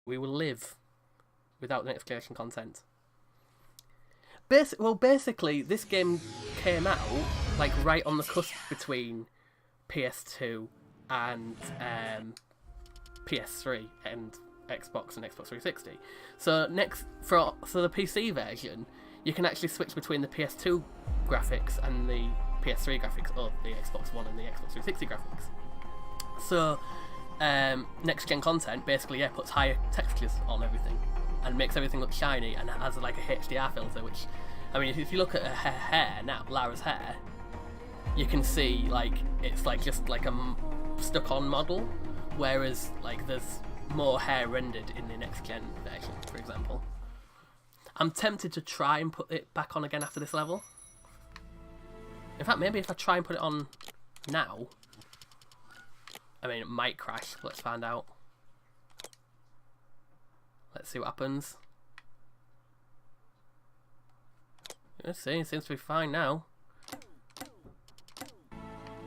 we will live without the next generation content. Basically, this game came out like right on the cusp between PS2 and PS3 and Xbox and Xbox 360. So the PC version, you can actually switch between the PS2 graphics and the PS3 graphics, or the Xbox One and the Xbox 360 graphics. So next gen content basically puts higher textures on everything and makes everything look shiny and has like a HDR filter, which, I mean, if you look at her hair now, Lara's hair, you can see like it's like just like a stuck on model, whereas like there's more hair rendered in the next gen version, for example. I'm tempted to try and put it back on again after this level. In fact, maybe if I try and put it on now, I mean, it might crash. Let's find out. Let's see what happens. Let's see, it seems to be fine now.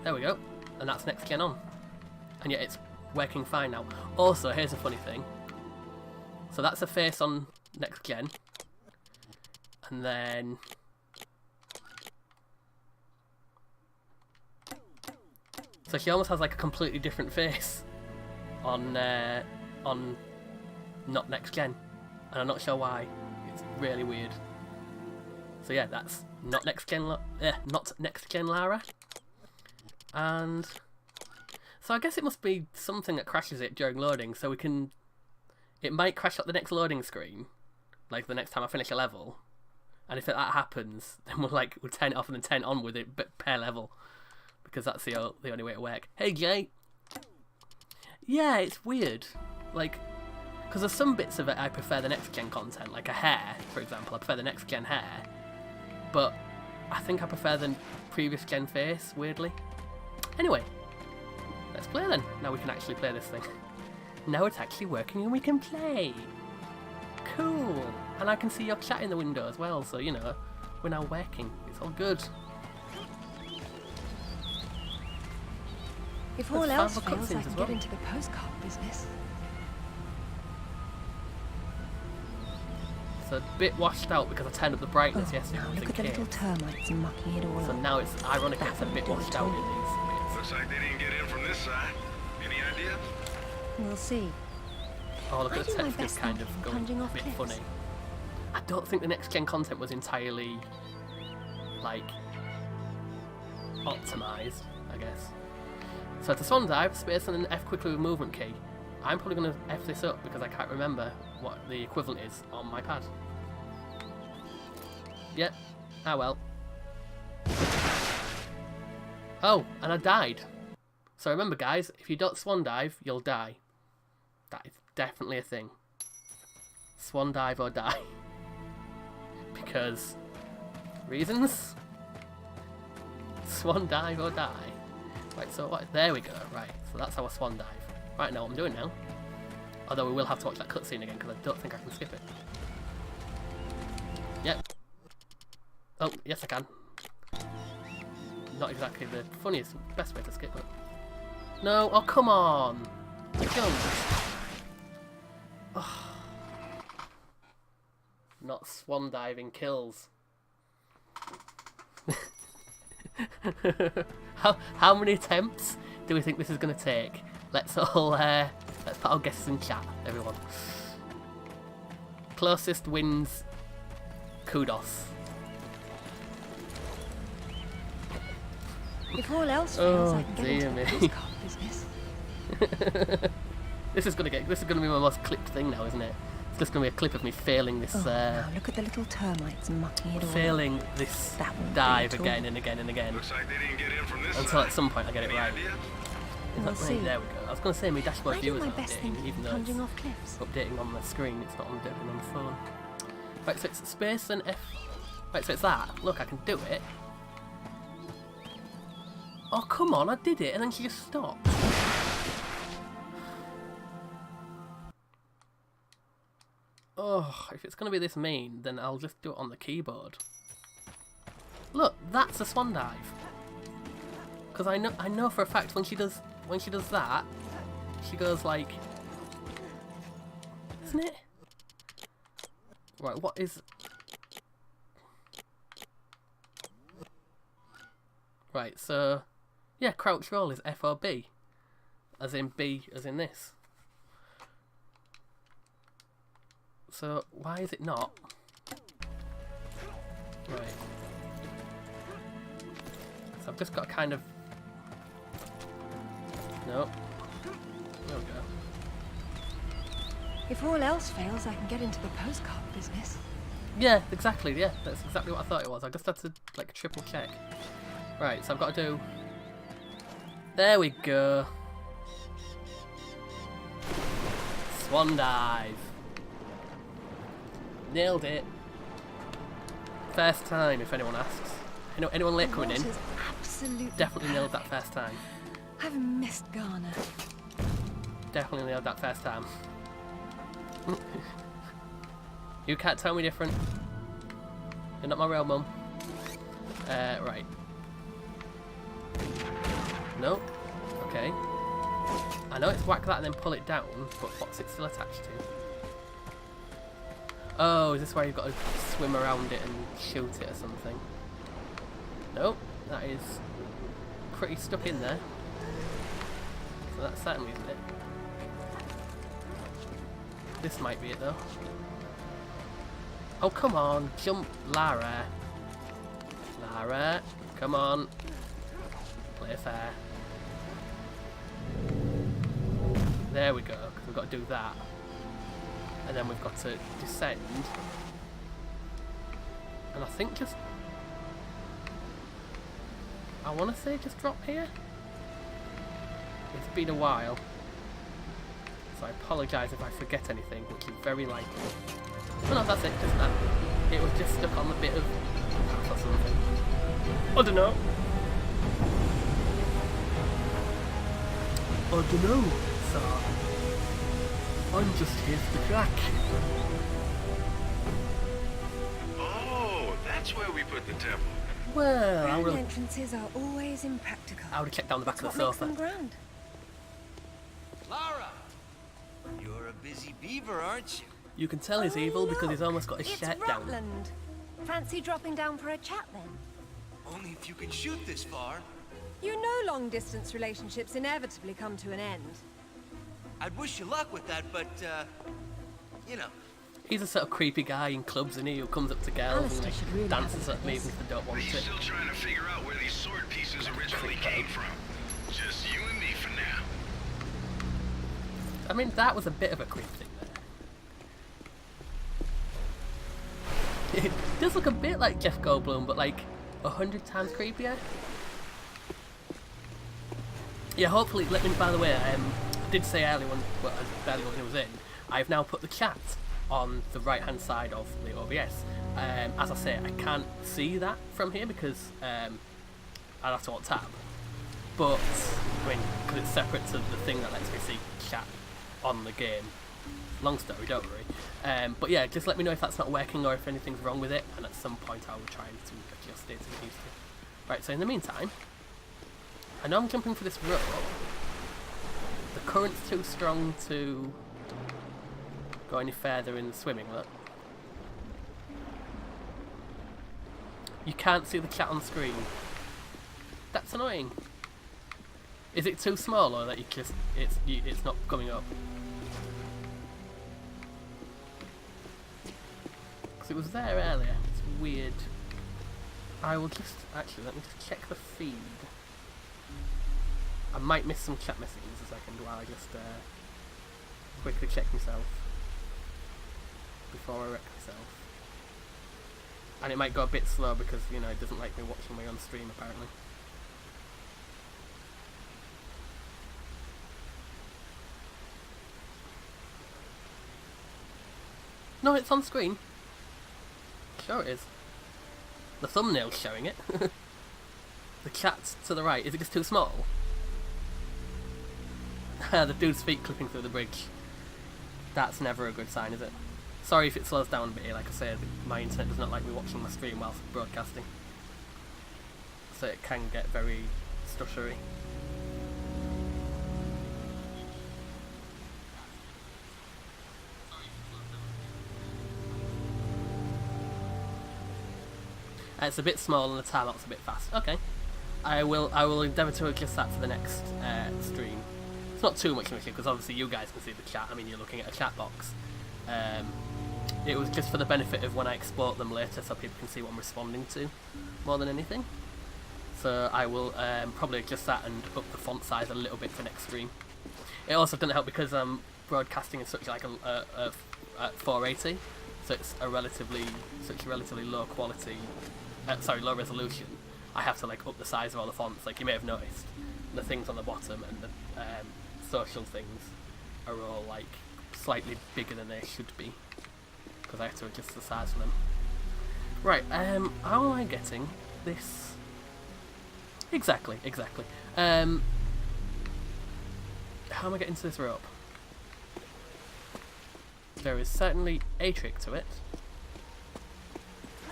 There we go. And that's next gen on. And yet it's working fine now. Also, here's a funny thing. So that's a face on next gen. And then... so she almost has like a completely different face on not next gen. And I'm not sure why. It's really weird. So yeah, that's not next gen Lara. And so I guess it must be something that crashes it during loading, so it might crash up the next loading screen, like the next time I finish a level. And if that happens, then we'll turn it off and then turn it on with it per level, because that's the only way to work. Hey Jay. Yeah, it's weird. Like, because there's some bits of it I prefer the next gen content, like a hair, for example. I prefer the next gen hair, but I think I prefer the previous gen face, weirdly. Anyway, let's play then. Now we can actually play this thing. Now it's actually working and we can play. Cool. And I can see your chat in the window as well, so you know, we're now working. It's all good. If all else fails, I can get into the postcard business. It's a bit washed out because I turned up the brightness yesterday. Now look at the little termites mucking it all so up. now it's ironically it's a bit washed out in these bits. Looks like they didn't get in from this side. Any idea? We'll see. Oh, look I at the do my textures best kind of thinking, going plunging a off bit cliffs. funny. I don't think the next gen content was entirely like optimized, I guess. So to swan dive, space and an F quickly with movement key. I'm probably going to F this up because I can't remember what the equivalent is on my pad. Yep. Ah well. Oh, and I died. So remember guys, if you don't swan dive, you'll die. That is definitely a thing. Swan dive or die. Because reasons? Swan dive or die. Right, so what? There we go. Right, so that's our swan dive. Right, now what I'm doing now. Although we will have to watch that cutscene again because I don't think I can skip it. Yep. Oh, yes I can. Not exactly the funniest, best way to skip it. No, oh come on! Jump! Oh. Not swan diving kills. How many attempts do we think this is going to take? Let's all let's put our guesses in chat, everyone. Closest wins. Kudos. If all else fails, Oh I can get dear into the me. postcard business. This is gonna be my most clipped thing now, isn't it? It's just gonna be a clip of me failing this. Now look at the little termites mucking it all up. Failing this That won't be dive at all. again and again and again Looks like they didn't get in from this until side. at some point I get it Any right. idea? We'll Right, see. there we go. I was gonna say my dashboard I do viewers my are best updating, thinking, even though plunging it's off cliffs. updating on the screen. It's not updating on the phone. Right, so it's space and F. Right, so it's that. Look, I can do it. Oh come on, I did it, and then she just stopped. Oh, if it's gonna be this mean, then I'll just do it on the keyboard. Look, that's a swan dive. Because I know for a fact when she does that, she goes like, isn't it? Right, what is... Right, so... Yeah, crouch roll is F or B. As in B, as in this. So, why is it not? Right. So I've just got to kind of... Nope. There we go. If all else fails, I can get into the postcard business. Yeah, exactly, yeah. That's exactly what I thought it was. I just had to, like, triple check. Right, so I've got to do... There we go. Swan dive. Nailed it. First time, if anyone asks. Anyone late coming in? The water's absolutely Definitely nailed that perfect. first time. I've missed Ghana. Definitely nailed that first time. You can't tell me different. You're not my real mum. Right. Nope. Okay. I know it's whack that and then pull it down, but what's it still attached to? Oh, is this where you've got to swim around it and shoot it or something? Nope. That is pretty stuck in there. So that certainly isn't it. This might be it though. Oh, come on. Jump, Lara. Lara, come on. Play fair. There we go, because we've got to do that. And then we've got to descend. And I think just... I want to say just drop here. It's been a while. So I apologise if I forget anything, which is very likely. Oh no, that's it, just that. It was just stuck on the bit of path or something. I don't know. I don't know, sir. I'm just here for the crack. Oh, that's where we put the temple. Well, I Grand would entrances are always impractical. have checked down the back That's of the what makes sofa. them grand. Lara, you're a busy beaver, aren't you? You can tell he's evil because he's almost got his It's shirt down. Rutland. Fancy dropping down for a chat then? Only if you can shoot this far. You know long-distance relationships inevitably come to an end. I'd wish you luck with that, but, you know. He's a sort of creepy guy in clubs, and he who comes up to girls Alistair and like, should really dances have at me this. if they don't want He's it. still trying to figure out where these sword pieces originally came from. Just you and me for now. I mean, that was a bit of a creep thing there. It does look a bit like Jeff Goldblum, but like 100 times creepier. Yeah, hopefully, let me, by the way, I did say earlier when it was in, I've now put the chat on the right hand side of the OBS. As I say, I can't see that from here because I'd have to alt tab. But, I mean, because it's separate to the thing that lets me see chat on the game. Long story, don't worry. But yeah, just let me know if that's not working or if anything's wrong with it, and at some point I will try to adjust it to get used to. Right, so in the meantime, I know I'm jumping for this rope. The current's too strong to go any further in the swimming, look. You can't see the chat on screen. That's annoying. Is it too small or that it's not coming up? Because it was there earlier. It's weird. I will just actually let me just check the feed. I might miss some chat messages a second while I just quickly check myself before I wreck myself. And it might go a bit slow because, you know, it doesn't like me watching me on stream apparently. No, it's on screen. Sure it is. The thumbnail's showing it. The chat's to the right. Is it just too small? The dude's feet clipping through the bridge. That's never a good sign, is it? Sorry if it slows down a bit here. Like I said, my internet does not like me watching my stream whilst broadcasting. So it can get very stuttery. It's a bit small and the time lot's a bit fast. Okay. I will endeavour to adjust that for the next stream. It's not too much of an issue because obviously you guys can see the chat. I mean, you're looking at a chat box. It was just for the benefit of when I export them later so people can see what I'm responding to more than anything. So I will probably adjust that and up the font size a little bit for next stream. It also doesn't help because I'm broadcasting in such like a 480, so it's such a relatively low quality, low resolution. I have to like up the size of all the fonts. Like you may have noticed, the things on the bottom and the social things are all like slightly bigger than they should be because I have to adjust the size of them. Right, how am I getting this? Exactly. How am I getting to this rope? There is certainly a trick to it,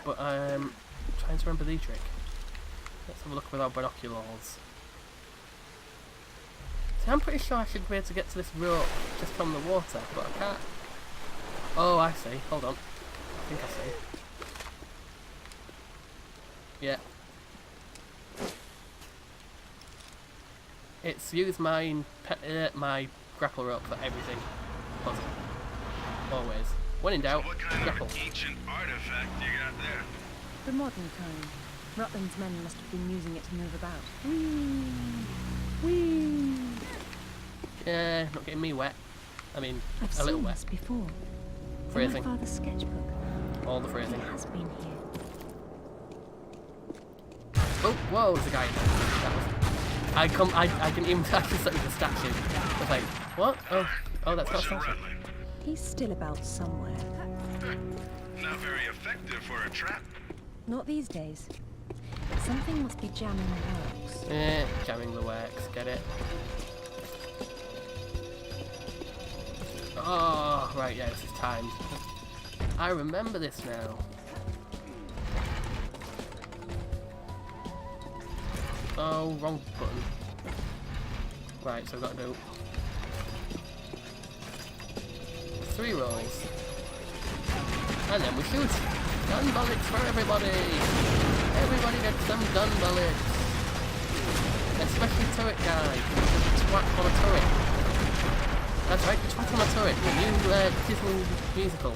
but I'm trying to remember the trick. Let's have a look with our binoculars. See, I'm pretty sure I should be able to get to this rope just from the water, but I can't. Oh, I see. Hold on. I think I see. Yeah. It's used my grapple rope for everything. Puzzle. Always. When in doubt, So what kind grapple. of ancient artifact you got there? The modern kind. Rutland's men must have been using it to move about. Yeah, not getting me wet. I mean, I've a little seen wet. this before. Phrasing. In my father's sketchbook. All the It phrasing. has been here. Oh, whoa, there's a guy in there. That was... I can even actually set with a statue. I was like, what? Oh, that's not a What's a statue. Rutland? He's still about somewhere. Not very effective for a trap. Not these days. Something must be jamming the works. Jamming the works, get it? Oh, right, yeah, this is timed. I remember this now. Oh, wrong button. Right, so I've got to do 3 rolls. And then we shoot. Gun bullets for everybody! Everybody gets some gun bullets! Especially turret guy. Twat on a turret. That's right, Twat on a turret. The new Disney musical.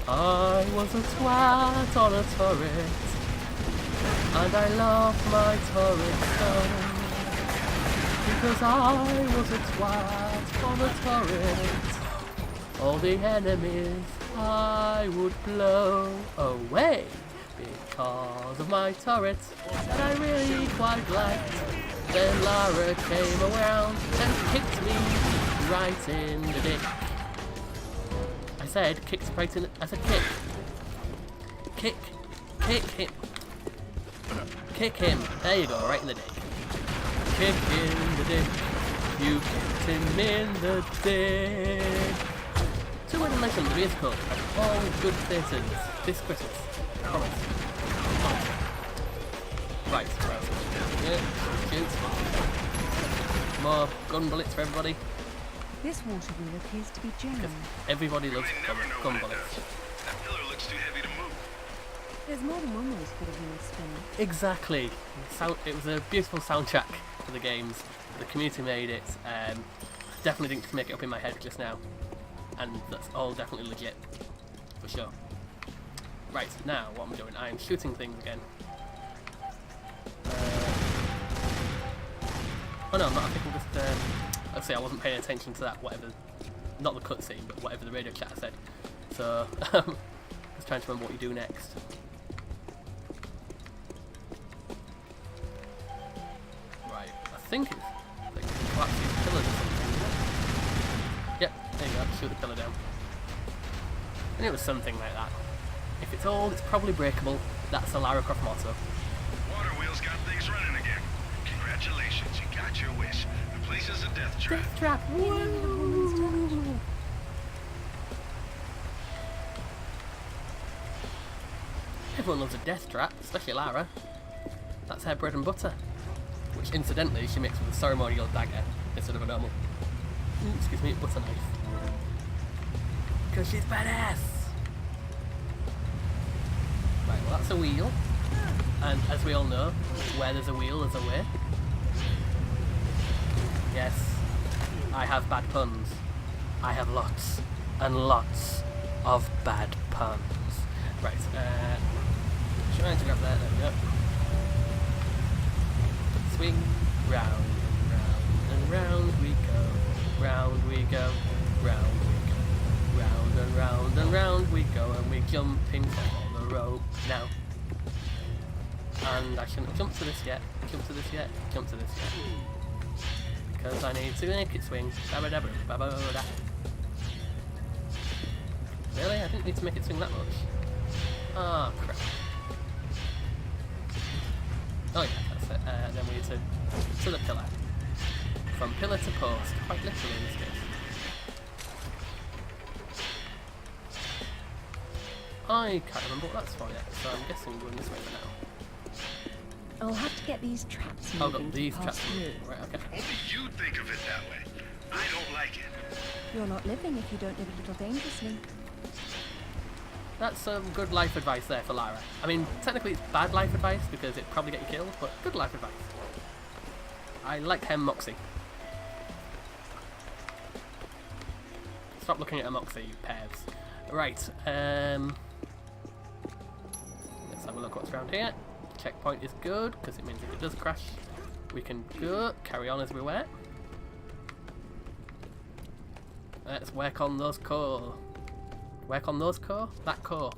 I was a twat on a turret. And I love my turret so. Because I was a twat on a turret. All the enemies I would blow away because of my turret that I really quite liked. Then Lara came around and kicked me right in the dick. I said kicked right in. I said kick him. Kick him. There you go, right in the dick. Kick in the dick. You kicked him in the dick. To win a legend, the musical of all good theatres this Christmas. Promise. Right. Yeah, shoot. More gun bullets for everybody. This water wheel appears to be jammed. Everybody loves I never know gun what it bullets. does. That pillar looks too heavy to move. There's more than one way to get a wheel spinning. Exactly. It was a beautiful soundtrack for the games. The community made it. Definitely didn't make it up in my head just now. And that's all definitely legit. For sure. Right, now what I'm doing, I'm shooting things again. Oh no, I'm not. I think I'm just... let's see, I wasn't paying attention to that, whatever... Not the cutscene, but whatever the radio chat said. So, just trying to remember what you do next. Right, I think it's... like, collapse these pillars or something. Yep, there you go, shoot the pillar down. And it was something like that. If it's old, it's probably breakable. That's the Lara Croft motto. Water wheel's got things running again. Congratulations, you got your wish. The place is a death trap. Death trap! Woo! Everyone loves a death trap, especially Lara. That's her bread and butter. Which, incidentally, she makes with a ceremonial dagger instead of a normal, excuse me, butter knife. Because she's badass! that's a wheel. And as we all know, where there's a wheel, there's a way. Yes, I have bad puns. I have lots and lots of bad puns. Right, trying to grab that, there we go. Swing, round and round we go. Round we go, round we go. Round and round and round we go, and we're jumping for the rope now. And I shouldn't have jumped to this yet, jump to this yet, jump to this yet. Because I need to make it swing. Ba-ba-da-ba-ba-ba-da. Really? I didn't need to make it swing that much. Oh crap. Oh yeah, that's it. Then we need to the pillar. From pillar to post, quite literally in this case. I can't remember what that's for yet, so I'm guessing we're going this way for now. I'll have to get these traps Oh, moving got these to traps pass moving. through. Right, okay. Only you think of it that way. I don't like it. You're not living if you don't live a little dangerously. That's some good life advice there for Lara. I mean, technically it's bad life advice because it'd probably get you killed, but good life advice. I like her Moxie. Stop looking at her Moxie, you pervs. Right, let's have a look what's around here. Checkpoint is good, because it means if it does crash, we can go, carry on as we were. Let's work on those core. Work on those core? That core.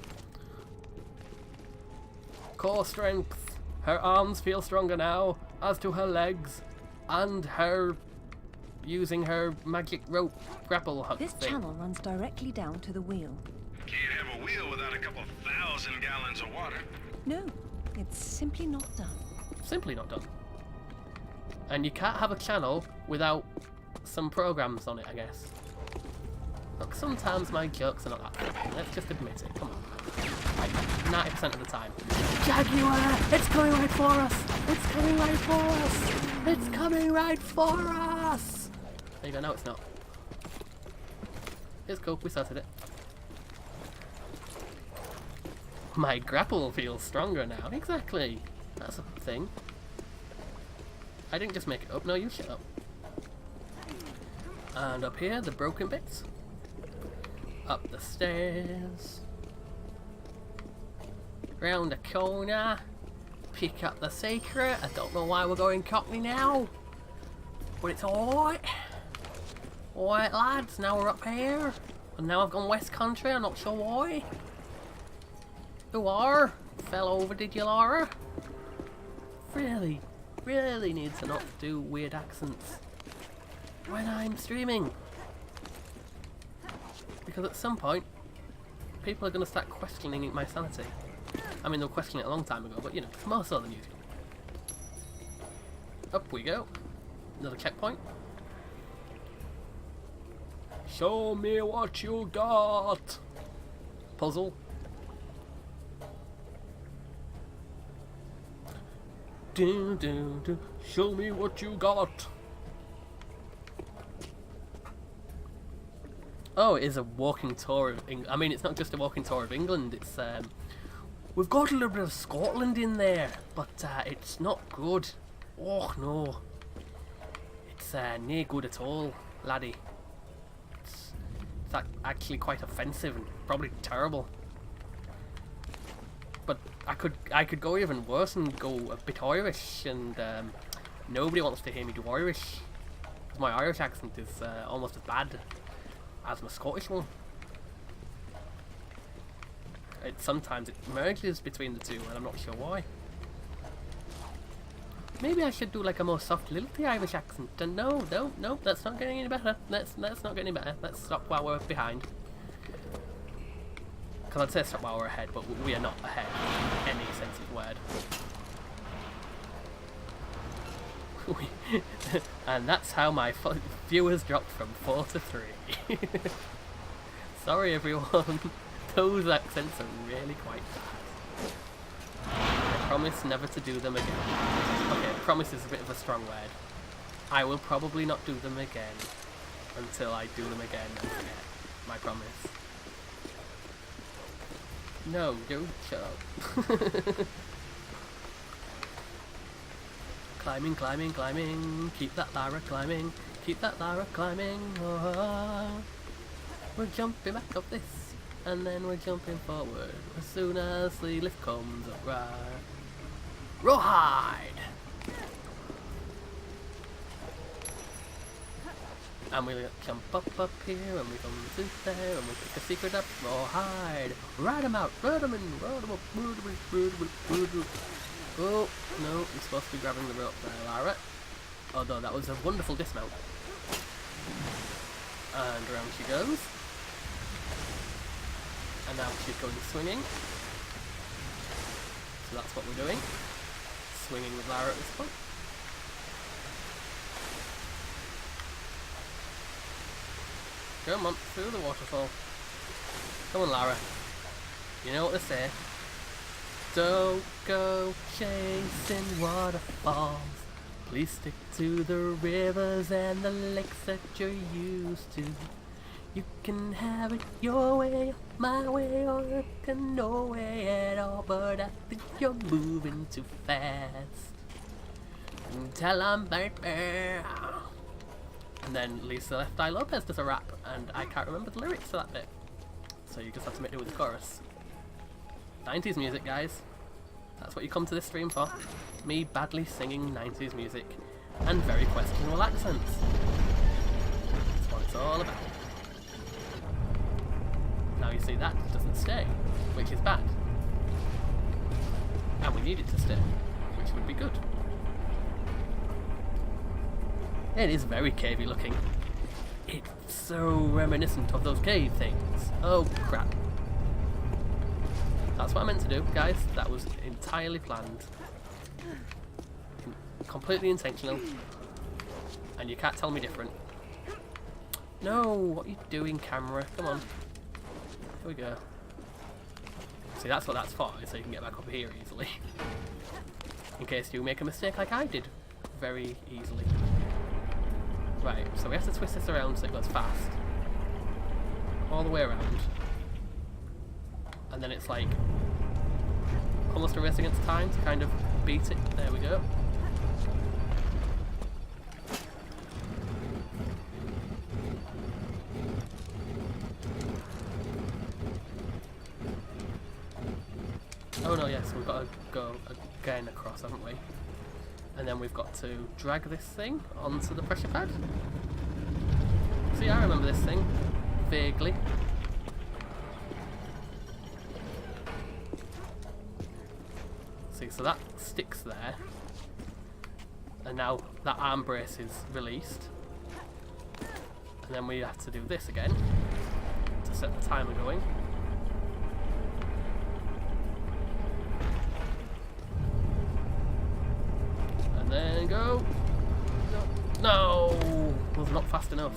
Core strength. Her arms feel stronger now, as do her legs, and her using her magic rope grapple hook This thing. channel runs directly down to the wheel. Can't have a wheel without a couple 1,000 gallons of water. No, it's simply not done. Simply not done. And you can't have a channel without some programs on it, I guess. Look, sometimes my jokes are not that funny. Let's just admit it. Come on. Like 90% of the time. Jaguar! It's coming right for us! It's coming right for us! It's coming right for us! There you go. No, it's not. It's cool. We started it. My grapple feels stronger now. Exactly. That's a thing. I didn't just make it up. No, you shut up. And up here, the broken bits. Up the stairs. Round the corner. Pick up the secret. I don't know why we're going Cockney now. But it's alright. Alright lads, now we're up here. And now I've gone West Country, I'm not sure why. Who are? Fell over, did you, Lara? Really need to not do weird accents when I'm streaming. Because at some point, people are going to start questioning my sanity. I mean, they were questioning it a long time ago, but you know, more so than usual. Up we go. Another checkpoint. Show me what you got. Puzzle. Do do do. Show me what you got. Oh, it is a walking tour of England. I mean, it's not just a walking tour of England. It's we've got a little bit of Scotland in there, but it's not good. Oh no, it's near good at all, laddie. It's actually quite offensive and probably terrible. But I could go even worse and go a bit Irish, and nobody wants to hear me do Irish. 'Cause my Irish accent is almost as bad as my Scottish one. Sometimes it merges between the two, and I'm not sure why. Maybe I should do like a more soft, lilty Irish accent. And no, that's not getting any better. That's not getting any better. Let's stop while we're behind. Because I'd say stop while we're ahead, but we are not ahead in any sense of the word. And that's how my viewers dropped from 4 to 3. Sorry everyone, those accents are really quite bad. I promise never to do them again. Okay, promise is a bit of a strong word. I will probably not do them again until I do them again and forget. My promise. No, dude, shut up. Climbing, climbing, climbing. Keep that Lara climbing. Keep that Lara climbing. Oh, we're jumping back up this. And then we're jumping forward as soon as the lift comes up. Right. Rawhide! And we jump up here, and we come to there, and we pick a secret up. Rawhide! Ride 'em out! Ride 'em in! Ride 'em up! Ride 'em in! Ride 'em up! Ride 'em up! Oh, no, you're supposed to be grabbing the rope there, Lara. Although that was a wonderful dismount. And around she goes. And now she's going swinging. So that's what we're doing. Swinging with Lara at this point. Come on, through the waterfall. Come on, Lara. You know what they say. Don't go chasing waterfalls. Please stick to the rivers and the lakes that you're used to. You can have it your way, my way, or you can no way at all. But I think you're moving too fast. Tell 'em, baby. And then Lisa Left Eye Lopez does a rap, and I can't remember the lyrics to that bit. So you just have to make do with the chorus. 90s music, guys. That's what you come to this stream for. Me badly singing 90s music and very questionable accents. That's what it's all about. Now you see that doesn't stay, which is bad. And we need it to stay, which would be good. It is very cavey looking. It's so reminiscent of those cave things. Oh crap. That's what I meant to do, guys. That was entirely planned. Completely intentional. And you can't tell me different. No, what are you doing, camera? Come on. Here we go. See, that's what that's for, so you can get back up here easily. In case you make a mistake like I did. Very easily. Right, so we have to twist this around so it goes fast. All the way around. And then it's like almost a race against time to kind of beat it. There we go. Oh no, yes, we've got to go again across, haven't we? And then we've got to drag this thing onto the pressure pad. See, I remember this thing vaguely. See, so that sticks there. And now that arm brace is released. And then we have to do this again to set the timer going. And then go. No! Was not fast enough.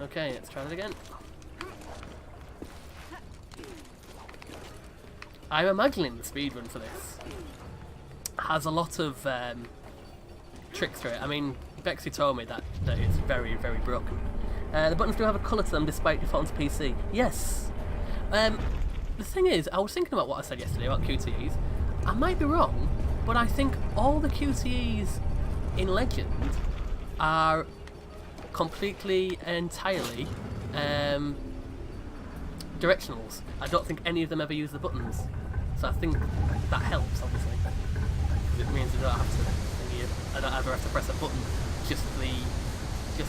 Okay, let's try that again. I'm imagining the speedrun for this has a lot of tricks to it. I mean, Bexy told me that it's very, very broken. The buttons do have a colour to them despite defaulting to PC. Yes! The thing is, I was thinking about what I said yesterday about QTEs. I might be wrong, but I think all the QTEs in Legend are completely, entirely directionals. I don't think any of them ever use the buttons. So I think that helps, obviously. Because it means I don't have to I don't ever have to press a button, just the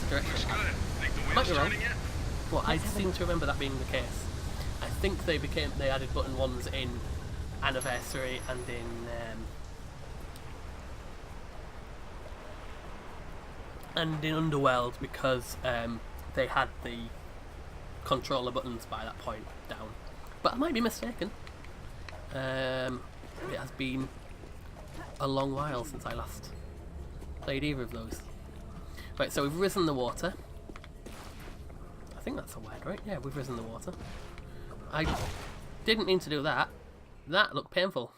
direction. Looks good. Think the Might wheel's be wrong. turning yet? Well, I seem to remember that being the case. I think they added button ones in Anniversary and in Underworld because they had the controller buttons by that point down. But I might be mistaken. It has been a long while since I last played either of those. Right, so we've risen the water. I think that's a word, right? Yeah, we've risen the water. I didn't mean to do that. That looked painful.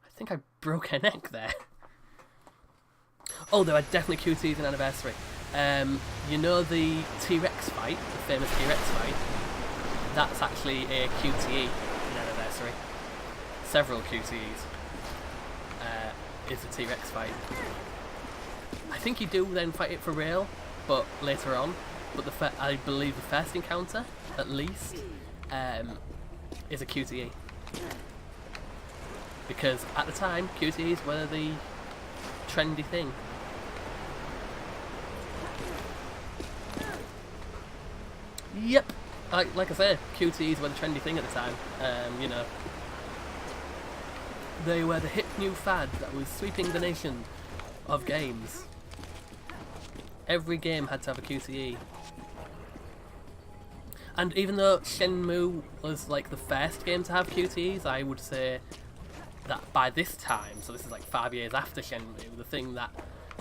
I think I broke her neck there. Oh, there are definitely QTs in Anniversary. You know the T-Rex fight, the famous T-Rex fight? that's actually a QTE in Anniversary. Several QTEs. Is the T-Rex fight. I think you do then fight it for real, but later on. But I believe the first encounter, at least, is a QTE. Because at the time, QTEs were the trendy thing. Yep, like I said, QTEs were the trendy thing at the time. You know, they were the hip new fad that was sweeping the nation of games. Every game had to have a QTE. And even though Shenmue was like the first game to have QTEs, I would say that by this time, so this is like 5 years after Shenmue,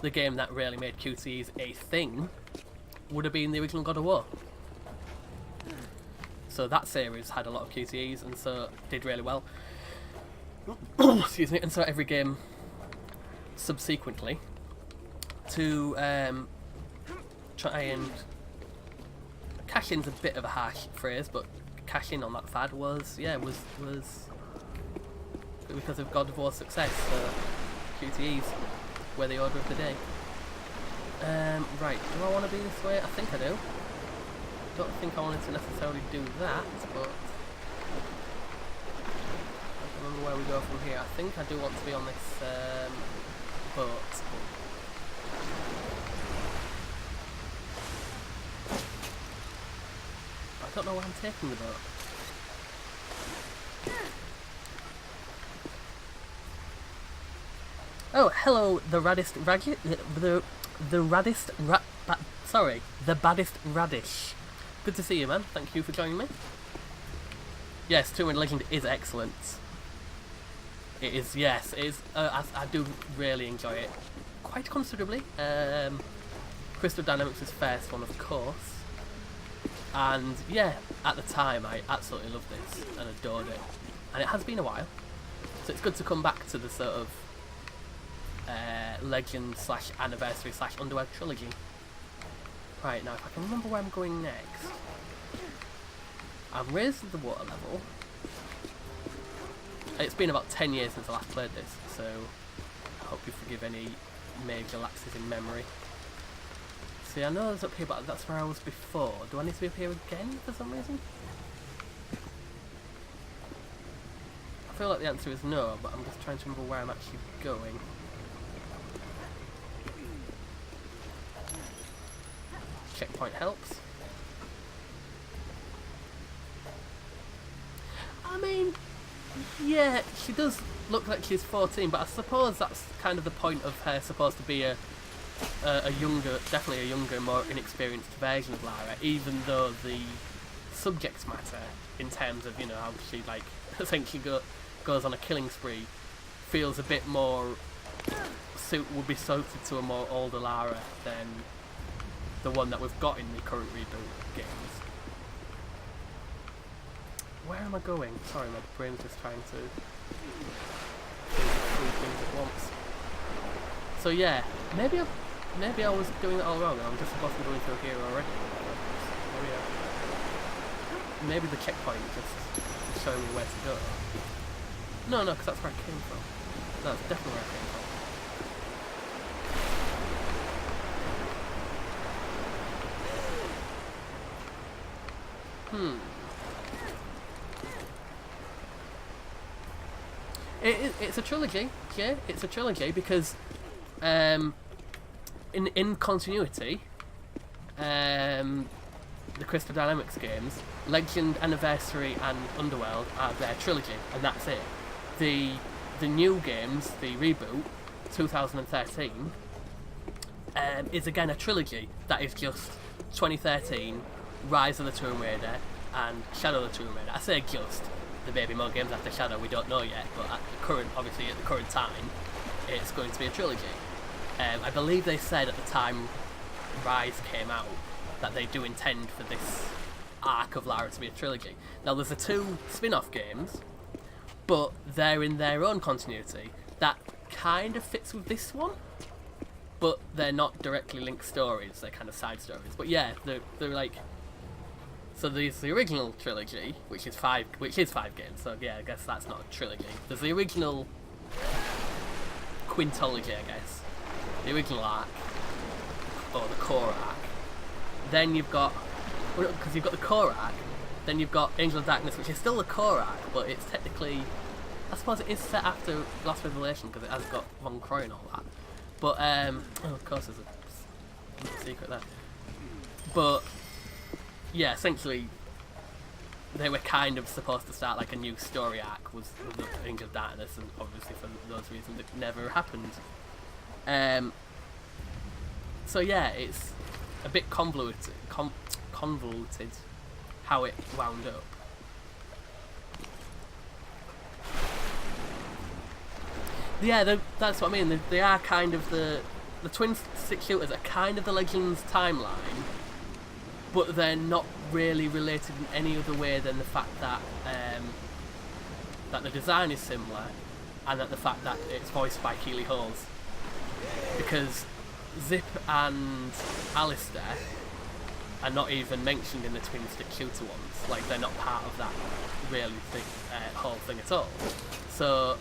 the game that really made QTEs a thing would have been the original God of War. So that series had a lot of QTEs and so did really well. Excuse me. And so every game subsequently to try and cash in's a bit of a harsh phrase, but cash in on that fad was because of God of War's success. QTEs were the order of the day. Right, do I want to be this way? I think I do. Don't think I wanted to necessarily do that, but I don't remember where we go from here. I think I do want to be on this boat. But I don't know where I'm taking the boat. Oh, hello, the baddest radish. Good to see you, man. Thank you for joining me. Yes, Tomb Raider Legend is excellent. It is, yes, it is. I do really enjoy it quite considerably. Crystal Dynamics' first one, of course. And yeah, at the time, I absolutely loved this and adored it. And it has been a while, so it's good to come back to the sort of Legend / Anniversary / Underworld trilogy. Right, now if I can remember where I'm going next. I've raised the water level. It's been about 10 years since I last played this, so I hope you forgive any major lapses in memory. See, I know I was up here, but that's where I was before. Do I need to be up here again for some reason? I feel like the answer is no, but I'm just trying to remember where I'm actually going. Checkpoint helps. I mean, yeah, she does look like she's 14, but I suppose that's kind of the point of her supposed to be a younger, definitely a younger, more inexperienced version of Lara, even though the subject matter, in terms of, you know, how she, like, essentially goes on a killing spree, feels a bit more, would be suited to a more older Lara than the one that we've got in the current reboot games. Where am I going? Sorry, my brain's just trying to do three things at once. So yeah, maybe I was doing it all wrong and I'm just supposed to be going through here already. Maybe the checkpoint just showing me where to go. No, because that's where I came from. No, that's definitely where I came from. It's a trilogy, yeah. It's a trilogy because, in continuity, the Crystal Dynamics games, Legend, Anniversary, and Underworld are their trilogy, and that's it. The new games, the reboot, 2013, is again a trilogy that is just 2013, Rise of the Tomb Raider, and Shadow of the Tomb Raider. I say just. There may be more games after Shadow, we don't know yet, but at the current time, it's going to be a trilogy. I believe they said at the time Rise came out that they do intend for this arc of Lara to be a trilogy. Now there's the 2 spin-off games, but they're in their own continuity. That kind of fits with this one, but they're not directly linked stories, they're kind of side stories. But yeah, they're like So there's the original trilogy, which is five games. So yeah, I guess that's not a trilogy. There's the original quintology, I guess. The original arc, or the core arc. Then you've got, because you've got the core arc, then you've got Angel of Darkness, which is still the core arc, but it's technically, I suppose it is set after Last Revelation because it has got Von Croy and all that. But oh, of course, there's a secret there. But yeah, essentially, they were kind of supposed to start like a new story arc was the Angel of Darkness, and obviously for those reasons it never happened. So yeah, it's a bit convoluted how it wound up. Yeah, that's what I mean. They are kind of the twin stick shooters are kind of the Legends timeline, but they're not really related in any other way than the fact that that the design is similar, and that the fact that it's voiced by Keeley Hawes. Because Zip and Alistair are not even mentioned in the twin stick shooter ones. Like, they're not part of that really whole thing at all. So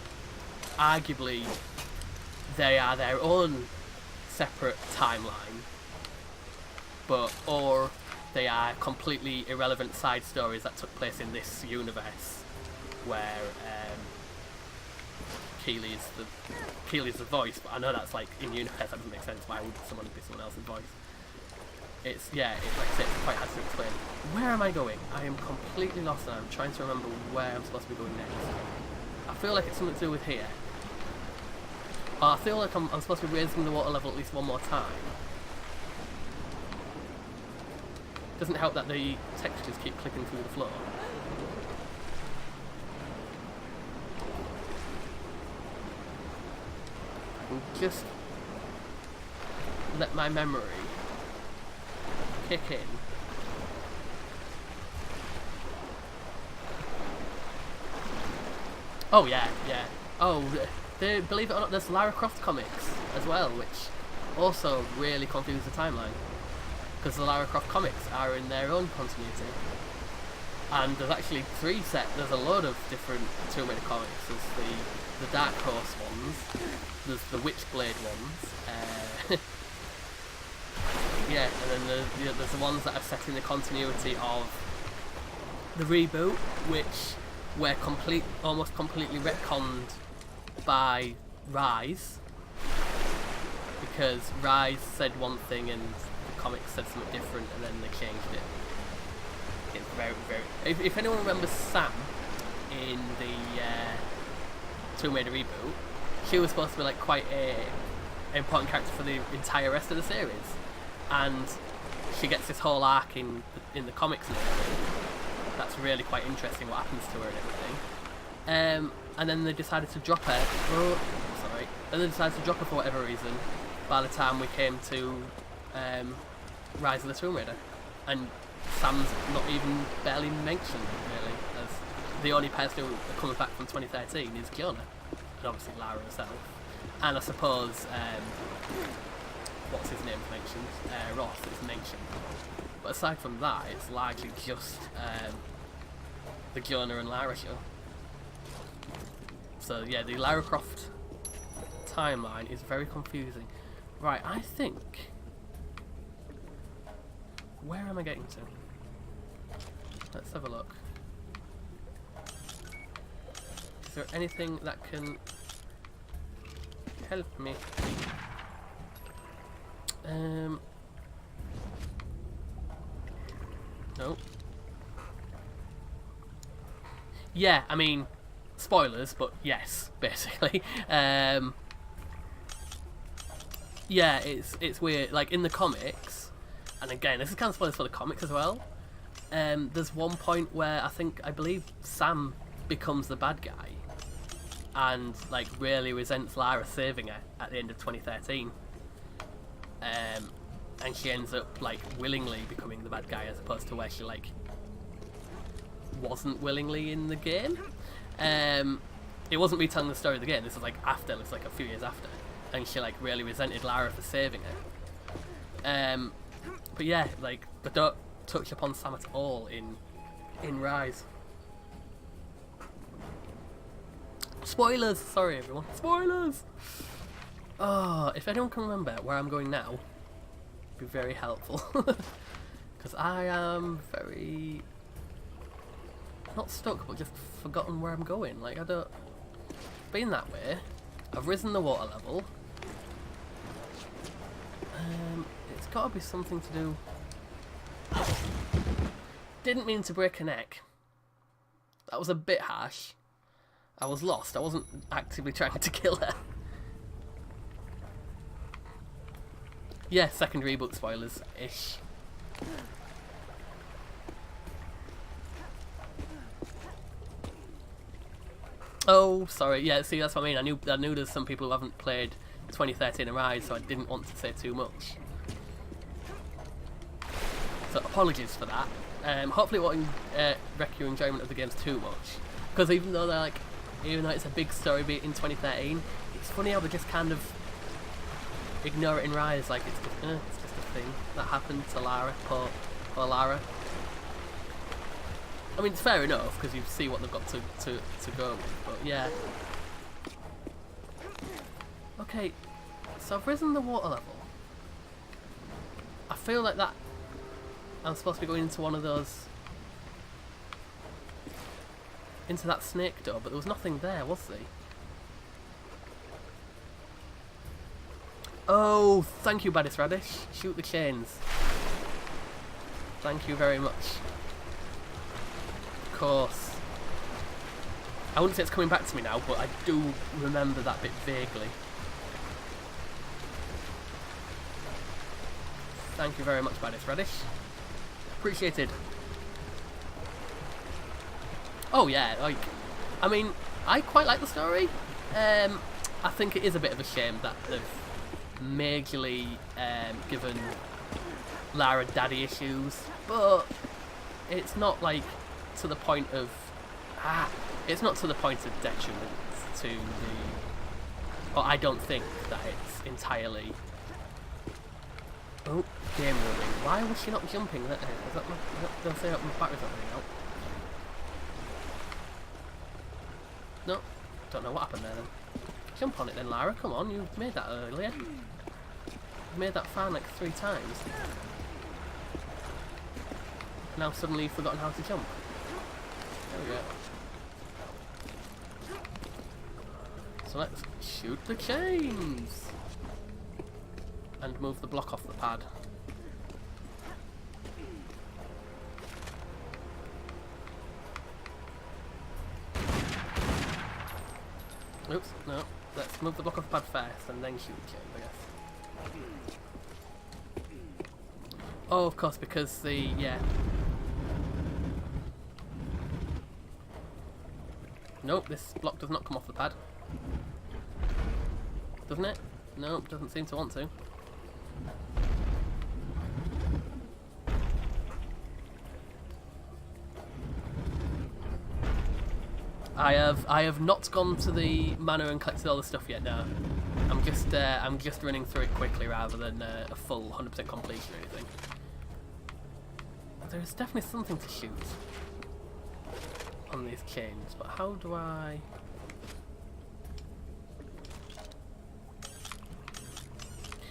arguably they are their own separate timeline, or they are completely irrelevant side stories that took place in this universe where Keeley's the voice, but I know that's like in universe that doesn't make sense. Why would someone be someone else's voice? It's like I said, it's quite hard to explain. Where am I going? I am completely lost and I'm trying to remember where I'm supposed to be going next. I feel like it's something to do with here. I feel like I'm supposed to be raising the water level at least one more time. Doesn't help that the textures keep clicking through the floor. And just let my memory kick in. Oh yeah. Oh, believe it or not, there's Lara Croft comics as well, which also really confuse the timeline. Because the Lara Croft comics are in their own continuity. And there's actually there's a load of different Tomb Raider comics. There's the Dark Horse ones, there's the Witchblade ones, yeah, and then there's the ones that are set in the continuity of the reboot, which were almost completely retconned by Rise, because Rise said one thing and the comics said something different, and then they changed it. It's very, very... If anyone remembers Sam in the Tomb Raider reboot, she was supposed to be like quite a important character for the entire rest of the series, and she gets this whole arc in the comics and everything. That's really quite interesting what happens to her and everything. And then they decided to drop her. And they decided to drop her for whatever reason. By the time we came to Rise of the Tomb Raider, and Sam's not even barely mentioned really, as the only person who coming back from 2013 is Kiona, and obviously Lara herself, and I suppose what's his name mentioned, Ross is mentioned, but aside from that, it's largely just the Kiona and Lara show. So yeah, the Lara Croft timeline is very confusing. Right, I think... Where am I getting to? Let's have a look. Is there anything that can help me? No. Yeah, I mean, spoilers, but yes, basically. Yeah, it's weird. Like in the comics, and again, this is kind of spoilers for the comics as well. There's one point where I believe Sam becomes the bad guy, and like really resents Lara saving her at the end of 2013. And she ends up like willingly becoming the bad guy, as opposed to where she like wasn't willingly in the game. It wasn't me telling the story of the game. This was like after. It's like a few years after, and she like really resented Lara for saving her. But yeah, like, but touch upon Sam at all in Rise. Spoilers! Sorry everyone. Spoilers! Oh, if anyone can remember where I'm going now, it'd be very helpful. Because I am very... not stuck, but just forgotten where I'm going. Like, I don't... been that way. I've risen the water level. It's got to be something to do... Didn't mean to break a neck. That was a bit harsh. I was lost. I wasn't actively trying to kill her. Yeah, second reboot spoilers-ish. Oh, sorry. Yeah, see, that's what I mean. I knew there's some people who haven't played 2013 Arise, so I didn't want to say too much. So apologies for that. Hopefully it won't wreck your enjoyment of the games too much. Because even though it's a big story beat in 2013, it's funny how they just kind of ignore it in Rise, like it's just a thing that happened to Lara, poor Lara. I mean, it's fair enough, because you see what they've got to go with, but yeah. Okay, so I've risen the water level. I feel like that I'm supposed to be going into one of those... into that snake door, but there was nothing there, was there? Oh, thank you, Badis Radish. Shoot the chains. Thank you very much. Of course. I wouldn't say it's coming back to me now, but I do remember that bit vaguely. Thank you very much, Badis Radish. Appreciated. Oh yeah, like, I mean, I quite like the story. I think it is a bit of a shame that they've majorly given Lara daddy issues, but it's not like to the point of it's not to the point of detriment to the... or I don't think that it's entirely... Oh, game moving. Why was she not jumping there? Is that they'll say my battery's not running out. No, don't know what happened there then. Jump on it then, Lara, come on, you made that earlier. You made that fan like 3 times. Now suddenly you've forgotten how to jump. There we go. So let's shoot the chains! And move the block off the pad. Oops, no. Let's move the block off the pad first and then shoot the chains, I guess. Oh, of course, because the... yeah. Nope, this block does not come off the pad. Doesn't it? Nope, doesn't seem to want to. I have not gone to the manor and collected all the stuff yet. No, I'm just running through it quickly rather than a full 100% completion or anything. There is definitely something to shoot on these chains, but how do I?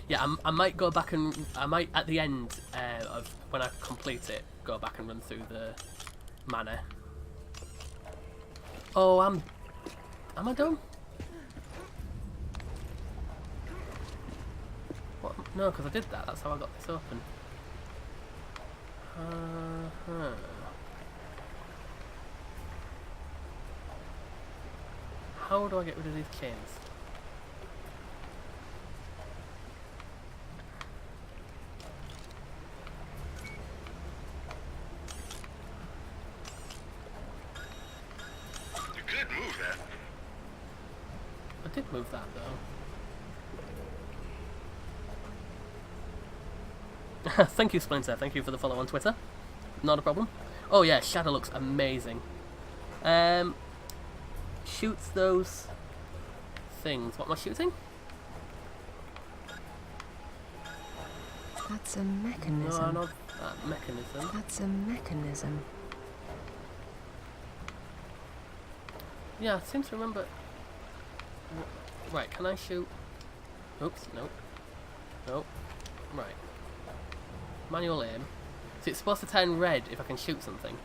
Yeah, I might go back and I might at the end of when I complete it go back and run through the manor. Oh, am I done? What? No, because I did that. That's how I got this open. How do I get rid of these chains? Move that. I did move that though. Thank you, Splinter. Thank you for the follow on Twitter. Not a problem. Oh yeah, Shadow looks amazing. Shoots those things. What am I shooting? That's a mechanism. No, that mechanism. That's a mechanism. Yeah, I seem to remember. Right, can I shoot? Oops, nope. Nope. Right. Manual aim. So it's supposed to turn red if I can shoot something.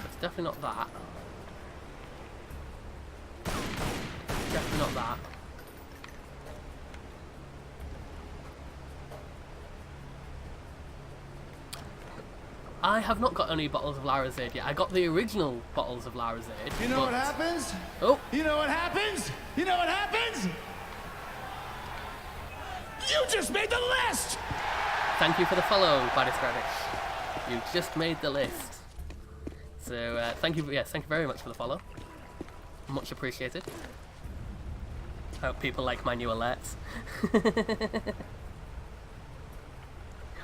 It's definitely not that. Definitely not that. I have not got any bottles of Larazade yet. I got the original bottles of Larazade. You know what happens? Oh, You know what happens? You know what happens? You just made the list! thank you for the follow, Badis Radish. You just made the list. So thank you, yes, thank you very much for the follow. Much appreciated. I hope people like my new alerts.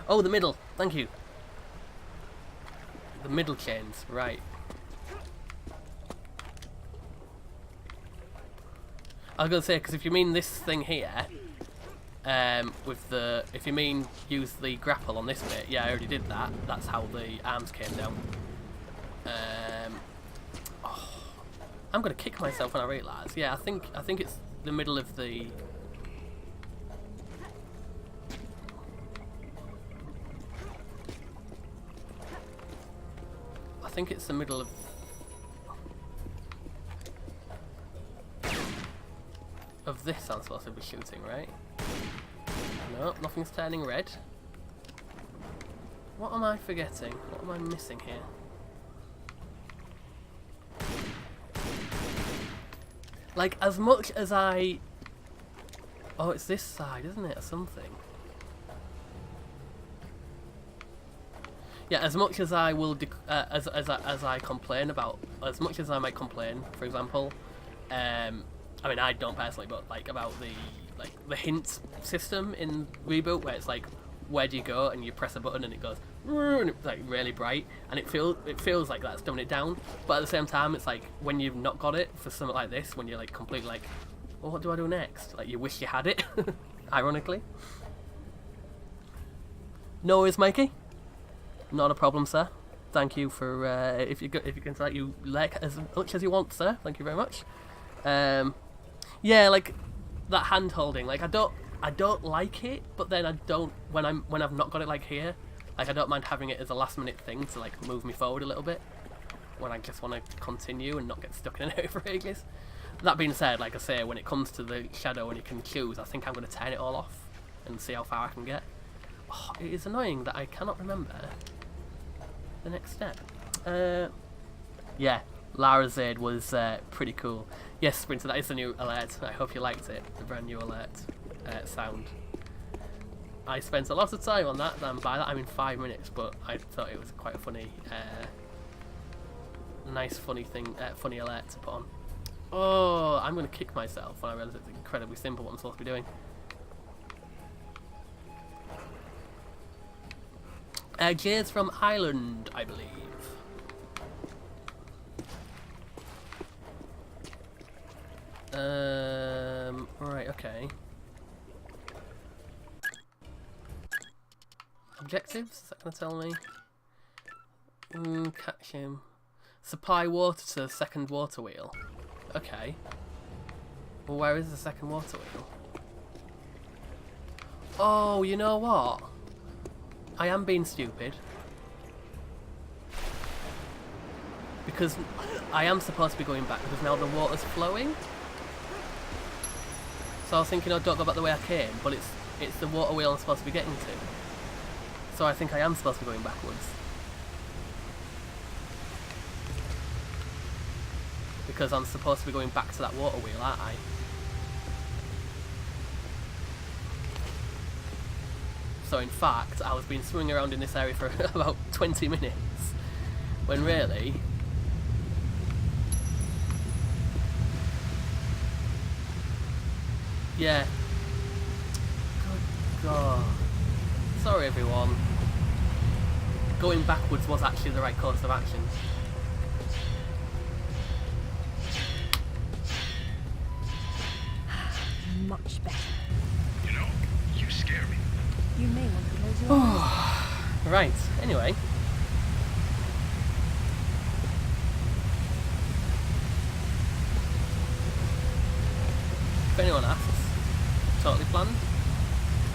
Oh, the middle. Thank you. The middle chains, right. I was going to say, because if you mean this thing here, with the, if you mean use the grapple on this bit, yeah, I already did that. That's how the arms came down. Oh, I'm going to kick myself when I realise. Yeah, I think it's the middle of the... I think it's the middle of this I'm supposed to be shooting, right? No, nothing's turning red. What am I forgetting? What am I missing here? Like, as much as I... Oh, it's this side, isn't it, or something? Yeah, as much as I will, as I complain about, as much as I might complain, for example, I mean I don't personally, but like about the hint system in Reboot, where it's like, where do you go, and you press a button and it goes, and it's like really bright, and it feels like that's dumbing it down, but at the same time, it's like when you've not got it for something like this, when you're like completely like, well, what do I do next? Like you wish you had it, ironically. No worries, Mikey. Not a problem, sir. Thank you for if you can select you like as much as you want, sir. Thank you very much. Yeah, like that hand holding. Like I don't like it, but then I don't when I've not got it like here. Like I don't mind having it as a last minute thing to like move me forward a little bit when I just want to continue and not get stuck in an area for ages. That being said, like I say, when it comes to the shadow and you can choose, I think I'm going to turn it all off and see how far I can get. Oh, it is annoying that I cannot remember the next step. Yeah, Larazade was pretty cool. Yes, Sprinter, that is the new alert. I hope you liked it, the brand new alert sound. I spent a lot of time on that, and by that I mean 5 minutes, but I thought it was quite a funny, nice funny thing, funny alert to put on. Oh, I'm going to kick myself when I realise it's incredibly simple what I'm supposed to be doing. Jay's from Ireland, I believe. Right, okay. Objectives? Is that going to tell me? Catch him. Supply water to the second water wheel. Okay. Well, where is the second water wheel? Oh, you know what? I am being stupid. Because I am supposed to be going back because now the water's flowing. So I was thinking, oh, don't go back the way I came, but it's the water wheel I'm supposed to be getting to. So I think I am supposed to be going backwards. Because I'm supposed to be going back to that water wheel, aren't I? So in fact, I was been swimming around in this area for about 20 minutes, when really... Yeah. Good God. Sorry everyone. Going backwards was actually the right course of action. Much better. You know, you scare me. You may want to Close your eyes. Right, anyway. If anyone asks, totally planned.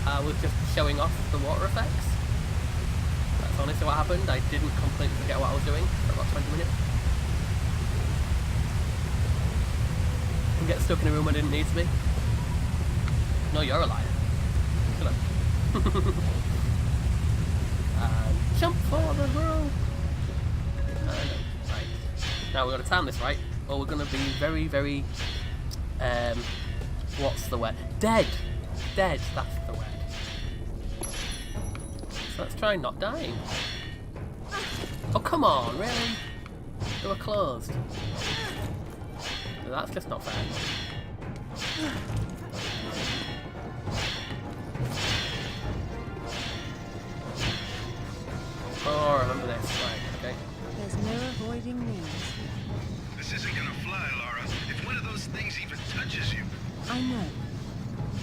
I was just showing off the water effects. That's honestly what happened. I didn't completely forget what I was doing for about 20 minutes. And get stuck in a room I didn't need to be. No, you're a liar. Shut up. And jump for the world. Right. Now we've got to time this right, or we're going to be very, very, what's the word? Dead! Dead, that's the word. So let's try not dying. Oh, come on, really? They were closed. That's just not fair. Oh, I remember this. Right, okay. There's no avoiding these. This isn't gonna fly, Lara. If one of those things even touches you. I know.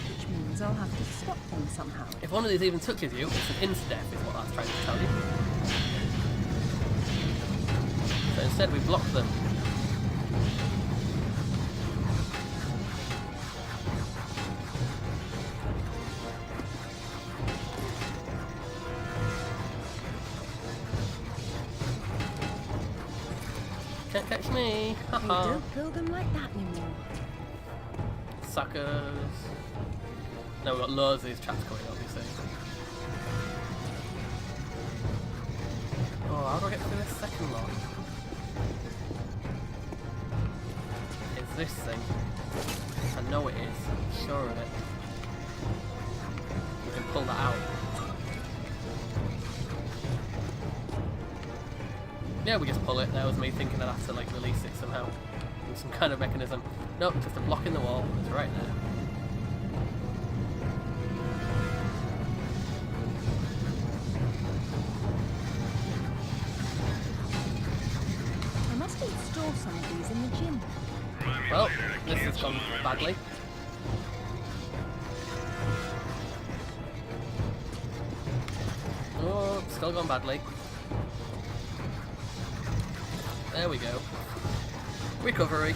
Which means I'll have to stop them somehow. If one of these even touches you, it's an insta-death is what that's trying to tell you. So instead we block them. Can't catch me! They Haha! don't build them like that anymore. Suckers! No, we've got loads of these traps coming, obviously. Oh, how do I get through this second lot? It's this thing. I know it is. I'm sure of it. You can pull that out. Yeah, we just pull it. That was me thinking I'd have to like release it somehow. With some kind of mechanism. Nope, just a block in the wall. It's right there. I must install some of these in the gym. Remind me Well, later to this has cancel gone my membership. badly. Oh, still gone badly. There we go. Recovery.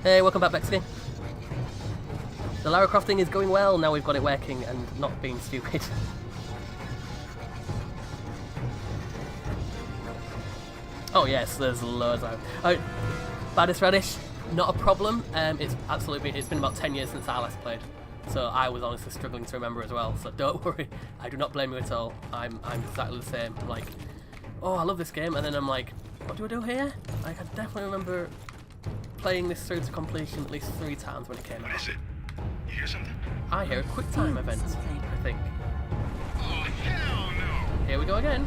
Hey, welcome back, Bexy. The Lara Croft thing is going well now we've got it working and not being stupid. Oh yes, there's loads of. Baddest Radish, not a problem. It's been about 10 years since I last played, so I was honestly struggling to remember as well. So don't worry, I do not blame you at all. I'm exactly the same. I'm like, oh, I love this game, and then I'm like, what do I do here? Like, I definitely remember playing this through to completion at least 3 times when it came What out. is it? You hear something? I hear a quick time event, Something. I think. Oh, hell no! Here we go again.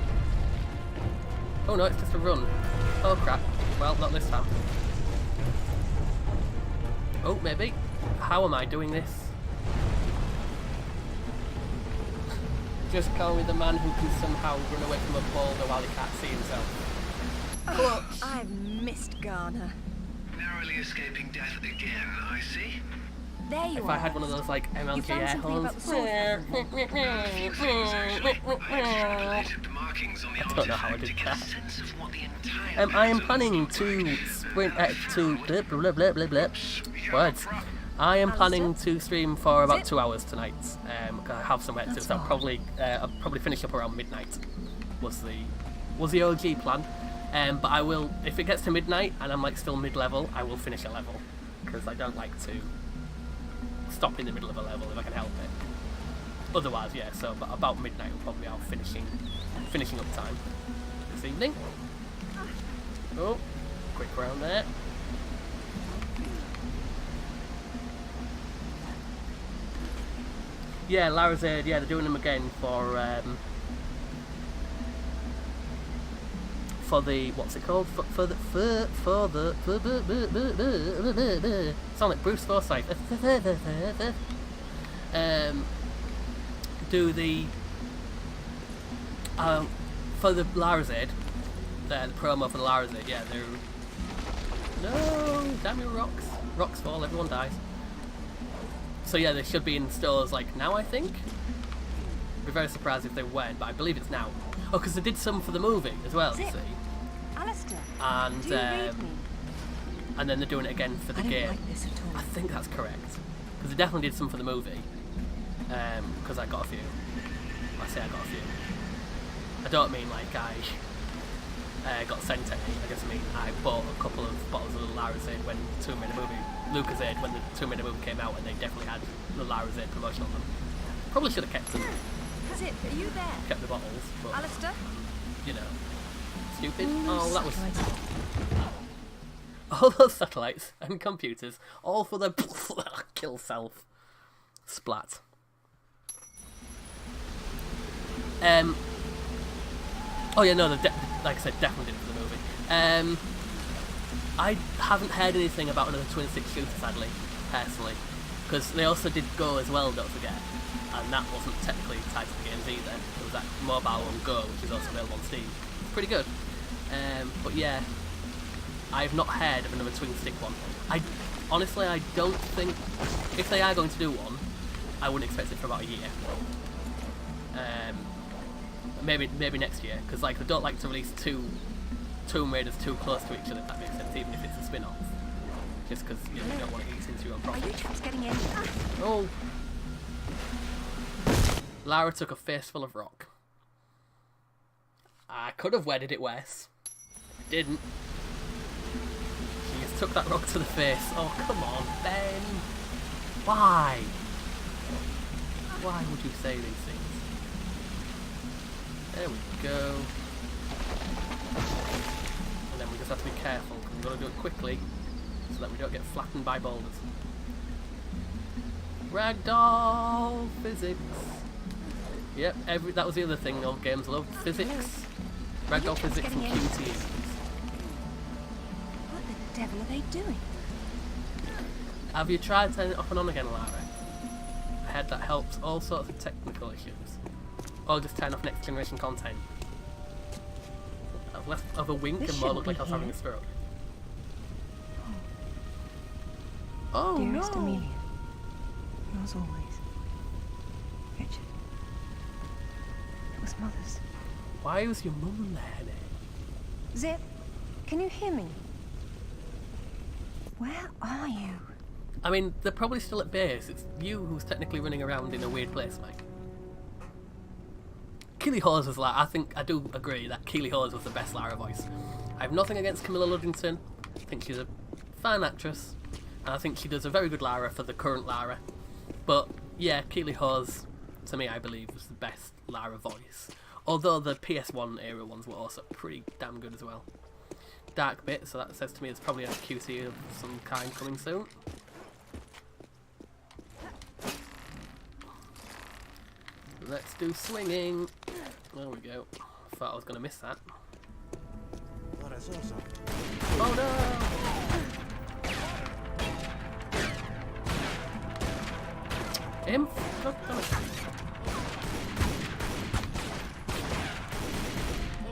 Oh no, it's just a run. Oh crap. Well, not this time. Oh, maybe. How am I doing this? Just call me the man who can somehow run away from a boulder while he can't see himself. Oh, I've missed Garner. Narrowly escaping death again, I see. There you If are. I had one of those like You MLG found air something about horns. the sword A few things, actually. I extrapolated the markings on the I don't know how I artifact to did get a that. sense of what the entire I am pattern planning looked to like. sprint to blah blah blah blah blah. Words. I am planning to stream for about 2 hours tonight. I have somewhere to, so I'll probably finish up around midnight. Was the OG plan. But I will, if it gets to midnight and I'm like still mid-level, I will finish a level because I don't like to stop in the middle of a level if I can help it. Otherwise, yeah. So, but about midnight will probably be our finishing up time this evening. Oh, quick round there. Yeah, Lara's yeah, they're doing them again for the what's it called? For the sound like Bruce Forsyth. Do the for the Lara's Aid, the promo for the Lara's Aid. Yeah, they're no damn you rocks fall, everyone dies. So yeah, they should be in stores like now, I think. Be very surprised if they weren't, but I believe it's now. Oh, because they did some for the movie as well, you Zip. see. Alistair, And do you read me? and then they're doing it again for the I don't game. like this at all. I think that's correct. Because they definitely did some for the movie. Because I got a few. I say I got a few. I don't mean like I got sent any. I just mean I bought a couple of bottles of the Larazaid when Tomb Raider movie, Lucozade, when the Tomb Raider movie came out, and they definitely had the Larazaid promotion on them. Probably should have kept them, Zip, are you there? kept the bottles, but Alistair? you know, stupid. All Oh, that those was satellites. all those satellites and computers, all for the kill self. Splat. Oh yeah, no, like I said, definitely did it for the movie. I haven't heard anything about another twin stick shooter, sadly, personally, because they also did Go as well, don't forget, and that wasn't technically tied to the games either. It was that mobile one Go, which is also available on Steam. It's pretty good. But yeah, I've not heard of another twin stick one. Honestly, I don't think, if they are going to do one, I wouldn't expect it for about a year. Maybe next year, because like they don't like to release two Tomb Raiders too close to each other, if that makes sense, even if it's a spin-off. Just because you don't want to eat into your own Are property. you chaps getting in? Oh! Lara took a face full of rock. I could have wedded it worse. I didn't. She just took that rock to the face. Oh, come on, Ben! Why? Why would you say these things? There we go. And then we just have to be careful, because we've got to do it quickly, so that we don't get flattened by boulders. Ragdoll physics. Yep, that was the other thing old games loved. Physics. Ragdoll physics and QTEs. What the devil are they doing? Have you tried turning it off and on again, Lara? I heard that helps all sorts of technical issues. Or just turn off next generation content. I've less of a wink This and more shouldn't look like be I was having a here. stroke. Oh Dearest no! Amelia, yours always, Richard. It was Mother's. Why was your mum there, Nick? Zip, can you hear me? Where are you? I mean, they're probably still at base. It's you who's technically running around in a weird place, Mike. Keely Hawes was like, I do agree that Keely Hawes was the best Lara voice. I have nothing against Camilla Luddington. I think she's a fine actress, and I think she does a very good Lara for the current Lara. But yeah, Keely Hawes, to me, I believe, was the best Lara voice. Although the PS1 era ones were also pretty damn good as well. Dark bit, so that says to me there's probably a QC of some kind coming soon. Let's do swinging. There we go. I thought I was going to miss that. Thought I saw something. Oh no! Him? God damn it.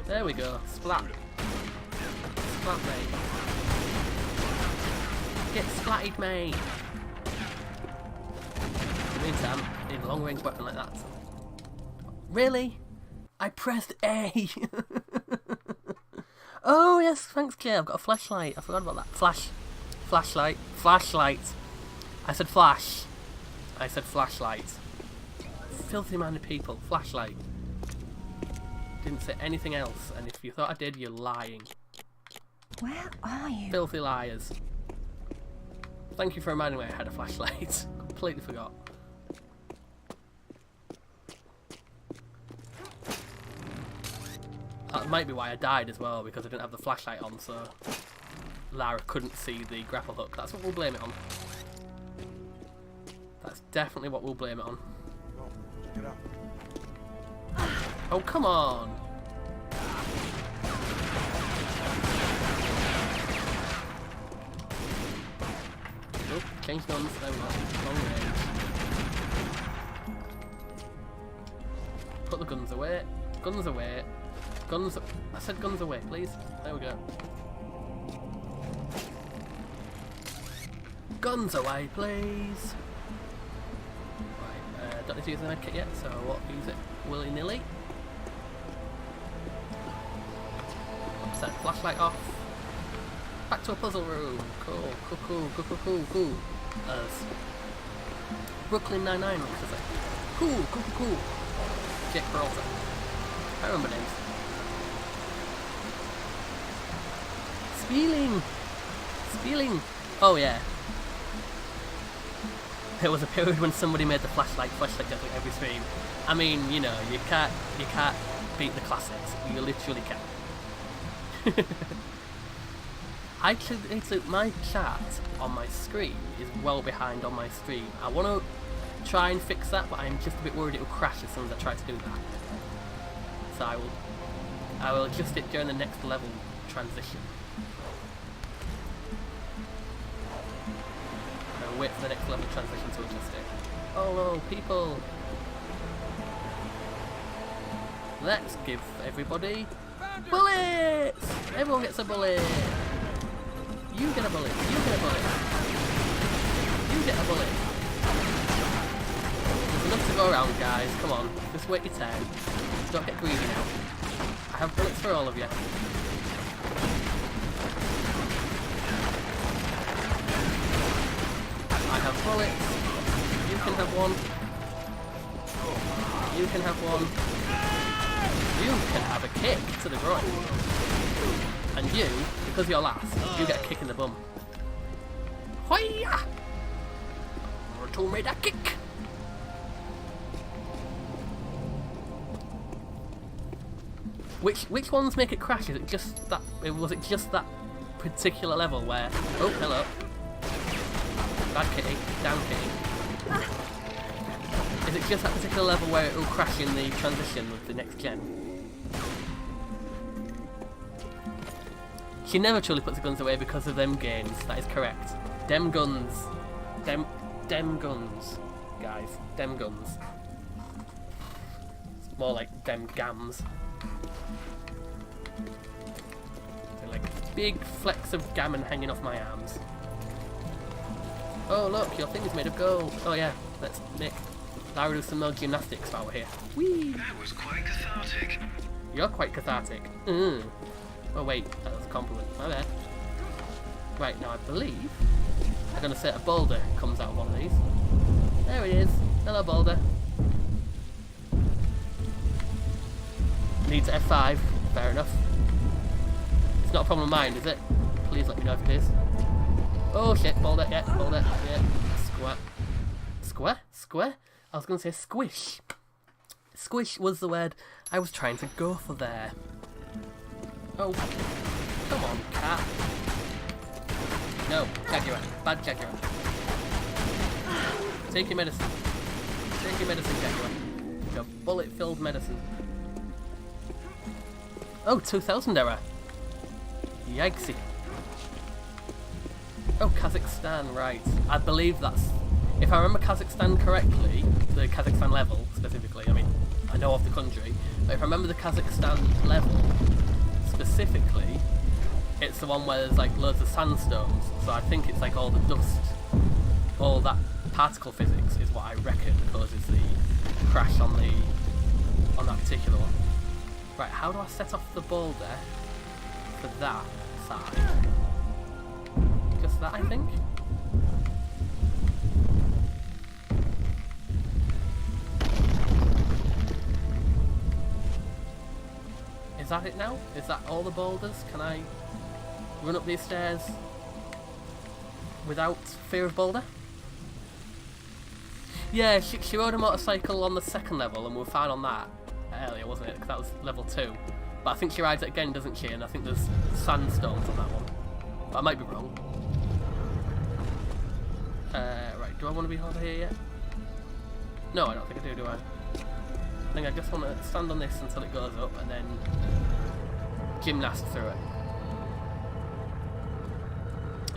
There we go. Splat. Splat, mate. Get splatted, mate. In the meantime, I need a long range weapon like that. Really? I pressed A. Oh yes, thanks Claire. I've got a flashlight. I forgot about that. Flashlight. I said flash. I said flashlight. Filthy minded people. Flashlight. Didn't say anything else. And if you thought I did, you're lying. Where are you? Filthy liars. Thank you for reminding me I had a flashlight. Completely forgot. That might be why I died as well, because I didn't have the flashlight on, so Lara couldn't see the grapple hook. That's what we'll blame it on. That's definitely what we'll blame it on. Oh, check it out. Oh, come on! Oh, change guns. There we go. Long range. Put the guns away. Guns away. Guns. I said guns away, please. There we go. Guns away, please. need to use the medkit yet, so I won't use it willy-nilly. Set the flashlight off. Back to a puzzle room. Cool. As Brooklyn Nine-Nine looks as it. Cool. Jake Peralta. I remember names. Spieling! Oh yeah. There was a period when somebody made the flashlight just like every stream. I mean, you know, you can't beat the classics. You literally can't. My chat on my screen is well behind on my stream. I want to try and fix that, but I'm just a bit worried it will crash as soon as I try to do that. So I will adjust it during the next level transition. I'll wait for the next level transition to adjust it. Oh no, people! Let's give everybody bullets! Everyone gets a bullet! You get a bullet! You get a bullet! You get a bullet! There's enough to go around, guys. Come on, just wait your turn. Don't get greedy now. I have bullets for all of you. I have bullets. You can have one. You can have one. You can have a kick to the groin. And you, because you're last, you get a kick in the bum. Hoya! Naruto made a kick! Which ones make it crash? Is it just that? Was it just that particular level where? Oh, hello. Bad kitty, down kitty. Is it just that particular level where it will crash in the transition with the next gen? She never truly puts the guns away because of them gains. That is correct. Dem guns. Dem guns. Guys. Dem guns. It's more like dem gams. They're like big flecks of gammon hanging off my arms. Oh look, your thing is made of gold. Oh yeah, let's make Lara do some more gymnastics while we're here. Whee! That was quite cathartic. You're quite cathartic. Oh wait, that was a compliment. My bad. Right, now I believe I'm gonna say a boulder comes out of one of these. There it is. Hello, boulder. Needs F5. Fair enough. It's not a problem of mine, is it? Please let me know if it is. Oh shit, boulder, yeah, boulder, yeah. Square. Square? Square? I was gonna say squish. Squish was the word I was trying to go for there. Oh, come on, cat. No, Jaguar. Bad Jaguar. Take your medicine. Take your medicine, Jaguar. Your bullet-filled medicine. Oh, 2000 error. Yikesy. Oh, Kazakhstan, right. I believe that's... If I remember Kazakhstan correctly, the Kazakhstan level, specifically, I mean, I know of the country, but if I remember the Kazakhstan level, specifically, it's the one where there's like loads of sandstones, so I think it's like all the dust, all that particle physics is what I reckon causes the crash on that particular one. Right, how do I set off the boulder for that side? Just that, I think? Is that it now? Is that all the boulders? Can I run up these stairs without fear of boulder? Yeah, she rode a motorcycle on the second level and we were fine on that earlier, wasn't it? Because that was level 2. But I think she rides it again, doesn't she? And I think there's sandstones on that one. But I might be wrong. Right, do I want to be over here yet? No, I don't think I do I? I think I just want to stand on this until it goes up and then gymnast through it.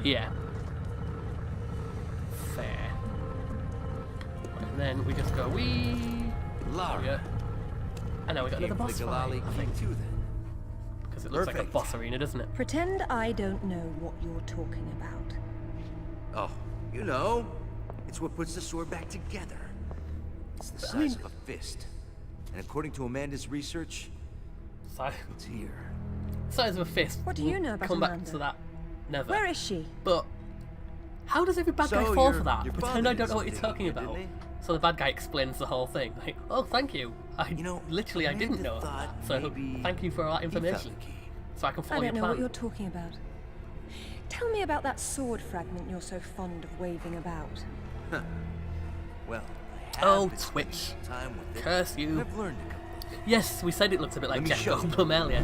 Yeah. Fair. And then we just go wee. Lara. Yeah. And now we got another boss the fight, Galali I think. too, then. Because it looks like a Perfect. boss arena, doesn't it? Pretend I don't know what you're talking about. Oh, you know, it's what puts the sword back together. It's the size of a fist. And according to Amanda's research, So, it's here. size of a fist. What do you know about Come back Amanda? to that. Never. Where is she? But how does every bad guy So fall your- for that? your Pretend I father don't know what did you're something talking here, about. didn't So the bad guy explains the whole thing. Like, oh, thank you. I You know, literally I didn't Amanda know thought that. So maybe thank you for all that he found information. the key. So I can I follow your don't know plan. what you're talking about. Tell me about that sword fragment you're so fond of waving about. Well, I have Oh, been spending Twitch. some time with it, Curse and you. I've learned a couple of things. Yes, we said it looked a bit like Let me Jeff show you. Goldblum earlier.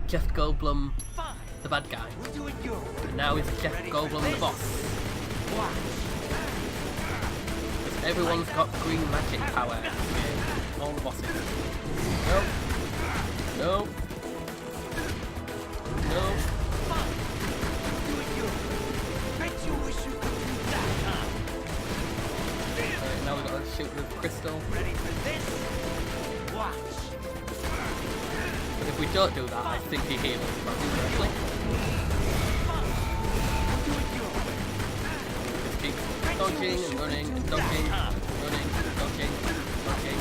Jeff Goldblum, Fine, the bad guy. we'll do it your way. And now he's Jeff Ready for Goldblum, the this? boss. Watch. Because everyone's got green magic power in this game. All the bosses. Nope. Nope. Nope. Fine. Do it your way. Bet you wish you could do that, huh? Alright, now we've got to shoot the crystal. Ready for this? Watch. But if we don't do that, I think he heals. If I do correctly. Do it your way. Just keep dodging and running and dodging, running, dodging, dodging.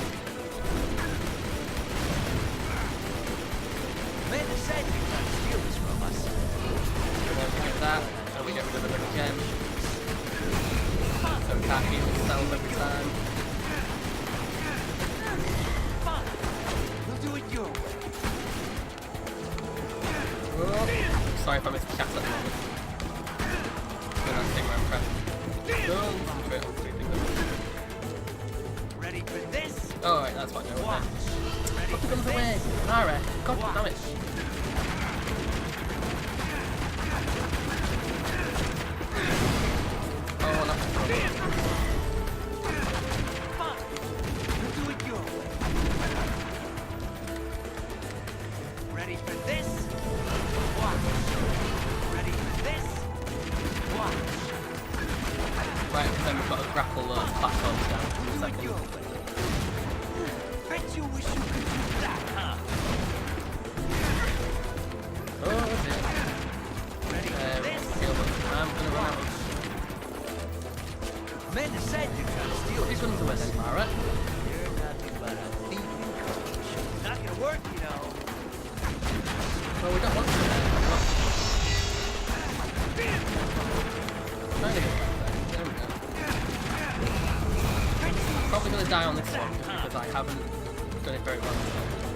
Amanda said you tried to steal this from us. And then we get that, and we get rid of the gem. So we can't heal ourselves every time. Fine. We'll do it your way. Oh, sorry if I missed the chat at the moment. Good, I'll take my own prep. Concentrate on three things. Ready for this? Alright, that's fine. No, Watch. Ready Put the for guns this? away! Lara! God damn it! Oh, that's a problem. Fine. We'll do it your way. Ready for this? Watch. Ready for this? Watch. Right, then we've got to grapple those platforms down in a Do it second. your way. Bet you wish you could do that, huh? Oh dear. Ready for this? Heal them. I'm gonna run out. Amanda said you tried to steal Put this your guns from away us. then, Lara. You're nothing but a thief in college. Not gonna work, you know. Well, we don't want to. Trying to get back there. There we go. I'm probably gonna die on this one just because I haven't done it very well.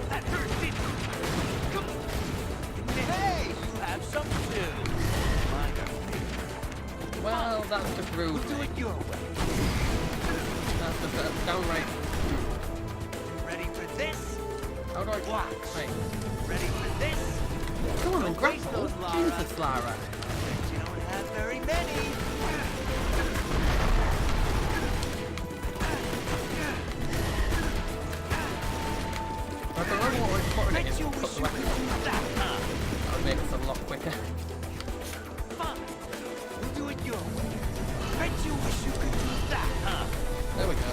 That hurt, didn't it? Come on. Hey, you have some too. Mine are big. Well, that's just rude. We'll do it your way. That's just downright rude. Ready for this? How do I... Watch. Wait. Ready for this? Come on and Don't waste grapple. those, Lara. Jesus, Lara. Bet you don't have very many. I don't know what important it Bet is you to put wish the you weapon could on. do that, huh? That would make us a lot quicker. Fine. We'll do it your way. Bet you wish you could do that, huh? There we go.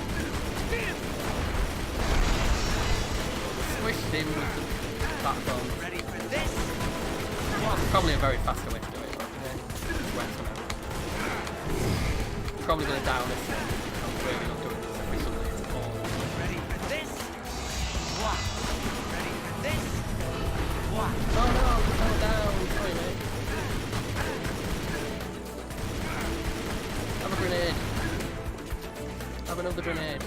Squished him with the platform. Ready for this? Probably a very faster way to do it, but yeah, it's wet for now. Probably going to die on this one. I'm really not doing this efficiently at all. Ready for this? Watch. Ready for this? Watch. Oh no, I'm fell down. Sorry, mate. Have a grenade. Have another grenade.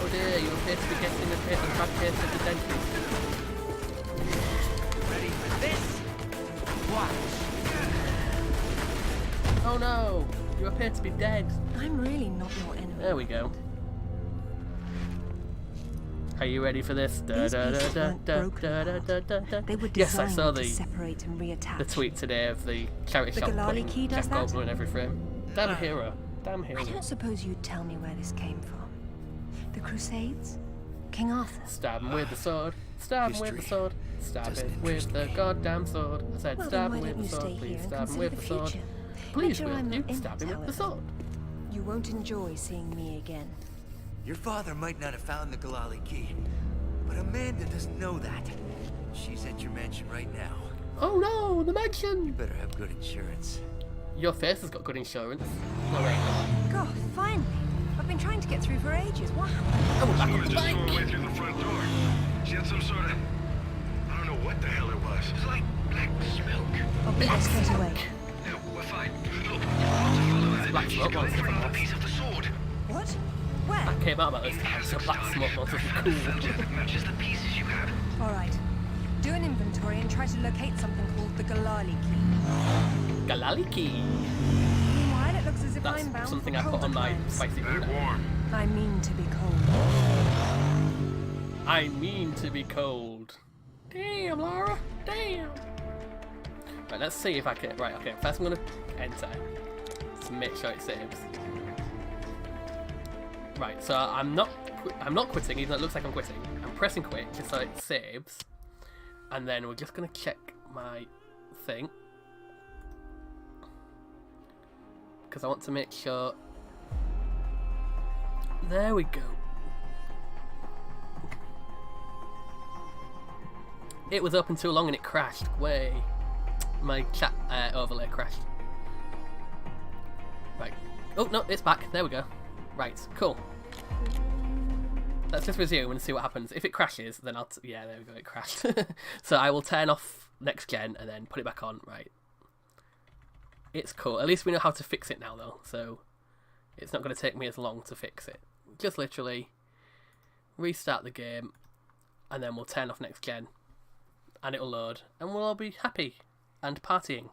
Oh dear, you appear to be getting a bad case of the dentist. Ready for this? Watch. Oh no, you appear to be dead. I'm really not your enemy. There we go. Are you ready for this? These pieces weren't broken They were Yes, I designed saw to separate and reattach. the tweet today of the charity The shop Galali putting key Jeff does that? Goldblum in every frame. Damn hero. Damn hero. I don't suppose you'd tell me where this came from. The Crusades? King Arthur? Stab him with the sword. Stab him with the History sword. Stab doesn't it with interest the me. goddamn sword. I said Well, stab then him why with don't the you stay sword. here Please and stab him consider with the the sword. future? Please Make sure will I'm you not in stab it, him with the however. sword. You won't enjoy seeing me again. Your father might not have found the Galali key, but Amanda doesn't know that. She's at your mansion right now. Oh no, the mansion! Better have good insurance. Your face has got good insurance. No, wait. Goth, ages. What happened? And we're back on Woman the just tore her way bike. through the front door. She had some sort of... I don't know what the hell it was. It was like black smoke. I'll be there straight away. No, we're fine. Look, follow her. Black She's smoke going monster for from another us. piece of the sword. What? Where? I came out about this time, so black smoke monsters are cool. That matches the pieces you have. All right. Do an inventory and try to locate something called the Galali key. Galaliki. Meanwhile, it looks as if That's I'm bound something for I put colder on my climes. spicy Back food. warm. I mean to be cold. I mean to be cold. Damn, Lara. Damn. Right, let's see if I can. Right, okay. First, I'm gonna enter to make sure it saves. Right, so I'm not quitting, even though it looks like I'm quitting. I'm pressing quit just so it saves, and then we're just gonna check my thing because I want to make sure. There we go. It was open too long and it crashed. Way. My chat overlay crashed. Right. Oh, no, it's back. There we go. Right, cool. Let's just resume and see what happens. If it crashes, then I'll... yeah, there we go, it crashed. So I will turn off next gen and then put it back on. Right. It's cool. At least we know how to fix it now, though. So it's not going to take me as long to fix it. Just literally restart the game and then we'll turn off next gen and it'll load and we'll all be happy and partying.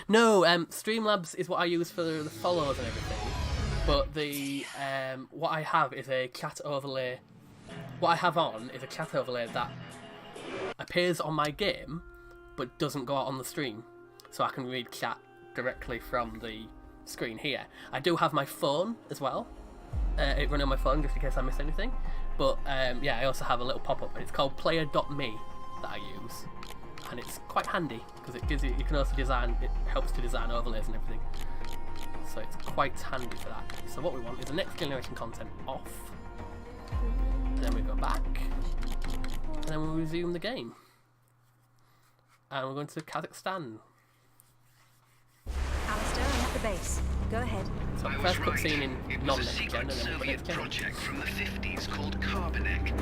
No, Streamlabs is what I use for the follows and everything, but the what I have is a chat overlay. What I have on is a chat overlay that appears on my game but doesn't go out on the stream, so I can read chat directly from the screen here. I do have my phone as well, it running on my phone just in case I miss anything, but yeah, I also have a little pop-up and it's called player.me that I use, and it's quite handy because it gives you can also design, it helps to design overlays and everything, so it's quite handy for that. So what we want is the next generation content off, and then we go back and then we'll resume the game and we're going to Kazakhstan. Alistair, I'm at the base. Go ahead. So I first was right. cutscene in It was a non-next gen secret and then we'll go Soviet next gen. project from the 50s called Carbonek.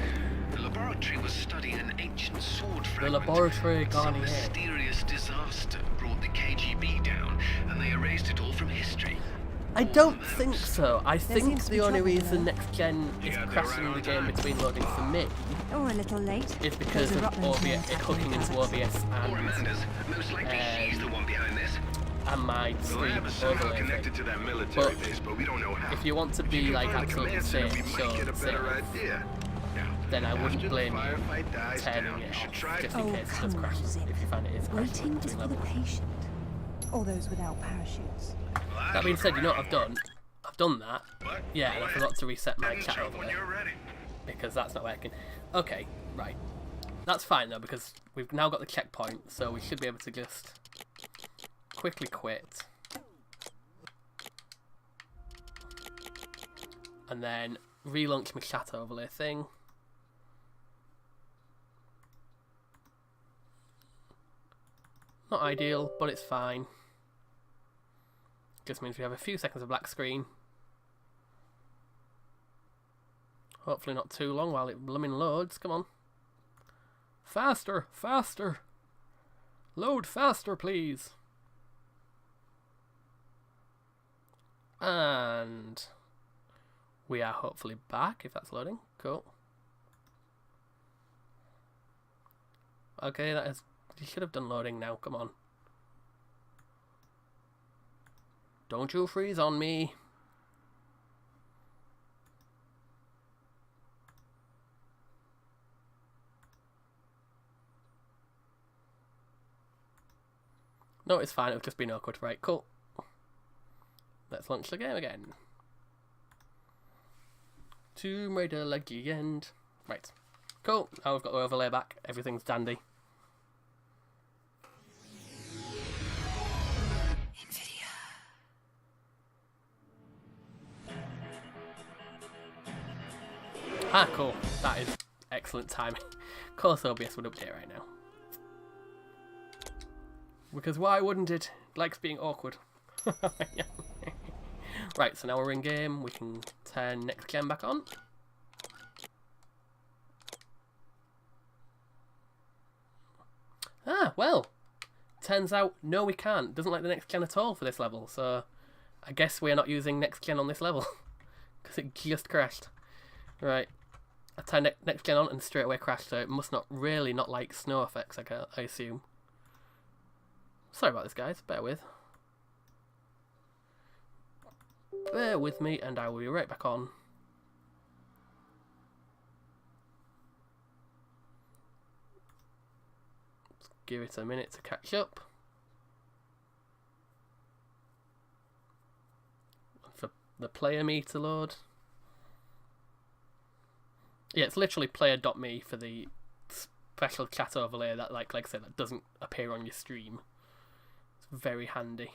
The laboratory was studying an ancient sword fragment. laboratory Some Garnier. mysterious disaster brought the KGB down, and they erased it all from history. I don't think so. I think seems to the be only trouble reason there. next gen is Yeah, they're crashing right the on game time. between loading for me Oh, a little late. is because There's of a Rutland train OBS, it attacking hooking into Kazakhstan. OBS Or Amanda's. Most likely he's the one behind this. and my The screen lab is somehow overlay connected thing. to that military But base, but we don't know how. If you want to If be you can like find the absolutely command center, safe, we might sure, get a better safe, idea. Now, then I wouldn't after the blame you firefight dies turning down, it you should off try just to... in Oh, case it does come crash. on, Zip. If you find it is crashing Waiting is between for the levels. patient. Or those without parachutes. That being said, you know what I've done? I've done that. What? Yeah, and I forgot to reset my Then chat jump over when there. you're ready. Because that's not working. Okay, right. That's fine though, because we've now got the checkpoint, so we should be able to just quickly quit. And then relaunch my chat overlay thing. Not ideal, but it's fine. Just means we have a few seconds of black screen. Hopefully not too long while it blooming loads. Come on. Faster! Faster! Load faster, please! And we are hopefully back, if that's loading. Cool. Okay, that is... You should have done loading now, come on. Don't you freeze on me. No, it's fine, it'll just be no awkward. Right, cool. Let's launch the game again. Tomb Raider Legend. Right. Cool. Now we've got the overlay back. Everything's dandy. Ah, cool. That is excellent timing. Of course OBS would update right now. Because why wouldn't it? It likes being awkward. Right, so now we're in game. We can turn next gen back on. Ah, well. Turns out, no we can't. Doesn't like the next gen at all for this level. So, I guess we're not using next gen on this level. Because it just crashed. Right. I turned next gen on and straight away crashed. So it must not really not like snow effects, I assume. Sorry about this, guys. Bear with. Bear with me and I will be right back on. Let's give it a minute to catch up. For the player me to load. Yeah, it's literally player.me for the special chat overlay that, like I said, that doesn't appear on your stream. It's very handy.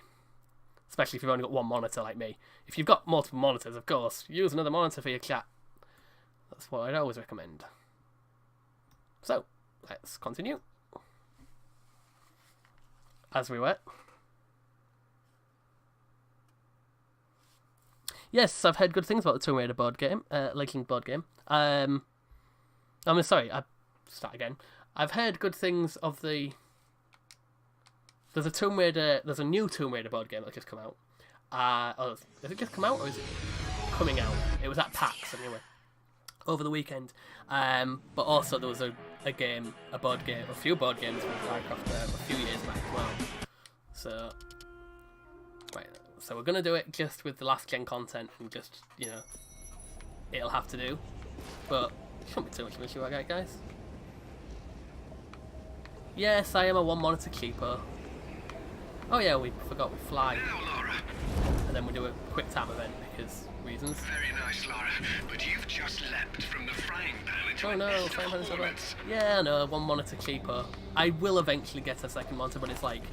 Especially if you've only got one monitor like me. If you've got multiple monitors, of course, use another monitor for your chat. That's what I'd always recommend. So, let's continue. As we were. Yes, I've heard good things about the Tomb Raider board game, Laking board game. I'm sorry, I start again. I've heard good things of the. There's a new Tomb Raider board game that's just come out. Has it just come out or is it coming out? It was at PAX anyway, over the weekend. But also there was a few board games with Minecraft a few years back as well. So, right, so we're gonna do it just with the last gen content and just, you know, it'll have to do. But shouldn't be too much of an issue, right, guys? Yes, I am a one monitor keeper. Oh yeah, we forgot we fly. Now, Lara. And then we do a quick time event because reasons. Very nice, Lara. But you've just leapt from the frying pan into Oh a no, nest frying pan of is over. hornets. Yeah, no, one monitor cheaper. I will eventually get a second monitor, but it's like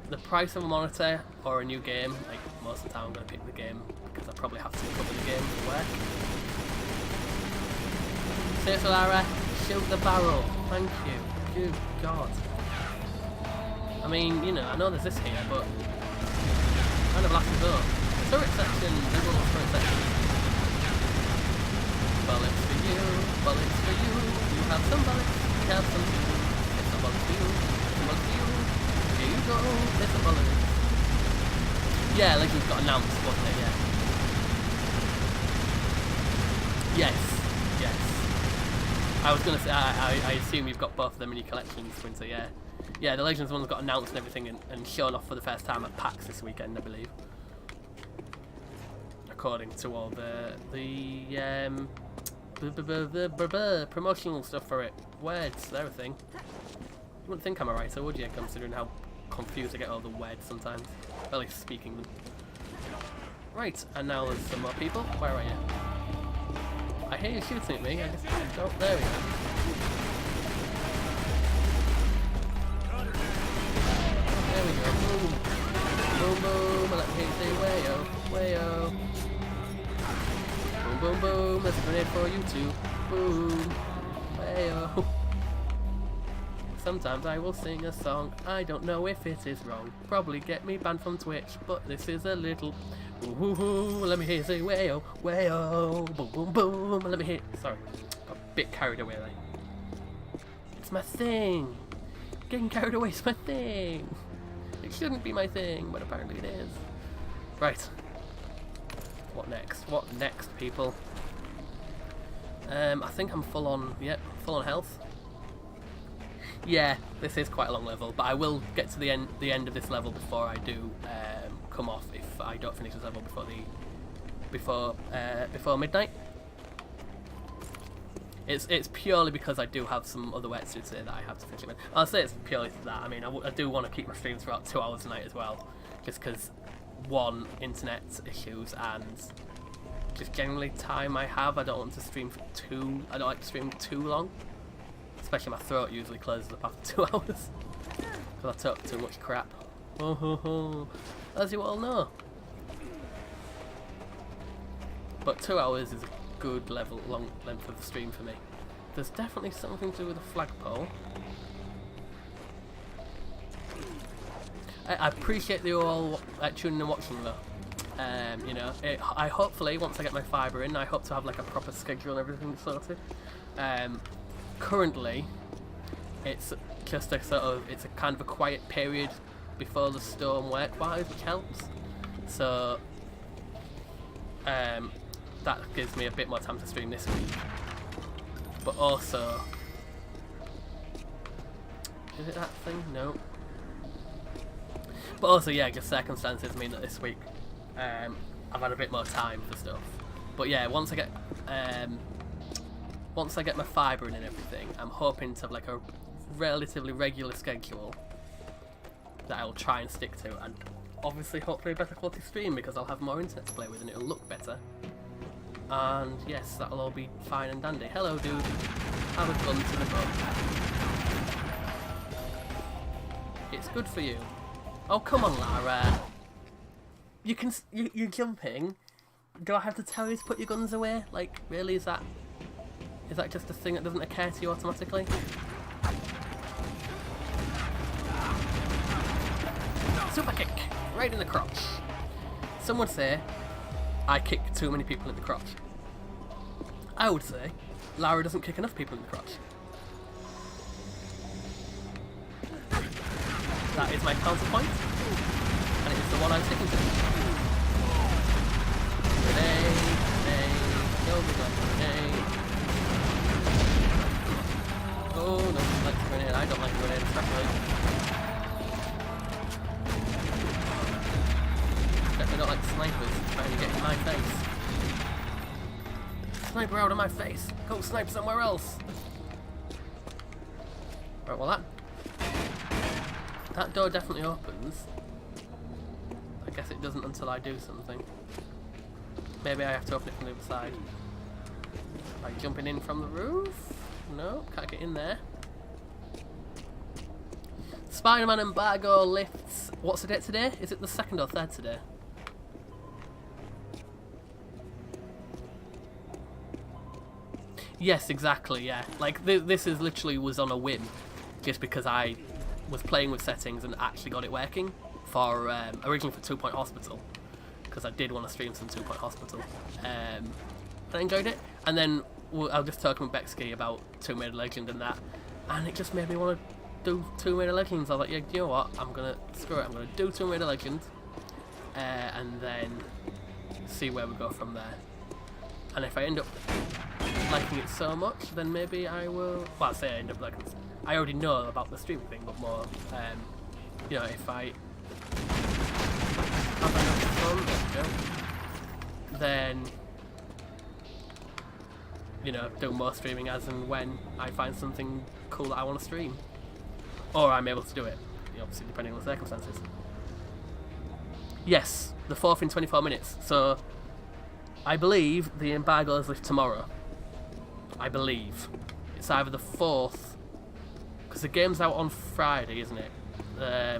the price of a monitor or a new game. Like most of the time, I'm gonna pick the game because I probably have to cover the game for work. Seriously, Lara, shoot the barrel. Thank you. Good God. I mean, you know, I know there's this here, but kind of last resort. Turret section, liberal turret section. Bullets for you, bullets for you. You have some bullets, we have some for you. It's a bullet for you, it's a bullet for you. Here you go, it's a bullet. Yeah, like we've got announced, wasn't it? Yeah. Yes, yes. I was gonna say, I assume you've got both of them in your collection, Sprinter, yeah. Yeah, the Legends one's got announced and everything and shown off for the first time at PAX this weekend, I believe. According to all the promotional stuff for it. Words, everything. You wouldn't think I'm a writer, would you, considering how confused I get all the words sometimes. At least speaking them. Right, and now there's some more people. Where are you? I hear you shooting at me, I just don't. There we go. There we go. Boom. Boom, boom. Let me say way-o, way-o. Boom, boom, boom. There's a grenade for you too. Boom. Way-o. Sometimes I will sing a song. I don't know if it is wrong. Probably get me banned from Twitch, but this is a little. Ooh, let me hear you say way-o, way-o. Boom, boom, boom. Let me hear. Sorry. Got a bit carried away there. It's my thing. Getting carried away is my thing. It shouldn't be my thing, but apparently it is. Right. What next? What next, people? I think I'm full on. Yep, full on health. Yeah, this is quite a long level, but I will get to the end of this level before I do come off if I don't finish this level before midnight. It's purely because I do have some other wetsuits here that I have to finish it with. I'll say it's purely for that. I mean, I do want to keep my streams for about 2 hours a night as well, just because one, internet issues, and just generally time I have. I don't want to stream for I don't like to stream too long, especially my throat usually closes up after 2 hours because I talk too much crap. As you all know. But 2 hours is a good long length of the stream for me. There's definitely something to do with the flagpole. I appreciate you all tuning and watching though. You know, I hopefully, once I get my fibre in, I hope to have like a proper schedule and everything sorted. Currently, it's just a sort of, it's a kind of a quiet period before the storm work-wise, which helps. So, that gives me a bit more time to stream this week. But also, is it that thing? No. But also, yeah, just circumstances mean that this week I've had a bit more time for stuff. But yeah, once I get my fibre in and everything, I'm hoping to have like a relatively regular schedule that I'll try and stick to, and obviously hopefully a better quality stream because I'll have more internet to play with and it'll look better. And yes, that'll all be fine and dandy. Hello, dude. Have a gun to the boat. It's good for you. Oh, come on, Lara. You're jumping. Do I have to tell you to put your guns away? Like, really? Is that just a thing that doesn't occur to you automatically? Super kick! Right in the crotch. Some would say I kick too many people in the crotch. I would say Lara doesn't kick enough people in the crotch. That is my counterpoint, and it is the one I'm sticking to. Grenade, no good luck, grenade. Oh, no one likes a grenade. I don't like a grenade, especially. I don't like snipers trying to get in my face. Sniper out of my face! Go snipe somewhere else! Right, well that door definitely opens. I guess it doesn't until I do something. Maybe I have to open it from the other side. By jumping in from the roof? No, can't get in there. Spider-Man embargo lifts. What's the date today? Is it the 2nd or 3rd today? Yes, exactly, yeah. Like, this is literally was on a whim. Just because I was playing with settings and actually got it working. For, originally for 2 Point Hospital. Because I did want to stream some 2 Point Hospital. I enjoyed it. And then I was just talking with Bexky about Tomb Raider Legend and that. And it just made me want to do Tomb Raider Legends. I was like, yeah, you know what? I'm going to, screw it, I'm going to do Tomb Raider Legend. And then see where we go from there. And if I end up liking it so much, then maybe I will. Well, I say I end up liking it. I already know about the stream thing, but more, you know, if I have enough fun, then, you know, do more streaming as and when I find something cool that I want to stream, or I'm able to do it. You know, obviously, depending on the circumstances. Yes, the 4th in 24 minutes. So, I believe the embargo is lifted tomorrow. I believe. It's either the 4th, because the game's out on Friday, isn't it? So I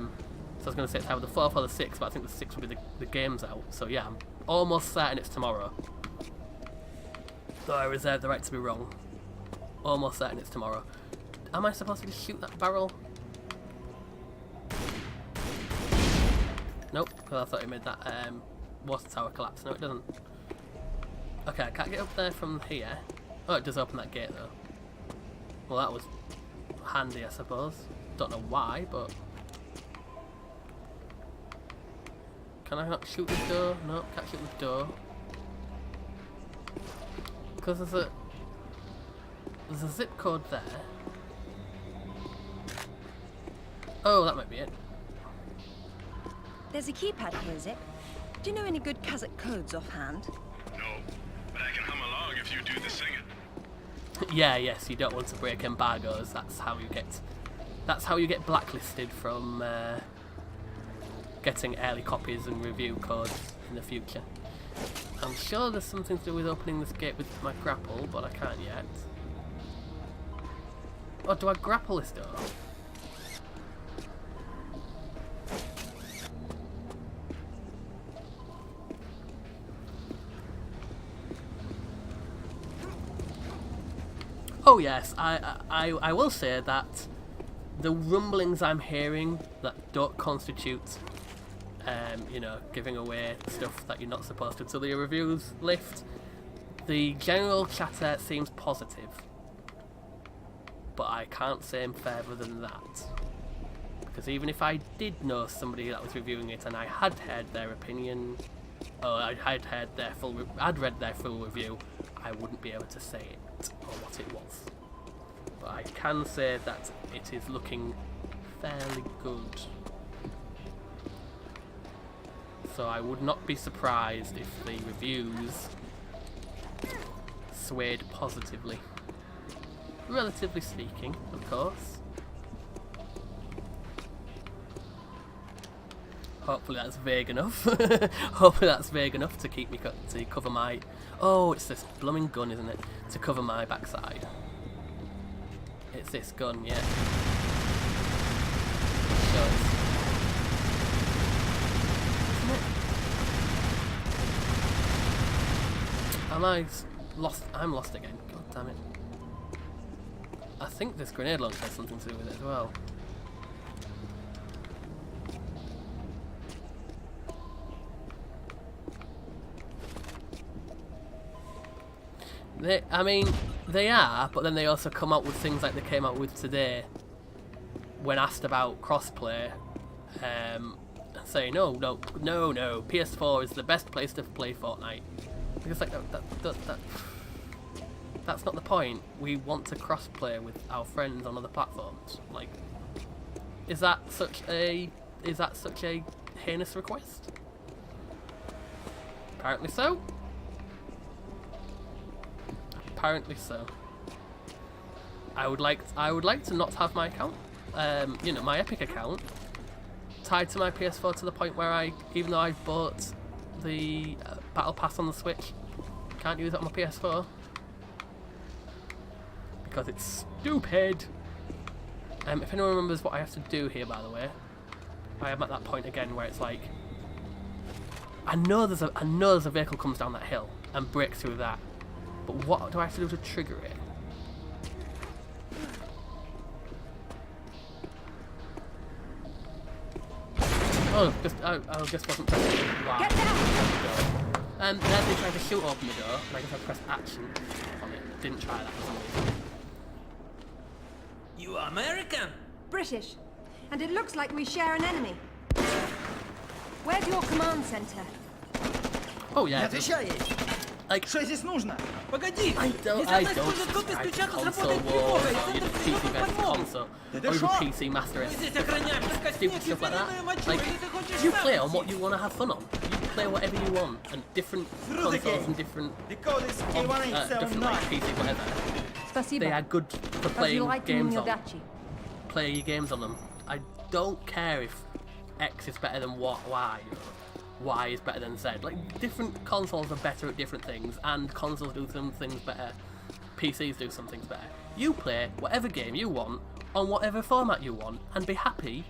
was going to say it's either the 4th or the 6th, but I think the 6th will be the game's out. So yeah, I'm almost certain it's tomorrow. Though I reserve the right to be wrong. Almost certain it's tomorrow. Am I supposed to just shoot that barrel? Nope, because I thought it made that water tower collapse. No, it doesn't. Okay, I can't get up there from here. Oh, it does open that gate though. Well, that was handy, I suppose. Don't know why, but... Can I not shoot the door? No, can't shoot the door. Because there's a zip code there. Oh, that might be it. There's a keypad here, Zip. Do you know any good Kazakh codes offhand? No, but I can hum along if you do the singing. Yeah, yes, you don't want to break embargoes. That's how you get blacklisted from getting early copies and review codes in the future. I'm sure there's something to do with opening this gate with my grapple, but I can't yet. Oh, do I grapple this door? Oh yes, I will say that the rumblings I'm hearing that don't constitute you know, giving away stuff that you're not supposed to. So the reviews lift. The general chatter seems positive, but I can't say I'm further than that. Because even if I did know somebody that was reviewing it and I had heard their opinion, or I had heard their I'd read their full review, I wouldn't be able to say it or what it was. But I can say that it is looking fairly good. So I would not be surprised if the reviews swayed positively. Relatively speaking, of course. Hopefully that's vague enough. Hopefully that's vague enough to keep me to cover my... Oh, it's this blooming gun, isn't it? To cover my backside. It's this gun, yeah. So Am I lost? I'm lost again. God damn it. I think this grenade launcher has something to do with it as well. I mean, they are, but then they also come out with things like they came out with today when asked about crossplay, saying, no, PS4 is the best place to play Fortnite. Because like that's not the point. We want to crossplay with our friends on other platforms. Like, is that such a heinous request? Apparently so. Apparently so. I would like to not have my account, you know, my Epic account, tied to my PS4 to the point where even though I've bought the Battle Pass on the Switch, can't use it on my PS4 because it's stupid. If anyone remembers what I have to do here, by the way, I am at that point again where it's like, I know there's a vehicle comes down that hill and breaks through that. But what do I have to do to trigger it? Oh, I just wasn't pressing it. Wow. Get down! Then they tried to shoot open the door, and I guess I pressed action on it. Didn't try that for some reason. You American? British. And it looks like we share an enemy. Where's your command center? Oh yeah. Отвечай! Like, Что здесь нужно? Погоди! I don't subscribe to console wars or you know, PC versus console or even PC Master Race. Здесь охраняем, без Stupid stuff like that. Like, you play on what you want to have fun on. You play whatever you want, and different consoles and different, The code is different like K1879. PC whatever. Spasibo. They are good for How's playing your lighting in games your on. dachi? Play your games on them. I don't care if X is better than Y. Y is better than Z. Like, different consoles are better at different things, and consoles do some things better, PCs do some things better. You play whatever game you want, on whatever format you want, and be happy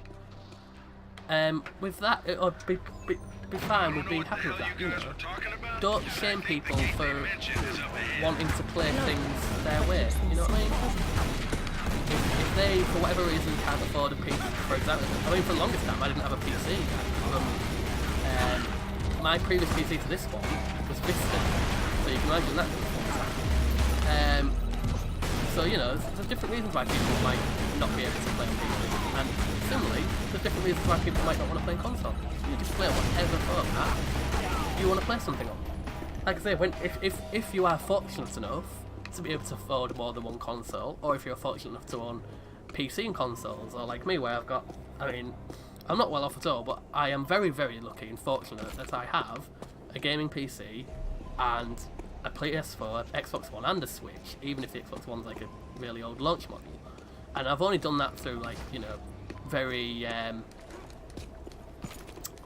with that, or be fine with being happy with that, you know. Don't shame people for wanting to play things their way, you know what I mean? If they, for whatever reason, can't afford a PC, for example, I mean, for the longest time I didn't have a PC. My previous PC to this one was Vista, so you can imagine that was a fun time. So, you know, there's different reasons why people might not be able to play on PC, and similarly, there's different reasons why people might not want to play on console. You just play on whatever format you want to play something on. Like I say, if you are fortunate enough to be able to afford more than one console, or if you're fortunate enough to own PC and consoles, or like me where I've got, I mean, I'm not well off at all, but I am very, very lucky and fortunate that I have a gaming PC and a PS4, Xbox One and a Switch, even if the Xbox One's like a really old launch model. And I've only done that through, like, you know, very,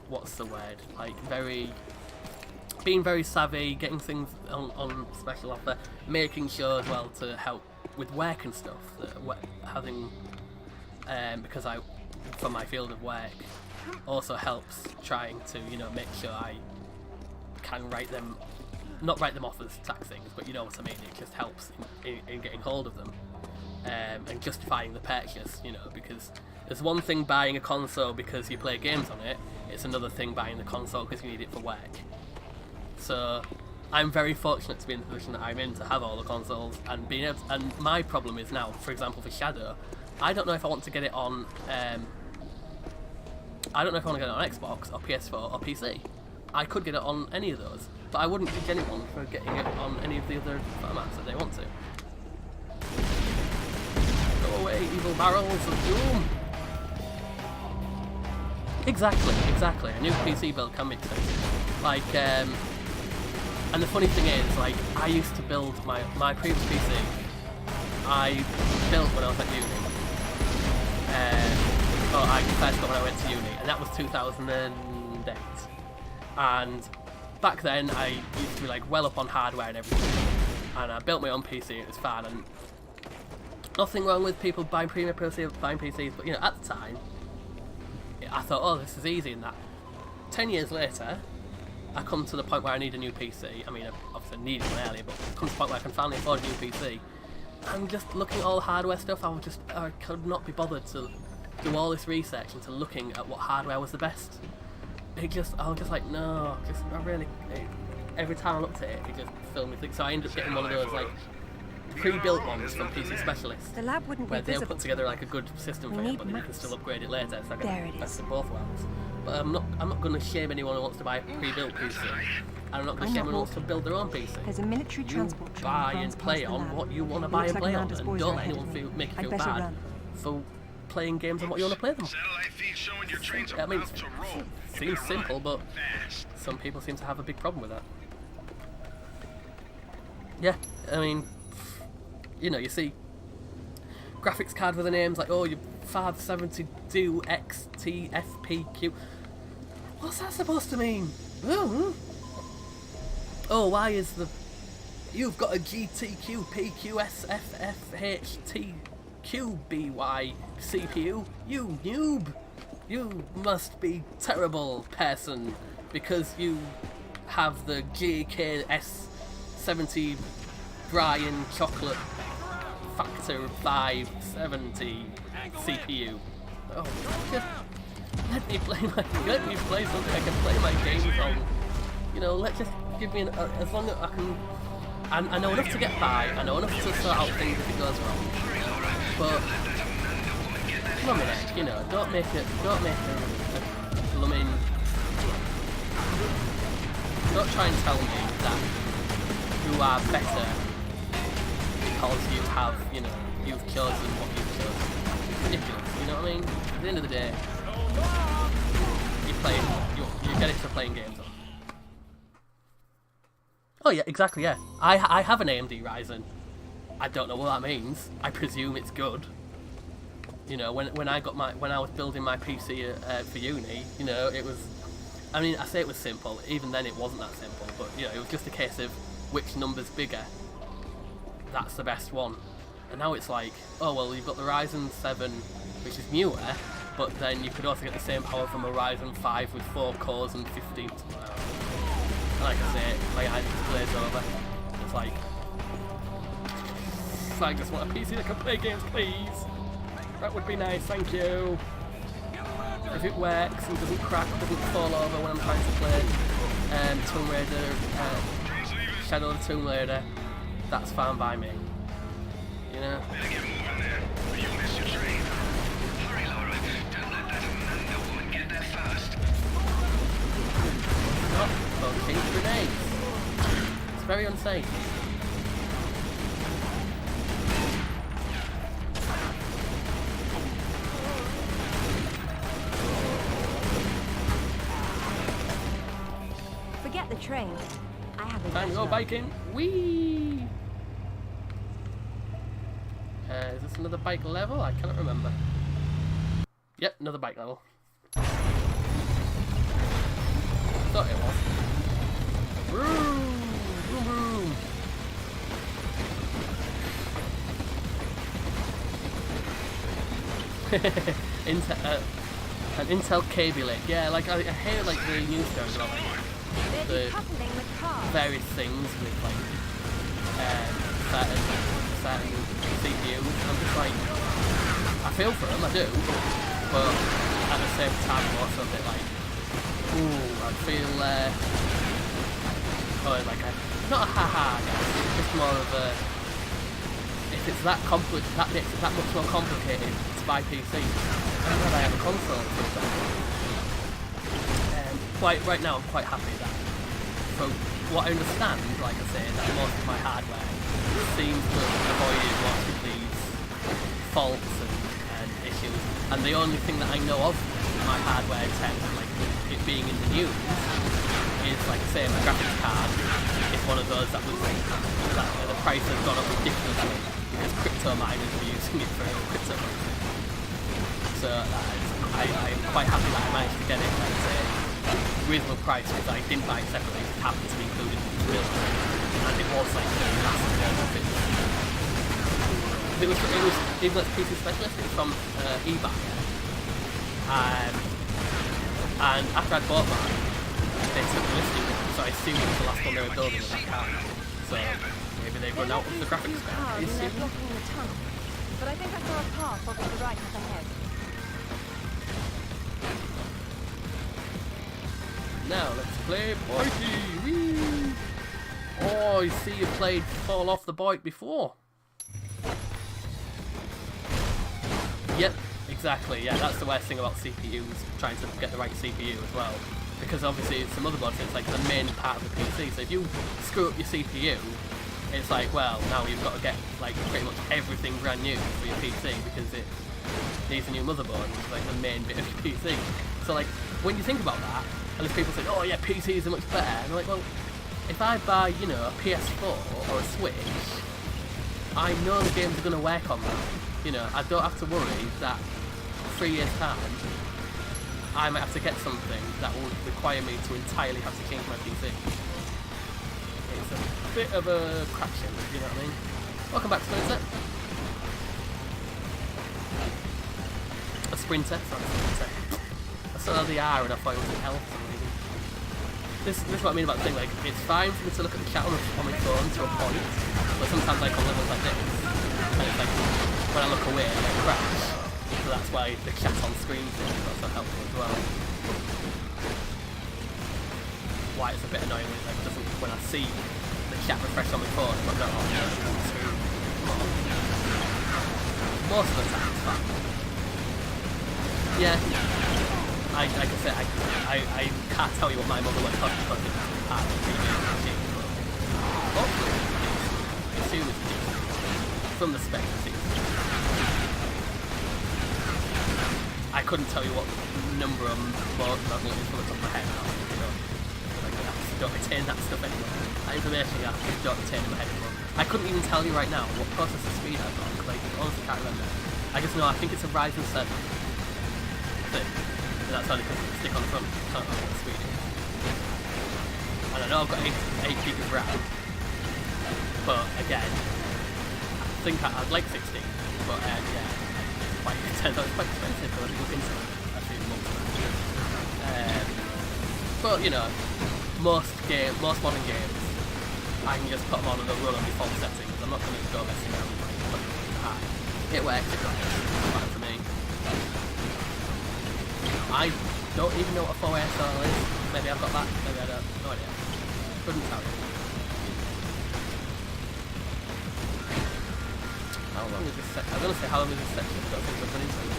what's the word, like, being very savvy, getting things on special offer, making sure as well to help with work and stuff, having, because for my field of work also helps trying to, you know, make sure I can not write them off as tax things, but you know what I mean, it just helps in getting hold of them, and justifying the purchase, you know, because there's one thing buying a console because you play games on it, it's another thing buying the console because you need it for work. So I'm very fortunate to be in the position that I'm in to have all the consoles and being able to, and my problem is now, for example, for Shadow, I don't know if I want to get it on I don't know if I want to get it on Xbox or PS4 or PC. I could get it on any of those, but I wouldn't judge anyone for getting it on any of the other formats that they want to. Go away, evil barrels of doom! Exactly. A new PC build can be expensive. Like, and the funny thing is, like, I used to build my previous PC. I built when I was at uni. I first got when I went to uni, and that was 2008. And back then, I used to be like well up on hardware and everything. And I built my own PC. It was fun, and nothing wrong with people buying premium PCs, but you know, at the time, I thought, oh, this is easy. And that 10 years later, I come to the point where I need a new PC. I mean, obviously I needed one earlier, but I come to the point where I can finally afford a new PC. And just looking at all the hardware stuff, I could not be bothered to do all this research into looking at what hardware was the best. I was just like, no, every time I looked at it, it just filled me with. So I ended up getting one of those like pre-built ones from PC Specialist, The lab wouldn't where be they'll visible. put together like a good system for We it, need but then you can maps. still upgrade it later. So I There get it the best is. of both worlds. But I'm not going to shame anyone who wants to buy a pre-built PC. And I'm not going to shame I'm not anyone who wants to build their own PC. There's a military You transport train buy that and runs play past the on lab. what you want to It buy looks and like play on, Amanda's and boys don't are let ahead anyone of me. make you I'd feel better bad run. for playing games on what you want to play them. Satellite feed showing your train's I mean, about to roll. You seems better simple, run but fast. some people seem to have a big problem with that. Yeah, I mean, you know, you see graphics card with the names like, oh, your 572 XTFPQ. What's that supposed to mean? Oh, why is the... You've got a GTQ PQSFFHTQBY CPU? You noob! You must be terrible person because you have the JKS70 Brian Chocolate Factor 570 CPU. Oh, just let me play something I can play my games on. You know, just give me as long as I can. I know enough to get by. I know enough to sort out things if it goes wrong. But come on, minute, you know, don't make a blooming. Don't try and tell me that you are better because you have, you know, you've chosen what you've chosen. It's ridiculous, you know what I mean? At the end of the day, you get it for playing games on. Oh yeah, exactly, yeah. I have an AMD Ryzen. I don't know what that means. I presume it's good. You know, when I was building my PC for uni, you know, it was. I mean, I say it was simple. Even then, it wasn't that simple. But you know, it was just a case of which number's bigger. That's the best one. And now it's like, oh well, you've got the Ryzen 7, which is newer, but then you could also get the same power from a Ryzen 5 with 4 cores and 15. Like I say, my eyes just glaze over. It's like, I just want a PC that can play games, please. That would be nice, thank you. If it works and doesn't crack, doesn't fall over when I'm trying to play Tomb Raider, Shadow of the Tomb Raider, that's fine by me. You know? Better get moving there, or you'll miss your train. Hurry, Laura. Don't let that Amanda woman get there first. Not fucking grenades. It's very unsafe. Forget the train. I have a Time to go biking. Whee! Is this another bike level? I cannot remember. Yep, another bike level. Thought it was. Vroom! Vroom vroom! An Intel Kaby Lake. Yeah, like I hear like the news stories about like, They're the decoupling the car. various things with like certain CPUs. I'm just like, I feel for them, I do, but at the same time I'm also a bit like, ooh, I'd feel, like not a ha-ha, I guess, just more of a, if it's that makes it that much more complicated to buy PC, I'm glad I have a console, for example. Right now I'm quite happy that, so what I understand, like I say, that most of my hardware seems to have avoided lots of these faults and issues, and the only thing that I know of my hardware in terms of like it being in the news is, like I say, my graphics card is one of those that was that the price has gone up ridiculously because crypto miners were using it for crypto mining. So I'm quite happy that I managed to get it at a reasonable price because I didn't buy it separately, it happened to be included in the bill, and it was like the massive one of it. It was even though it's PC Specialist, it was from eBay. And after I'd bought mine, they took the listing, so I assumed it was the last one they were building with that car. So maybe they've run out of the graphics spec. Cars, and they're blocking the tunnel. But I think I saw a path off to the right up ahead. Now let's play Bikey! Whee! Oh, I see you played Fall Off the Bike before. Yep, exactly. Yeah, that's the worst thing about CPUs, trying to get the right CPU as well. Because obviously it's the motherboard, so it's like the main part of the PC. So if you screw up your CPU, it's like, well, now you've got to get like pretty much everything brand new for your PC because it needs a new motherboard, which is like the main bit of your PC. So like, when you think about that, and there's people saying, oh yeah, PCs are much better, and I'm like, well, if I buy, you know, a PS4 or a Switch, I know the games are going to work on that. You know, I don't have to worry that 3 years time, I might have to get something that will require me to entirely have to change my PC. It's a bit of a crapshoot, you know what I mean? Welcome back, Splinter. A Sprinter, sorry, Sprinter. I saw the R and I thought it was an L for some reason. This is what I mean about the thing, like, it's fine for me to look at the chat on my phone to a point, but sometimes like on levels like this, and it's like, when I look away, I crash. So that's why the chat on screen thing is also helpful as well. Why it's a bit annoying when, like, doesn't, when I see the chat refresh on my phone, but not on the screen. Most of the time it's fine. Yeah. Like I said, I can't tell you what my mother looks like because it's part of the TV machine. Hopefully, I assume it's decent. From the spec, it's decent. I couldn't tell you what number of model it is from the top of my head now. You know, like, I don't retain that stuff anymore. That information I don't retain in my head anymore. I couldn't even tell you right now what processor speed I've got because I honestly can't remember. I just know I think it's a Ryzen 7 thing. That's only because it's stick on the front. I can't remember what the speed is. And I know I've got 8 gig of RAM. But again, I think I'd like 16. But yeah, it turns out it's quite expensive for the look into it. I've seen most of that. But you know, most modern games, I can just put them on and they'll run on default settings. I'm not going to go messing around with like putting it high. It works, it works. It's fine for me. I don't even know what a 4ASL is. Maybe I've got that, maybe I don't. No idea. Couldn't tell you. How long is this section? I was going to say how long is this section? I don't think I've been into it.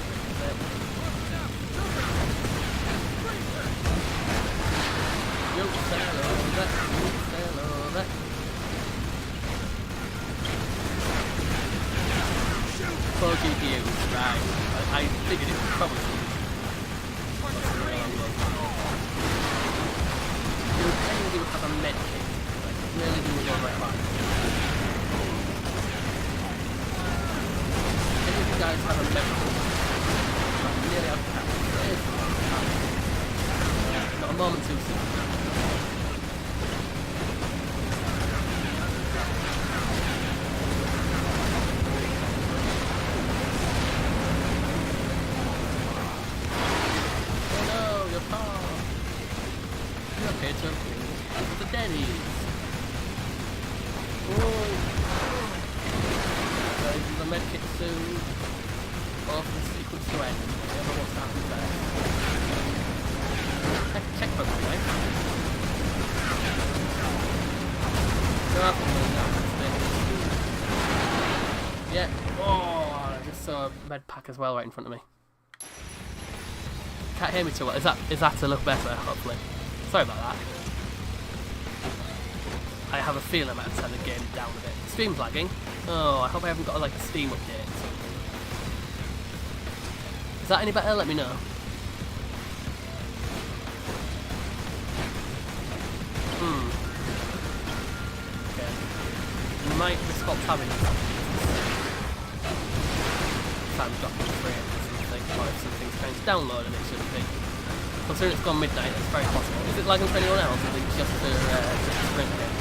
You sail over, you sail over. 4 GPUs, right. I figured it was probably you would have a med kit. Like, really do with one right line. Any of you guys have a med kit? I'm nearly out of time. Not a moment too soon. The Denny's. Oh, the medkit soon. Off the sequence to end. Never what's happened there. Check for saw a med pack as well right in front of me. Can't hear me too well. Is that a look better? Hopefully. Sorry about that. I have a feeling I might have to turn the game down a bit. Stream's lagging. Oh, I hope I haven't got like a Steam update. Is that any better? Let me know. Okay. You might risk not having Sam's dropping the frame or something, or if something's trying to download and it shouldn't be. Considering it's gone midnight, it's very possible. Is it lagging for anyone else? Or is it just for Spring Game?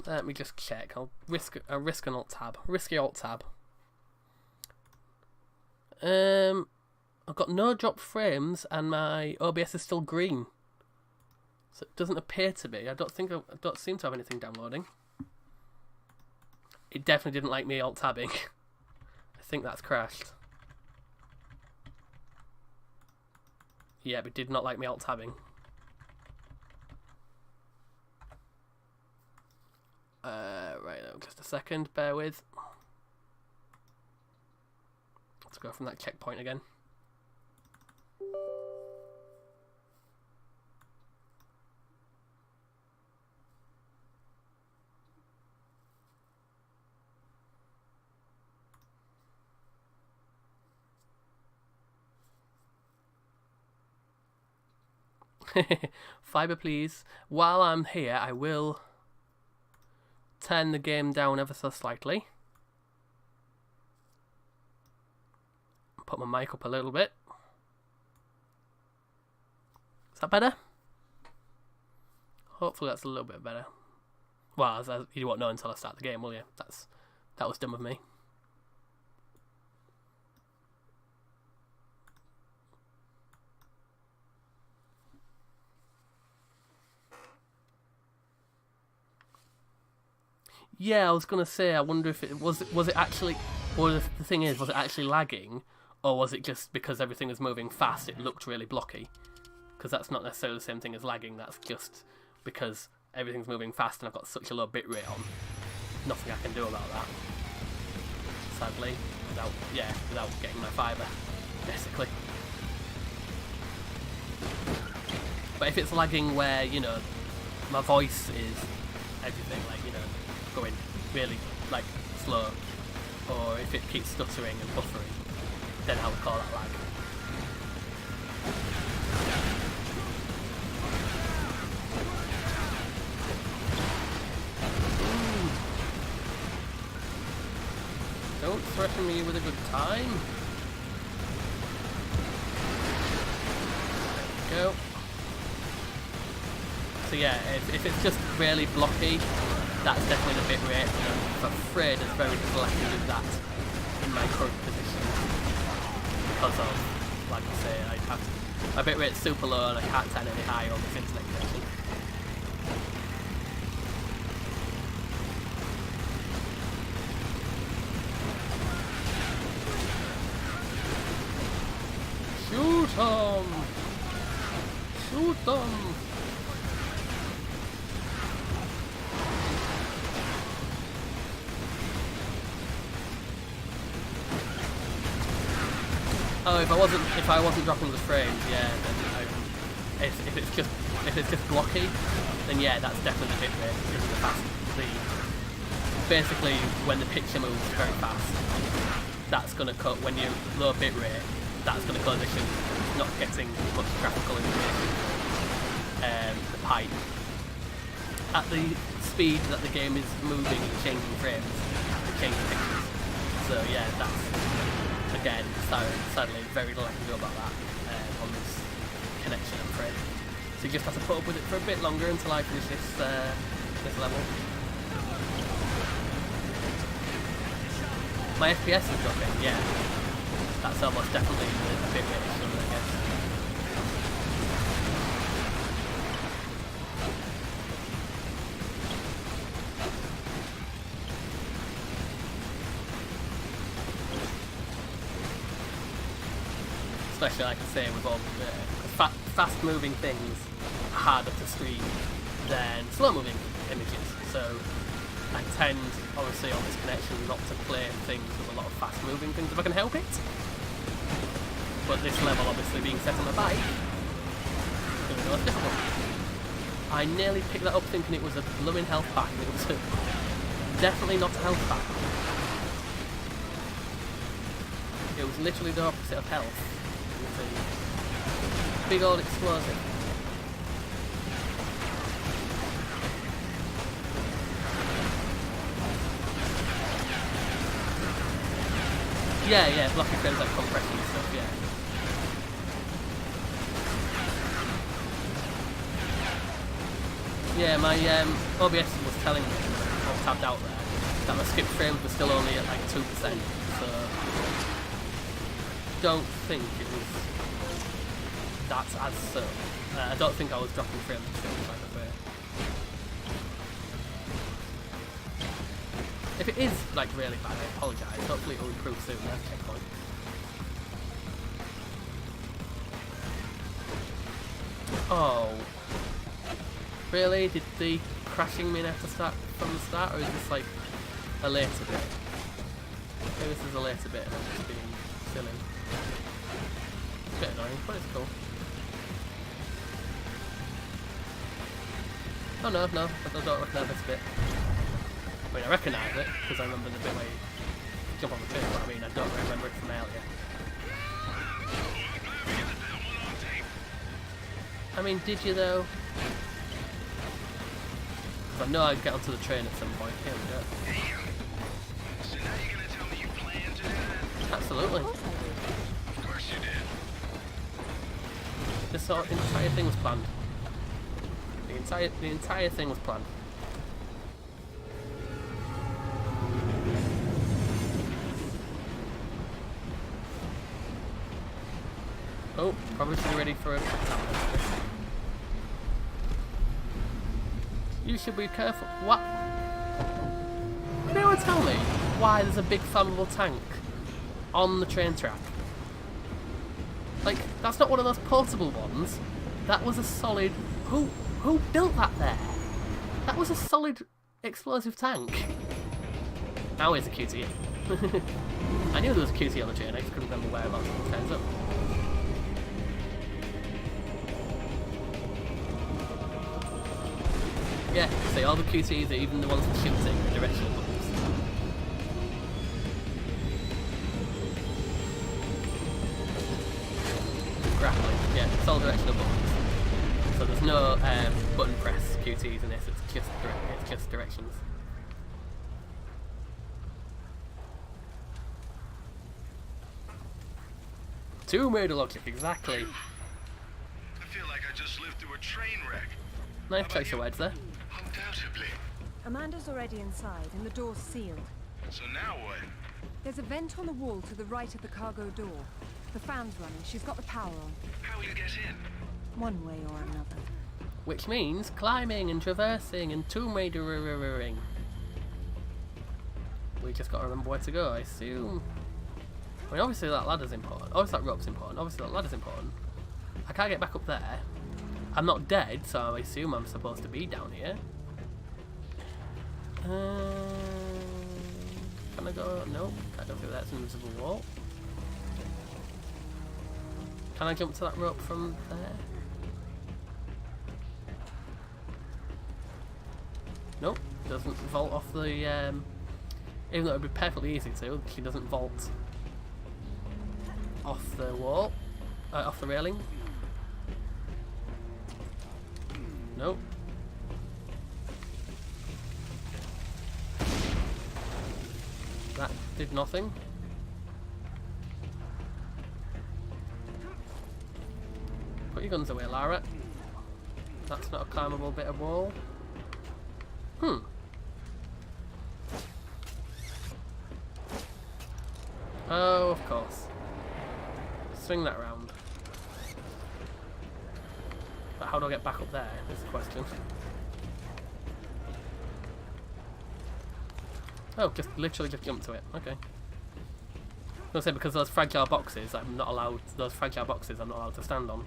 Let me just check. I'll risk an alt tab. Risky alt tab. I've got no drop frames and my OBS is still green. So it doesn't appear to be. I don't seem to have anything downloading. It definitely didn't like me alt tabbing. I think that's crashed. Yeah, but it did not like me alt tabbing. Right, just a second, bear with. Let's go from that checkpoint again. Fiber, please. While I'm here, I will turn the game down ever so slightly. Put my mic up a little bit. Is that better? Hopefully that's a little bit better. Well, as you won't know until I start the game, will you? That was dumb of me. Yeah, I was gonna say. I wonder if it was it actually, or the thing is, was it actually lagging, or was it just because everything was moving fast? It looked really blocky. Because that's not necessarily the same thing as lagging. That's just because everything's moving fast and I've got such a low bitrate on. Nothing I can do about that. Sadly, without getting my fiber, basically. But if it's lagging where, you know, my voice is everything, like, you know, going really, like, slow, or if it keeps stuttering and buffering, then I would call that lag. Ooh. Don't threaten me with a good time. There we go. So yeah, if it's just really blocky, that's definitely the bitrate. I'm afraid there's very little I can do with that in my current position. Because of, like I say, my bitrate's super low and I can't turn any higher on this internet connection. Shoot 'em! Shoot them! Oh, if I wasn't dropping the frames, yeah, then if it's just blocky, then yeah, that's definitely the bitrate because of the fast. Basically, when the picture moves very fast, that's gonna cut when you low bitrate. That's gonna cause issues not getting much graphical information. The pipe at the speed that the game is moving and changing frames, and changing pictures. So yeah, that's. Again, sadly, very little I can do about that on this connection, I'm afraid. So you just have to put up with it for a bit longer until I finish this level. My FPS is dropping, yeah. That's almost definitely a bit issue, I guess. Especially, like I say, with all fast-moving things are harder to stream than slow-moving images. So I tend, obviously, on this connection, not to play things with a lot of fast-moving things if I can help it. But this level, obviously, being set on a bike, it's difficult. I nearly picked that up thinking it was a blooming health pack, and it was definitely not a health pack. It was literally the opposite of health. It was a big old explosive. Yeah, blocking frames like compression and stuff, yeah. Yeah, my OBS was telling me, I was tabbed out there, that my skip frames were still only at like 2%, so don't think it was that as so. I don't think I was dropping frames still, by the way. If it is like really bad, I apologise. Hopefully it will improve soon. That's a checkpoint. Oh. Really? Did the crashing mean I have to start from the start, or is this like a later bit? Maybe this is a later bit and I'm just being silly. It's a bit annoying, but it's cool. Oh no, I don't recognise this bit. I mean, I recognise it, because I remember the bit where you jump on the train, but I mean, I don't remember it from earlier. I mean, did you though? I know I'd get onto the train at some point. Here we go. So now you're gonna tell me you plan to do that? Absolutely. Of course you did. This entire thing was planned. The entire thing was planned. Oh, probably should be ready for a... You should be careful. What? Can anyone tell me why there's a big flammable tank on the train track? Like, that's not one of those portable ones. That was a solid... Who built that there? That was a solid explosive tank. Now here's a QTE. I knew there was a QTE on the train, I just couldn't remember whereabouts it turns up. Yeah, see, all the QTEs, even the ones for shooting, are directional buttons. Grappling, yeah, it's all directional buttons. So there's no button press QTEs in this, it's just directions. Tomb Raider logic, exactly. I feel like I just lived through a train wreck. Nice choice of words there. Undoubtedly. Amanda's already inside, and the door's sealed. So now what? There's a vent on the wall to the right of the cargo door. The fan's running. She's got the power on. How will you get in? One way or another. Which means climbing and traversing and Tomb Raider-ing. We just got to remember where to go, I assume. I mean, obviously that ladder's important. Obviously that rope's important. Obviously that ladder's important. I can't get back up there. I'm not dead, so I assume I'm supposed to be down here. Can I go? Nope. Can't go through that. It's an invisible wall. Can I jump to that rope from there? Nope. Doesn't vault off the... even though it would be perfectly easy to, she doesn't vault off the wall. Off the railing. Nope. That did nothing. Put your guns away, Lara. That's not a climbable bit of wall. Oh, of course. Swing that round. But how do I get back up there, is the question. Oh, literally just jump to it. Okay. gonna say because those fragile boxes, I'm not allowed. Those fragile boxes, I'm not allowed to stand on.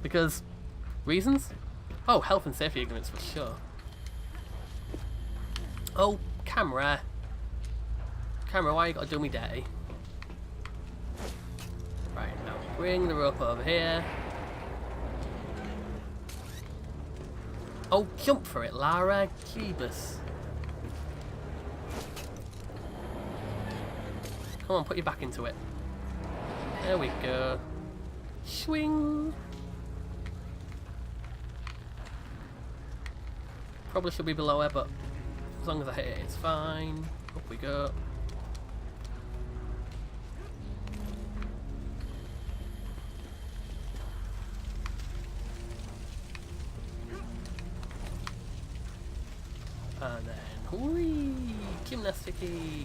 Because reasons? Oh, health and safety ignorance for sure. Oh, camera. Camera, why you gotta do me dirty? Right, now bring the rope over here. Oh, jump for it, Lara. Jeebus. Come on, put your back into it. There we go. Swing. Probably should be below her, but as long as I hit it, it's fine. Up we go. And then, whee! Gymnastic-y!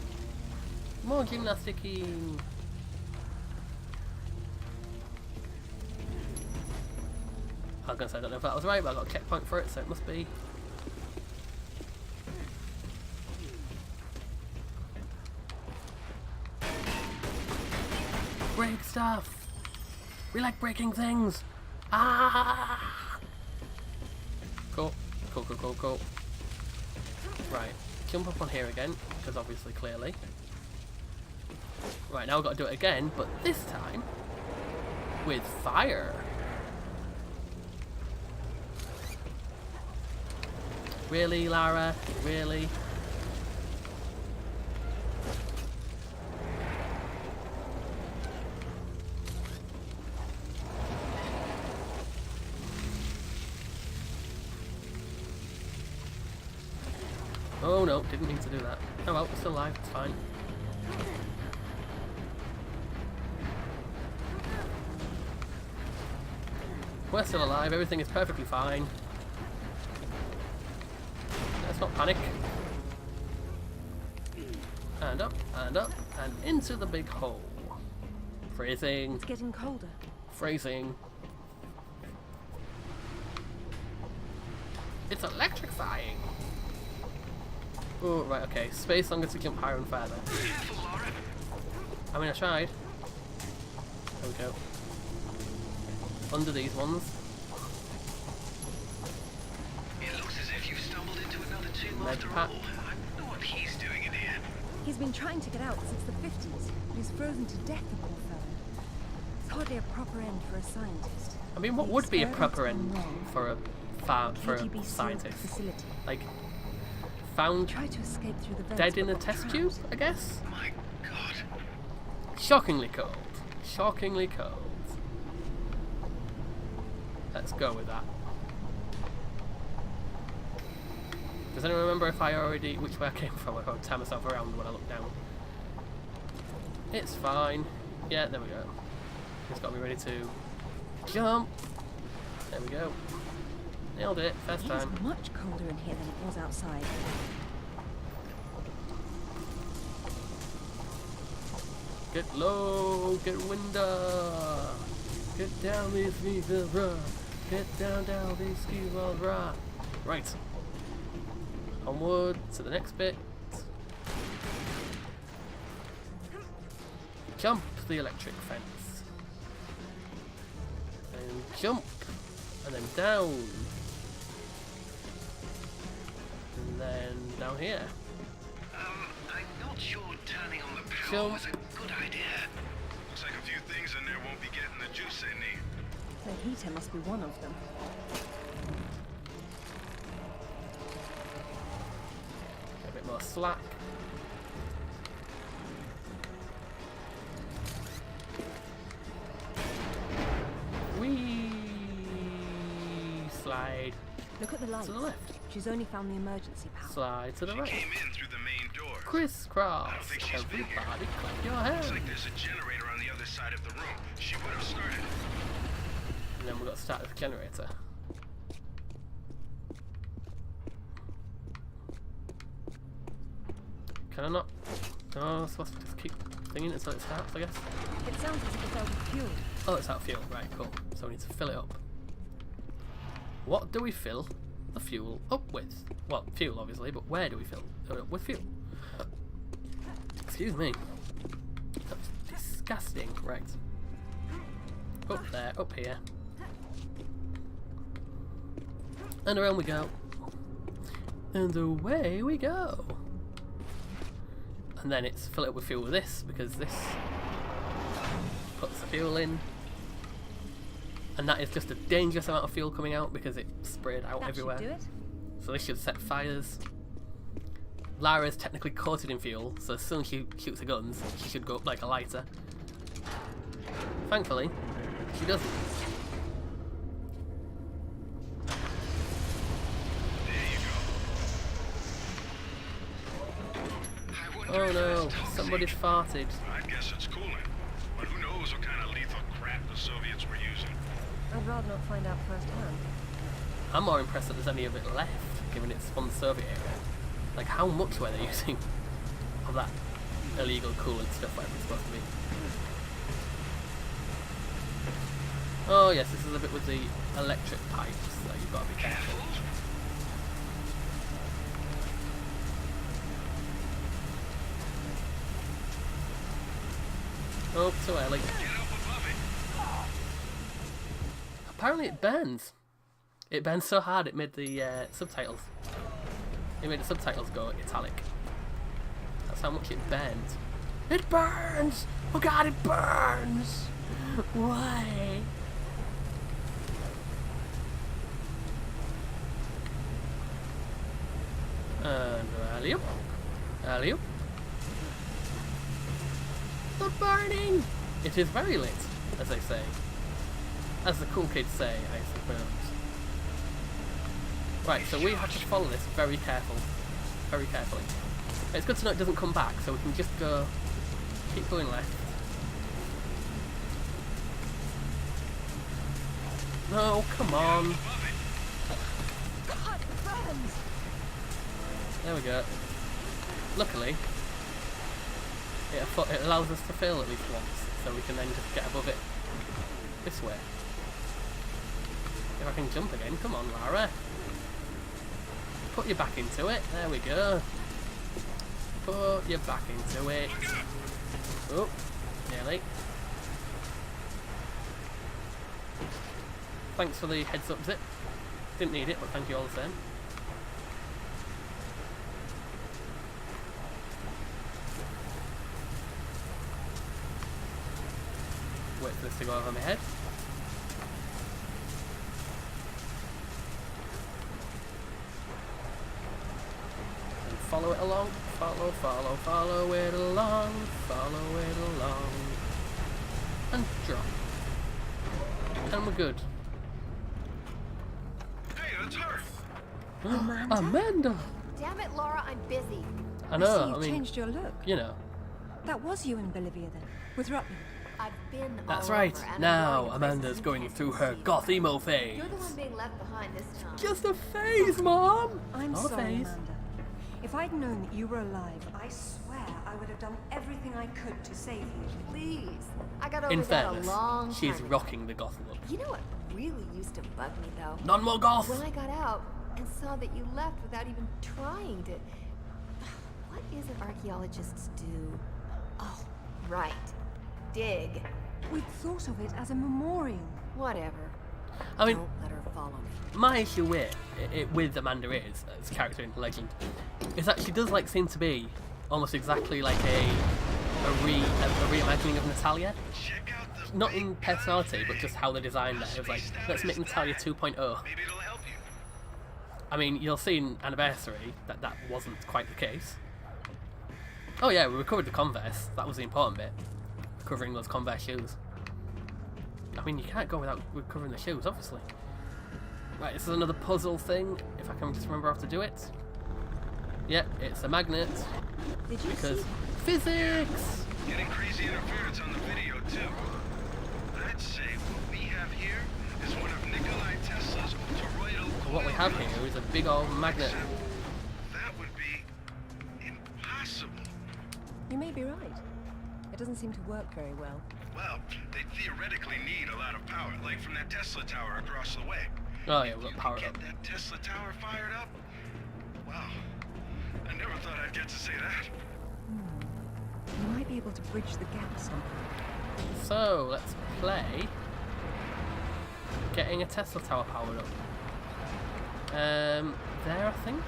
More gymnastic-y! I was gonna say, I don't know if that was right, but I got a checkpoint for it, so it must be. Break stuff! We like breaking things! Ah! Cool. Cool, cool, cool, cool. Right, jump up on here again, because obviously, clearly. Right, now we've got to do it again, but this time with fire. Really, Lara? Really? Oh no, didn't mean to do that. Oh well, we're still alive, it's fine. We're still alive, everything is perfectly fine. Let's not panic. And up, and into the big hole. Freezing. It's getting colder. Freezing. It's electrifying. Oh, right, okay. Space longer to jump higher and further. Careful, Laura. I mean, I tried. There we go. Under these ones. It looks as if you've stumbled into another tomb Med after pack. all. I wonder what he's doing in here. He's been trying to get out since the 50s, but he's frozen to death, the poor fellow. It's hardly a proper end for a scientist. I mean, what The would be a experiment's proper gone end wrong. for a KGB sealed scientist? the facility. Like, found Tried to escape through the vents, dead in but a got test trapped. tube, I guess? My God. Shockingly cold. Shockingly cold. Let's go with that. Does anyone remember if I already which way I came from? I can't turn myself around when I look down. It's fine. Yeah, there we go. It's got me ready to jump. There we go. Nailed it. First It is time. much colder in here than it was outside. Get low, get window. Get down these ski walls, get down these ski walls, rah. Right. Onward to the next bit. Jump the electric fence. And jump. And then down. And then down here. I'm not sure turning on the power Jump. was a good idea. Looks like a few things in there won't be getting the juice they need. The heater must be one of them. A bit more slack. Whee! Slide Look at the lights. to the left. She's only found the emergency power. Slide to the She right. came in through the main door. Crisscross. I don't think she's been here. Everybody clap your Looks hands. like there's a generator on the other side of the room. She would have started. And then we've got to start the generator. Can I not? Oh, I'm supposed to just keep thinking until it starts, I guess. It sounds as if it's out of fuel. Oh, it's out of fuel. Right, cool. So we need to fill it up. What do we fill the fuel up with? Well, fuel, obviously, but where do we fill it up with fuel? Excuse me. casting, right. Up there, up here. And around we go. And away we go. And then it's fill it up with fuel with this, because this puts the fuel in. And that is just a dangerous amount of fuel coming out because it's sprayed out That everywhere. should do it. So this should set fires. Lara is technically coated in fuel, so as soon as she shoots the guns, she should go up like a lighter. Thankfully, she doesn't. Oh no, somebody's farted. I guess it's cooling. But who knows what kind of lethal crap the Soviets were using. I'd rather not find out firsthand. I'm more impressed that there's any of it left, given it's from the Soviet era. Like, how much were they using of that illegal coolant stuff, whatever it's supposed to be? Oh yes, this is the bit with the electric pipes, so you've got to be careful. Oh, too early. Apparently it burns. It burns so hard it made the subtitles. It made the subtitles go italic. That's how much it burns. It burns! Oh god, it burns! Why? And alley-oop. Alley-oop. The burning! It is very lit, as they say. As the cool kids say, I suppose. Right, so we have to follow this very carefully. It's good to know it doesn't come back, so we can just go... keep going left. No, come on. God, it burns! There we go. Luckily, it allows us to fail at least once, so we can then just get above it this way. If I can jump again, come on Lara. Put your back into it, there we go. Put your back into it. Oh, nearly. Thanks for the heads up zip. Didn't need it, but thank you all the same. Wait for this to go over my head. And follow it along. Follow it along. Follow it along. And drop. And we're good. Hey, that's her. Amanda! Damn it, Laura, I'm busy. I See, know, you've I mean, changed your look. you know. That was you in Bolivia then, with Rutland. I've been That's all right. over, and I'm Now going to Amanda's places going you through can't her see. goth emo phase. You're the one being left behind this time. Just a phase, Mom! I'm Not a sorry, phase. Amanda. If I'd known that you were alive, I swear I would have done everything I could to save you. Please. I got over In that fairness, a long she's time ago. rocking the goth look. You know what really used to bug me, though? None more goth! When I got out and saw that you left without even trying to... What is it archaeologists do? Oh, right. Dig. We'd thought of it as a memorial. Whatever. I mean, Don't let her follow me. my issue with Amanda is, as a character in Legend, is that she does like seem to be almost exactly like a reimagining of Natalia. Check out the Not in personality, but just how they designed that. It was like, let's make Natalia 2.0. Maybe it'll help you. I mean, you'll see in Anniversary that that wasn't quite the case. Oh yeah, we recovered the Converse. That was the important bit. Recovering those Converse shoes. I mean, you can't go without recovering the shoes, obviously. Right, this is another puzzle thing, if I can just remember how to do it. Yep, it's a magnet, Did you because see? physics! Getting crazy interference on the video, too. I'd say what we have here is one of Nikolai Tesla's toroidal What we have here is a big old magnet. That would be impossible. You may be right. It doesn't seem to work very well. Well, they theoretically need a lot of power, like from that Tesla tower across the way. Oh yeah, we've got power Get up. that Tesla tower fired up? Wow. I never thought I'd get to say that. You might be able to bridge the gap somehow. So let's play getting a Tesla tower powered up. There I think.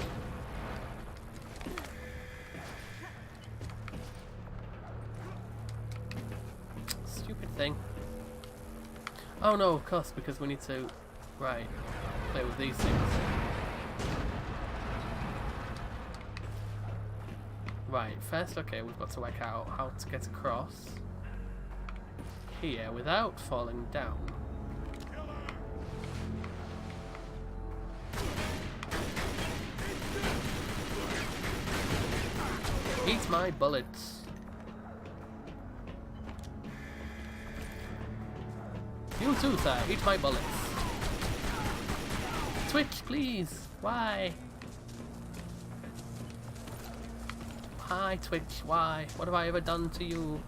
Stupid thing. Oh no, of course, because we need to, right, play with these things. Right, first, okay, we've got to work out how to get across here without falling down. Eat my bullets. You too, sir. Eat my bullets. Twitch, please. Why? Hi, Twitch. Why? What have I ever done to you?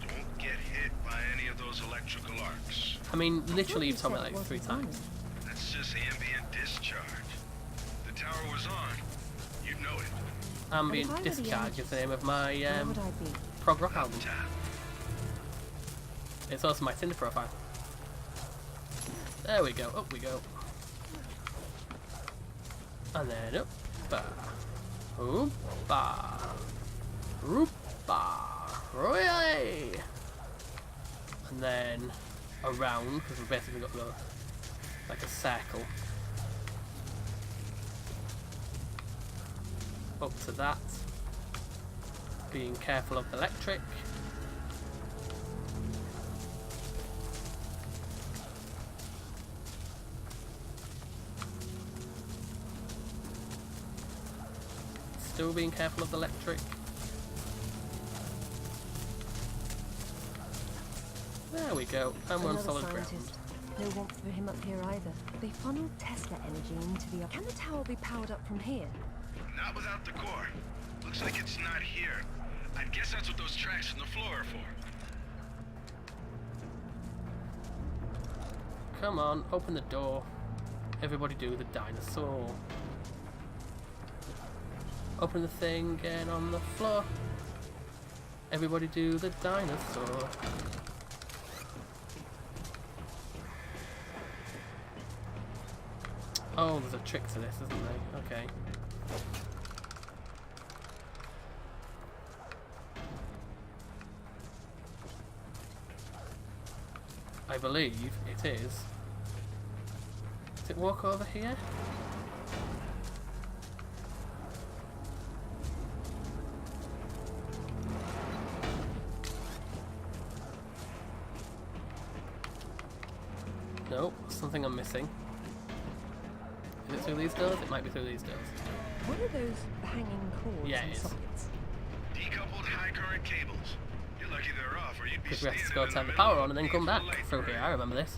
Don't get hit by any of those electrical arcs. I mean, literally, you've told me like 3 times. That's just ambient discharge. The tower was on. You'd know it. Ambient And if I were the Discharge is the name of Where my would I be? prog rock album. Tap. It's also my Tinder profile. There we go. Up we go. And then up. Oop-ba. Oop-ba. Really? And then around, because we've basically got the, like a circle. Up to that. Being careful of the electric. Still being careful of the electric. There we go, and we're on Another solid ground. scientist. No warmth for him up here either. They funnel Tesla energy into the... Can the tower be powered up from here? Not without the core. Looks like it's not here. I guess that's what those tracks in the floor are for. Come on, open the door. Everybody do the dinosaur. Open the thing, get on the floor. Everybody do the dinosaur. Oh, there's a trick to this, isn't there? Okay. I believe it is. Does it walk over here? Nope, something I'm missing. Is it through these doors? It might be through these doors. What are those hanging cords Yeah, it and is. sockets? Decoupled high current cables. You're lucky they're off, or you'd be Because we have to standing go in the turn the middle power of on and then a come back painful light through here. parade. I remember this.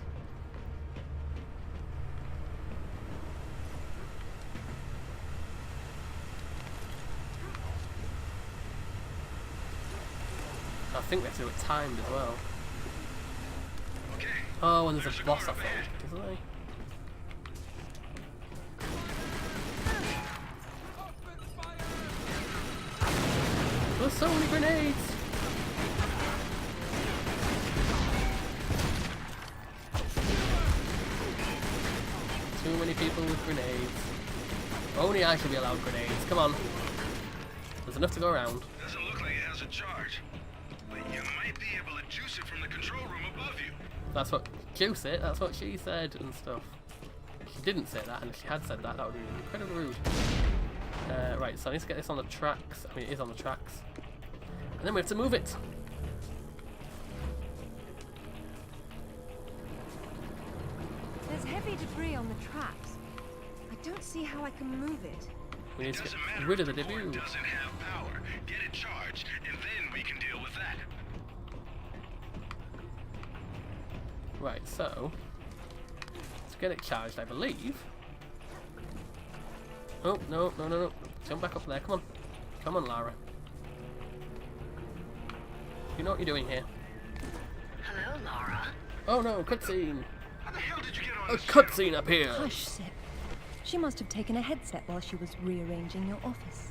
I think we have to do it timed as well. Okay. Oh, and there's There's a a boss, I car think, ahead. isn't there? There's so many grenades! Too many people with grenades. Only I should be allowed grenades. Come on. There's enough to go around. Doesn't look like it has a charge. But you might be able to juice it from the control room above you. That's what juice it. That's what she said and stuff. She didn't say that, and if she had said that, that would be incredibly rude. Right, so I need to get this on the tracks. I mean, it is on the tracks. And then we have to move it. There's heavy debris on the tracks. I don't see how I can move it. We need to get Doesn't matter rid if of the the core debris. doesn't have power. Get it charged, and then we can deal with that. Right, so to get it charged, I believe. Oh no, no, no, no! Jump back up there! Come on, come on, Lara. You know what you're doing here. Hello, Laura. Oh no, cutscene! How the hell did you get on A this cutscene up here. Hush, Sip. She must have taken a headset while she was rearranging your office.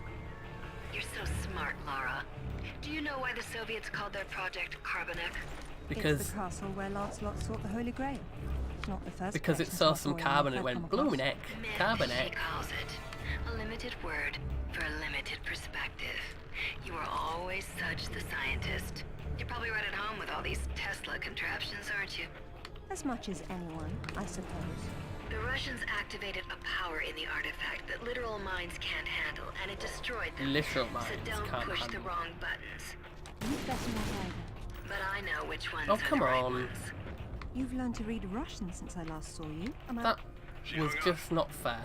You're so smart, Lara. Do you know why the Soviets called their project Carbonek? Because It's the castle where Lancelot sought the Holy Grail. It's not the first because it collection saw of some royal carbon and I've it went come across. blooming heck, Myth, Carbonek. she calls it. A limited word for a limited perspective. You are always such the scientist. You're probably right at home with all these Tesla contraptions, aren't you? As much as anyone, I suppose. The Russians activated a power in the artifact that literal minds can't handle, and it destroyed them. Literal So minds don't can't push the handle. wrong buttons. You'd better not either. But I know which ones Oh, are come the right on. ones. You've learned to read Russian since I last saw you. Am I... That was just not fair.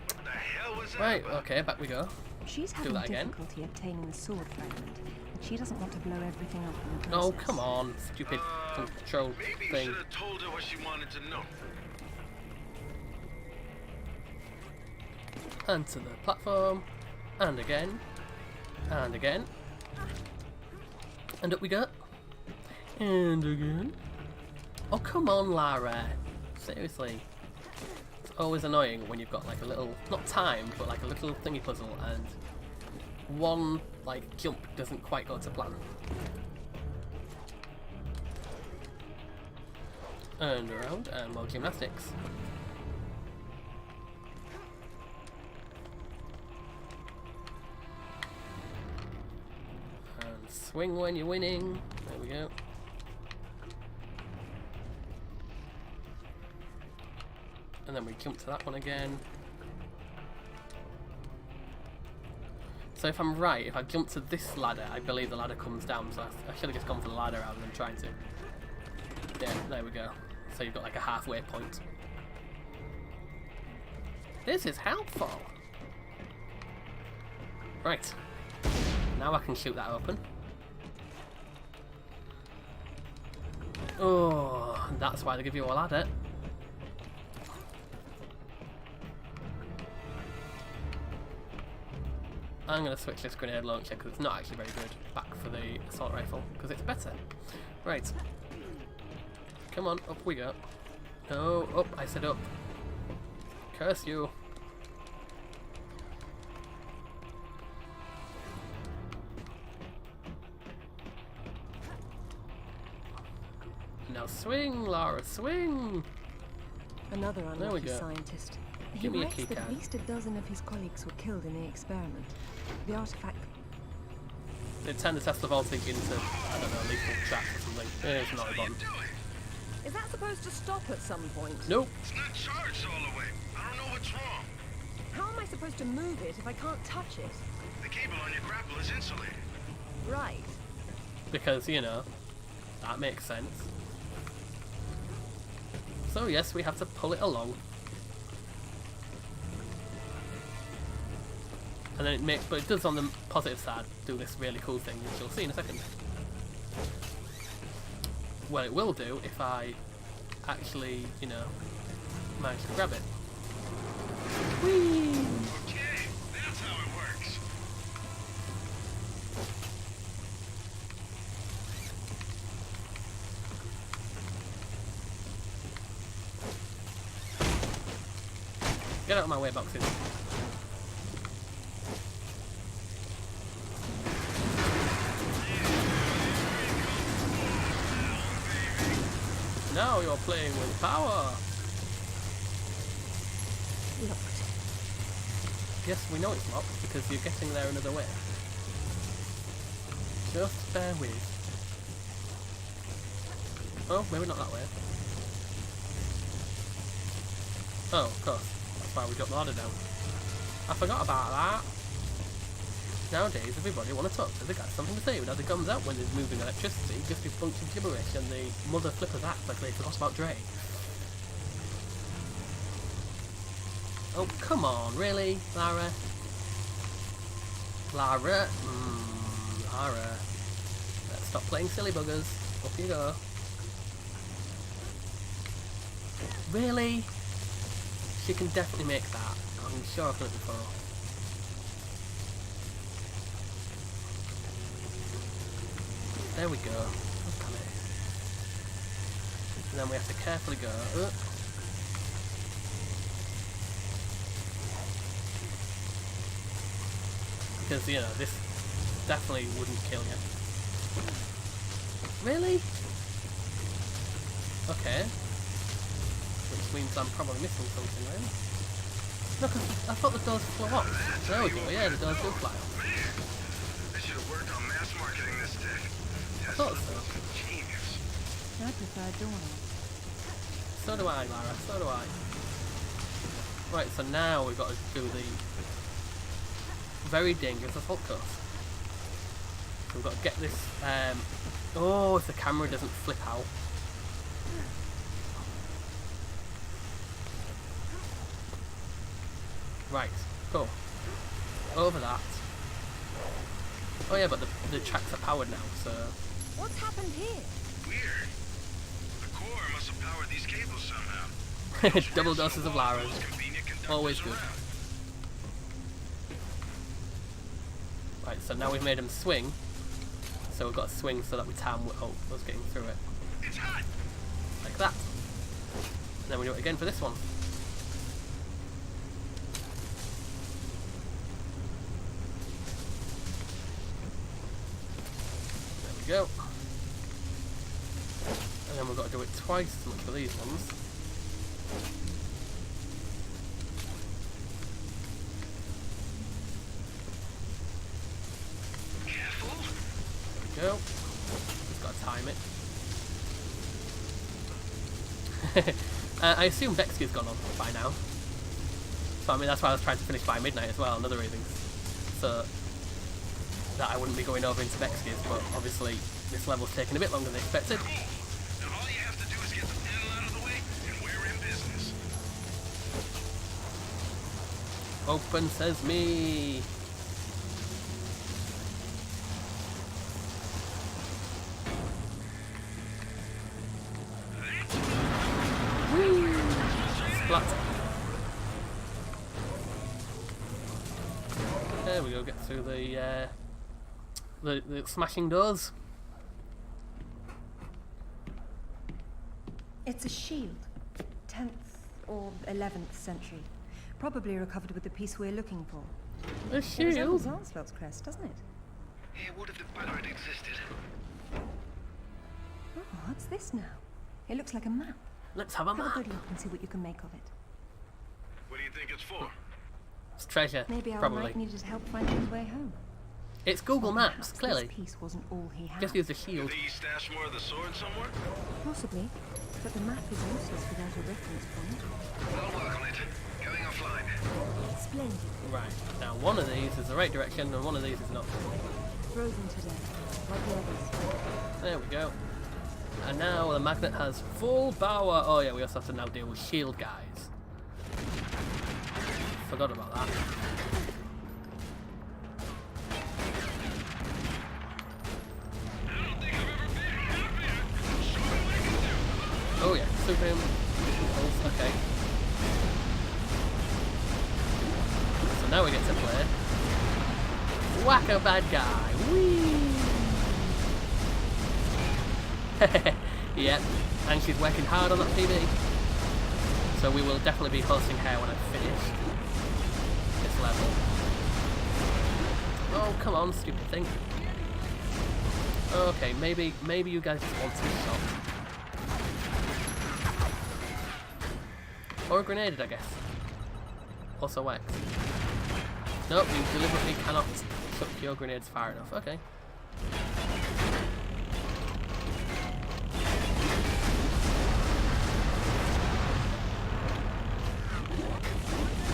What the hell was that Right, about? okay, back we go. She's having that again. difficulty obtaining the sword fragment, and she doesn't want to blow everything up in the Oh, process. come on, stupid control Maybe you thing. should have told her what she wanted to know. And to the platform, and again, and again. And up we go. And again. Oh, come on, Lara. Seriously. It's always annoying when you've got like a little, not timed, but like a little thingy puzzle and one like jump doesn't quite go to plan. And around, and more gymnastics. And swing when you're winning. There we go. And then we jump to that one again. So if I'm right, if I jump to this ladder, I believe the ladder comes down. So I should have just gone for the ladder rather than trying to. Yeah, there we go. So you've got like a halfway point. This is helpful. Right. Now I can shoot that open. Oh, that's why they give you a ladder. I'm going to switch this grenade launcher because it's not actually very good. Back for the assault rifle because it's better. Right. Come on, up we go. No, up, I said up. Curse you. Now swing, Lara, swing! Another we unlucky go. scientist. Give He me a writes key that card. at least a dozen of his colleagues were killed in the experiment. The artifact... They turned the Tesla voltage into, I don't know, lethal traps or something. It's not How you important. doing? Is that supposed to stop at some point? Nope. It's not charged all the way. I don't know what's wrong. How am I supposed to move it if I can't touch it? The cable on your grapple is insulated. Right. Because, you know, that makes sense. So yes, we have to pull it along. And then it makes, but it does on the positive side do this really cool thing, which you'll see in a second. Well, it will do if I actually, you know, manage to grab it. Whee! Okay, that's how it works. Get out of my way, boxes. Now you're playing with power. Locked. Yes, we know it's locked because you're getting there another way. Just bear with. Oh, maybe not that way. Oh, of course. That's why we dropped the ladder down. I forgot about that. Nowadays, everybody want to talk to the guy something to say, but as it comes out when there's moving electricity, just a bunch of gibberish, and the mother flippers act like they forgot about Dre. Oh, come on, really, Lara? Lara? Lara. Let's stop playing silly buggers. Off you go. Really? She can definitely make that. I'm sure I've done it before. There we go. Oh, damn it. And then we have to carefully go. Because, you know, this definitely wouldn't kill you. Really? Okay. Which means I'm probably missing something, really. No, because I thought the doors flew off. There we go, yeah, the doors do fly off. They should have worked on mass marketing this tech. I thought so. Genius. I prefer doorknobs. So do I, Lara, so do I. Right, so now we've got to do the very dangerous assault course. So we've got to get this, oh, if the camera doesn't flip out. Right, cool. Over that. Oh yeah, but the tracks are powered now, so... What's happened here? Weird. The core must have powered these cables somehow. Double doses of Lara. Most convenient conductors Always good. around. Right, so now we've made him swing. So we've got to swing so that we time us getting through it. It's hot. Like that. And then we do it again for this one. There we go. And then we've got to do it twice as much for these ones. Careful. There we go. Just got to time it. I assume Vexky's gone on by now. So I mean that's why I was trying to finish by midnight as well, another reason. So that I wouldn't be going over into Vexky's, but obviously this level's taking a bit longer than expected. Cool. Now all you have to do is get the panel out of the way, and we're in business. Open sesame! Splat. There we go, get through the smashing doors. It's a shield. 10th or 11th century. Probably recovered with the piece we're looking for. A It resembles shield? Lancelot's crest, doesn't it? It would have been better it existed. Oh, what's this now? It looks like a map. Let's have a Have a map. good look and see what you can make of it. What do you think it's for? It's treasure, Maybe our probably. knight needed help finding his way home. It's Google Or Maps, perhaps clearly. This piece wasn't all he had. Just use the shield. Did he stash more of the sword somewhere? Possibly, but the map is useless without a reference point. I'll work on it. Going offline. Splendid. Right, now one of these is the right direction and one of these is not. Frozen to death, like the others. There we go. And now the magnet has full power. Oh yeah, we also have to now deal with shield guys. Forgot about that. Oh yeah, super him. Okay. So now we get to play. Whack a bad guy. Whee! Yep, and she's working hard on that TV. So we will definitely be hosting her when I finish this level. Oh, come on, stupid thing. Okay, maybe you guys just want to be shot. Or grenaded, I guess. Also wax. Nope, you deliberately cannot chuck your grenades far enough. Okay.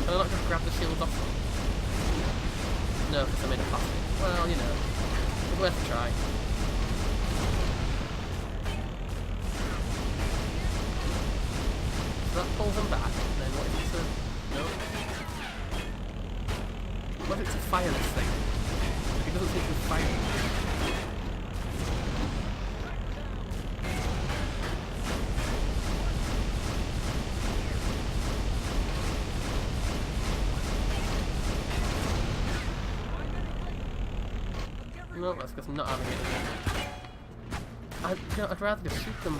Can I not just grab the shield off them? No, because I'm in a plastic. Well, you know, it's worth a try. So that pulls them back, and then what if it's a... No. What if it's to fire this thing? It doesn't seem to fire. No, that's because I'm not having it. I'd rather just shoot them.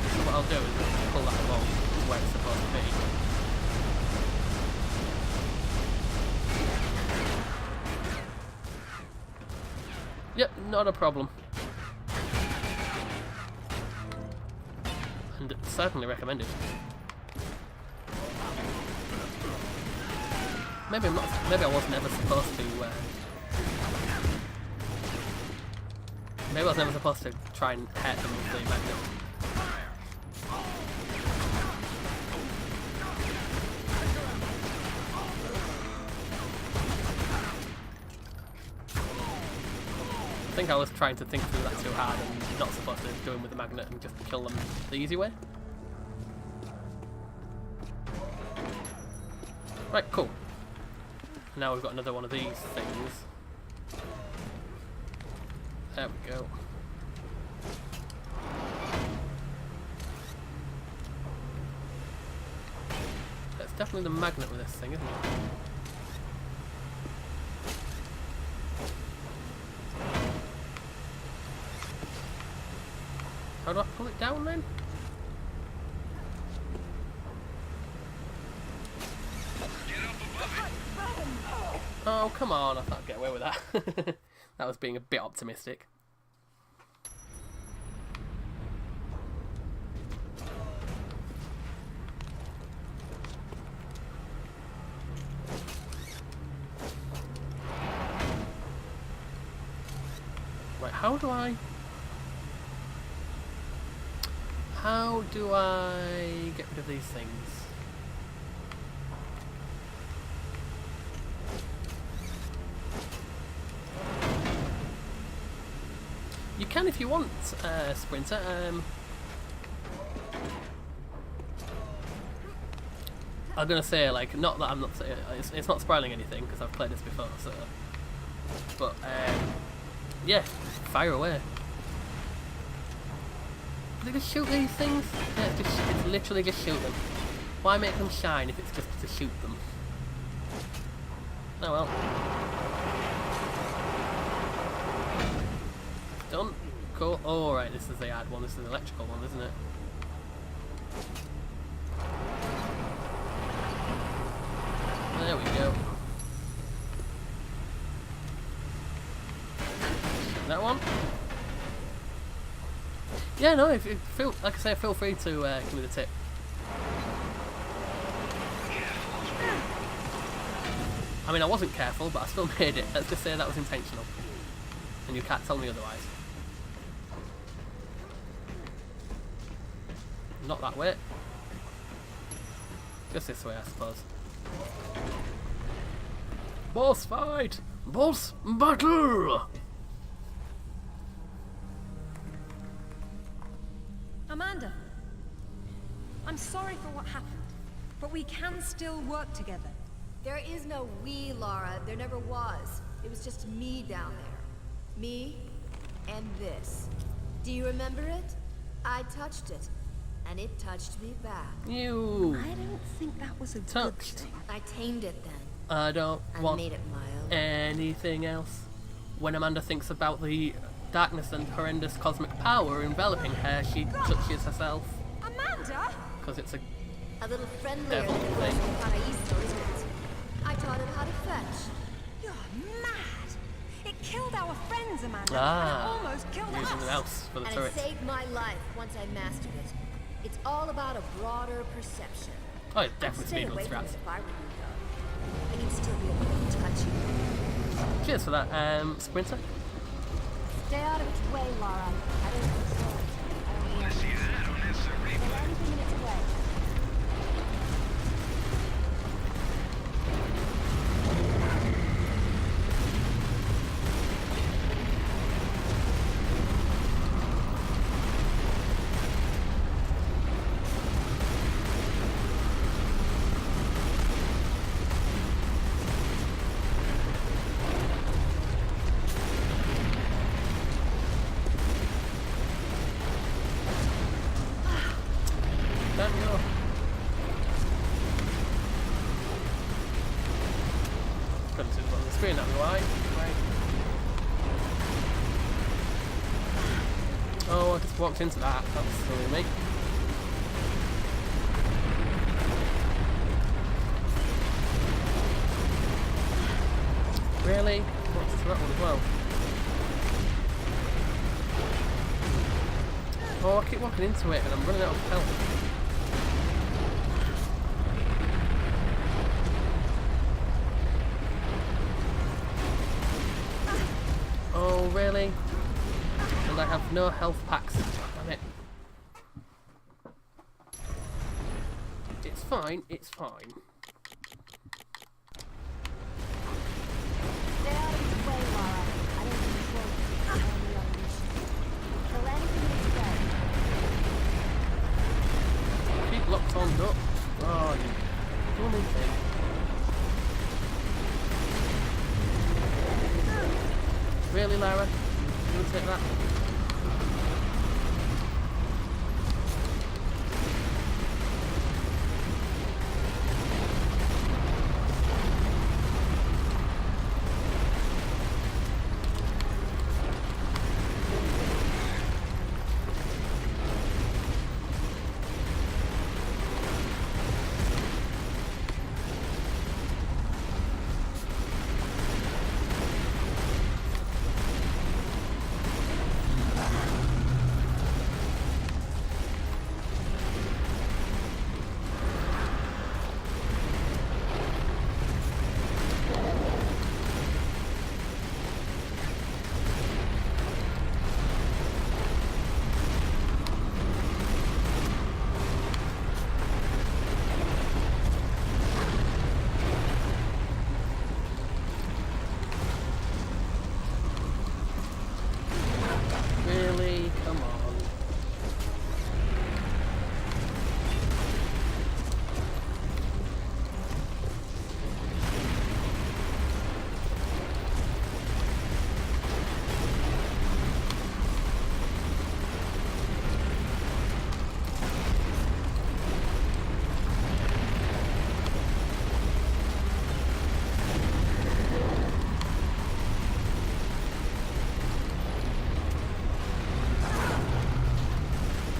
So what I'll do is just pull that along to where it's supposed to be. not a problem. And certainly recommended. Maybe I'm not. Maybe I was never supposed to. Maybe I was never supposed to try and hit them with the magnet. I think I was trying to think through that too hard and not supposed to do him with the magnet and just kill them the easy way. Right, cool. Now we've got another one of these things. There we go. That's definitely the magnet with this thing, isn't it? How do I pull it down then? Oh, come on, I thought I'd get away with that. That was being a bit optimistic. Right, how do I get rid of these things? You can if you want, Sprinter. I'm gonna say, like, not that I'm not saying it's not spoiling anything because I've played this before, so. But yeah, fire away. Do they just shoot these things? Yeah, it's literally just shoot them. Why make them shine if it's just to shoot them? Oh well. Done. Cool. Oh right, this is the ad one. This is the electrical one, isn't it? There we go. That one. Yeah, no. If you feel, like I say, feel free to give me the tip. I mean, I wasn't careful, but I still made it. Let's just say that was intentional, and you can't tell me otherwise. Not that way. Just this way, I suppose. Boss fight! Boss battle! Amanda, I'm sorry for what happened, but we can still work together. There is no we, Lara. There never was. It was just me down there. Me and this. Do you remember it? I touched it, and it touched me back. You I don't think that was a good touched. thing. I tamed it then. I don't And want made it my own. anything else. When Amanda thinks about the darkness and horrendous cosmic power enveloping her, she touches herself. Amanda? Because it's a... A little friendlier Devil than the thing. Ghost of Paraíso, isn't it? I taught it how to fetch. You're mad! It killed our friends, Amanda, Ah, and it almost killed using the us. mouse for the And turret. it saved my life once I mastered it. It's all about a broader perception. Oh, it's I'd definitely stay speed on away from strats. it if I were you, though. It can still be a little touchy. Cheers for that, Sprinter. Stay out of its way, Lara. I don't control it. I don't I see that on instant need replay. anything in its way. There we go. Couldn't see the bottom of the screen, that'd be why. Right. Oh, I just walked into that. That's silly of me. Really? Walked into that one as well. Oh, I keep walking into it and I'm running out of health. Oh, really? And I have no health packs. Damn it. It's fine, it's fine. Stay out of his way, Lara. I don't control it. I only unleash it. Kill anything in its way. Keep locked on up. Oh, you blooming thing. Really, Lara? You want to take that? Really? Come on.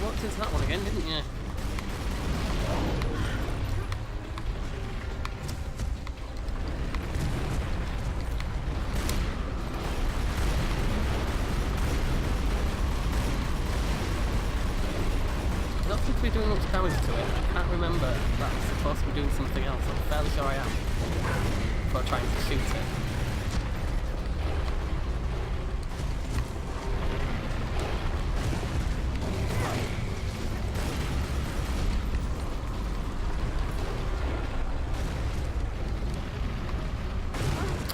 Walked into that one again, didn't you? I don't seem to be doing much damage to it. I can't remember if that's supposed to be doing something else. I'm fairly sure I am. Before trying to shoot it.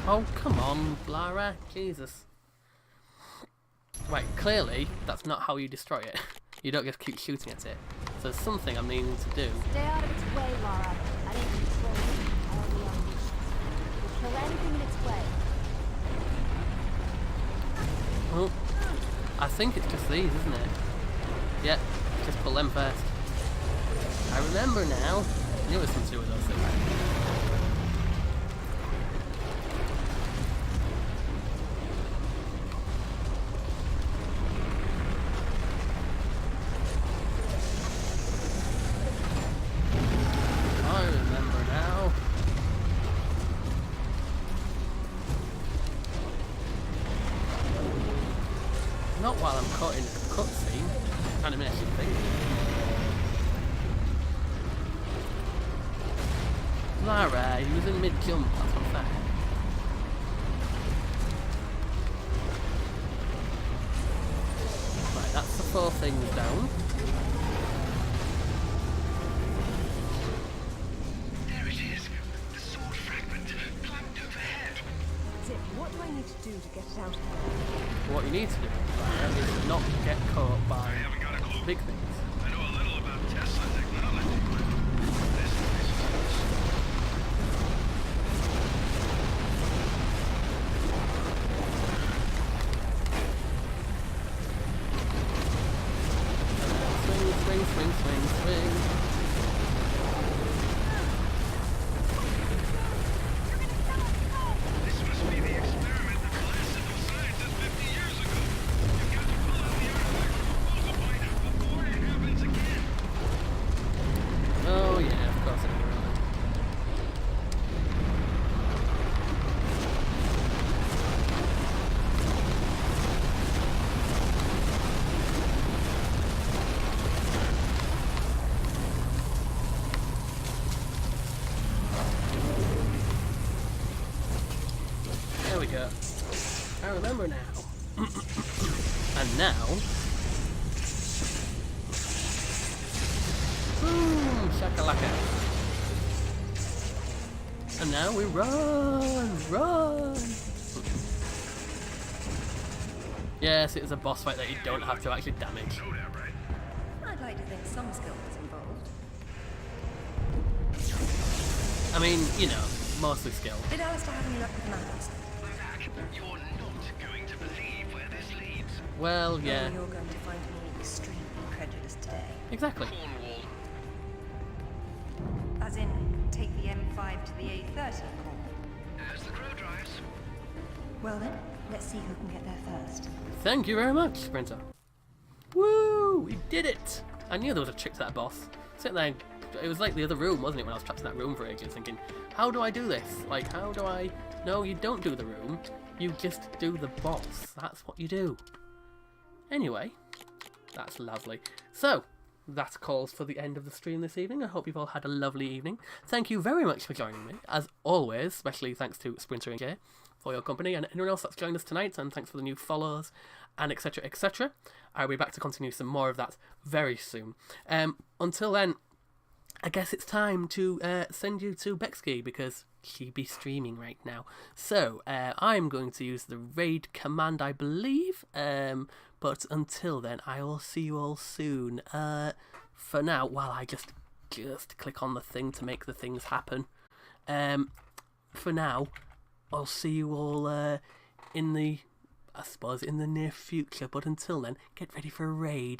Oh, come on, Lara. Jesus. Right, clearly, that's not how you destroy it. You don't just keep shooting at it. So there's something I'm needing to do. Stay out of its way, Lara. I don't control it. I only unleash it. You'll kill anything in its way. Well, I think it's just these, isn't it? Yeah, just pull them first. I remember now. I knew it was something to do with those things. I remember now. Not while I'm caught in a cutscene. Animation thing. Lara, he was in mid-jump, that's what I'm saying. Right, that's the 4 things down. There it is. The sword fragment clamped overhead. Zip, what do I need to do to get it out of here? What you need to do, Lara, is not get caught by I haven't got a clue. big things. I know a little about Tesla technology, but this place is Swing, swing, swing, swing, swing. This must be the experiment that classical scientists 50 years ago. You got to pull out the artifact from Rosa Bynum before it remember now. And now... Boom! Shakalaka. And now we run! Run! Yes, it is a boss fight that you don't have to actually damage. Know that, right? I'd like to think some skill was involved. I mean, you know, mostly skill. Did Alistair have any luck with matters? Zach, you're not going to believe where this leads. Well, yeah, You're going to find me extremely prejudiced today. exactly. Cornwall. As in, take the M5 to the A30 call. As the crow drives. Well then, let's see who can get there first. Thank you very much, Sprinter. Woo! We did it! I knew there was a trick to that boss. Sitting there, it was like the other room, wasn't it, when I was trapped in that room for ages, thinking, how do I do this? Like, how do I... No, you don't do the room, you just do the boss. That's what you do. Anyway, that's lovely. So, that calls for the end of the stream this evening. I hope you've all had a lovely evening. Thank you very much for joining me. As always, especially thanks to Sprinter and Jay for your company, and anyone else that's joined us tonight, and thanks for the new follows, and etc, etc. I'll be back to continue some more of that very soon. Until then, I guess it's time to send you to Bexkey, because she be streaming right now. So, I'm going to use the raid command, I believe, but until then, I will see you all soon. For now, while I just click on the thing to make the things happen. For now, I'll see you all in the, I suppose, in the near future, but until then, get ready for a raid.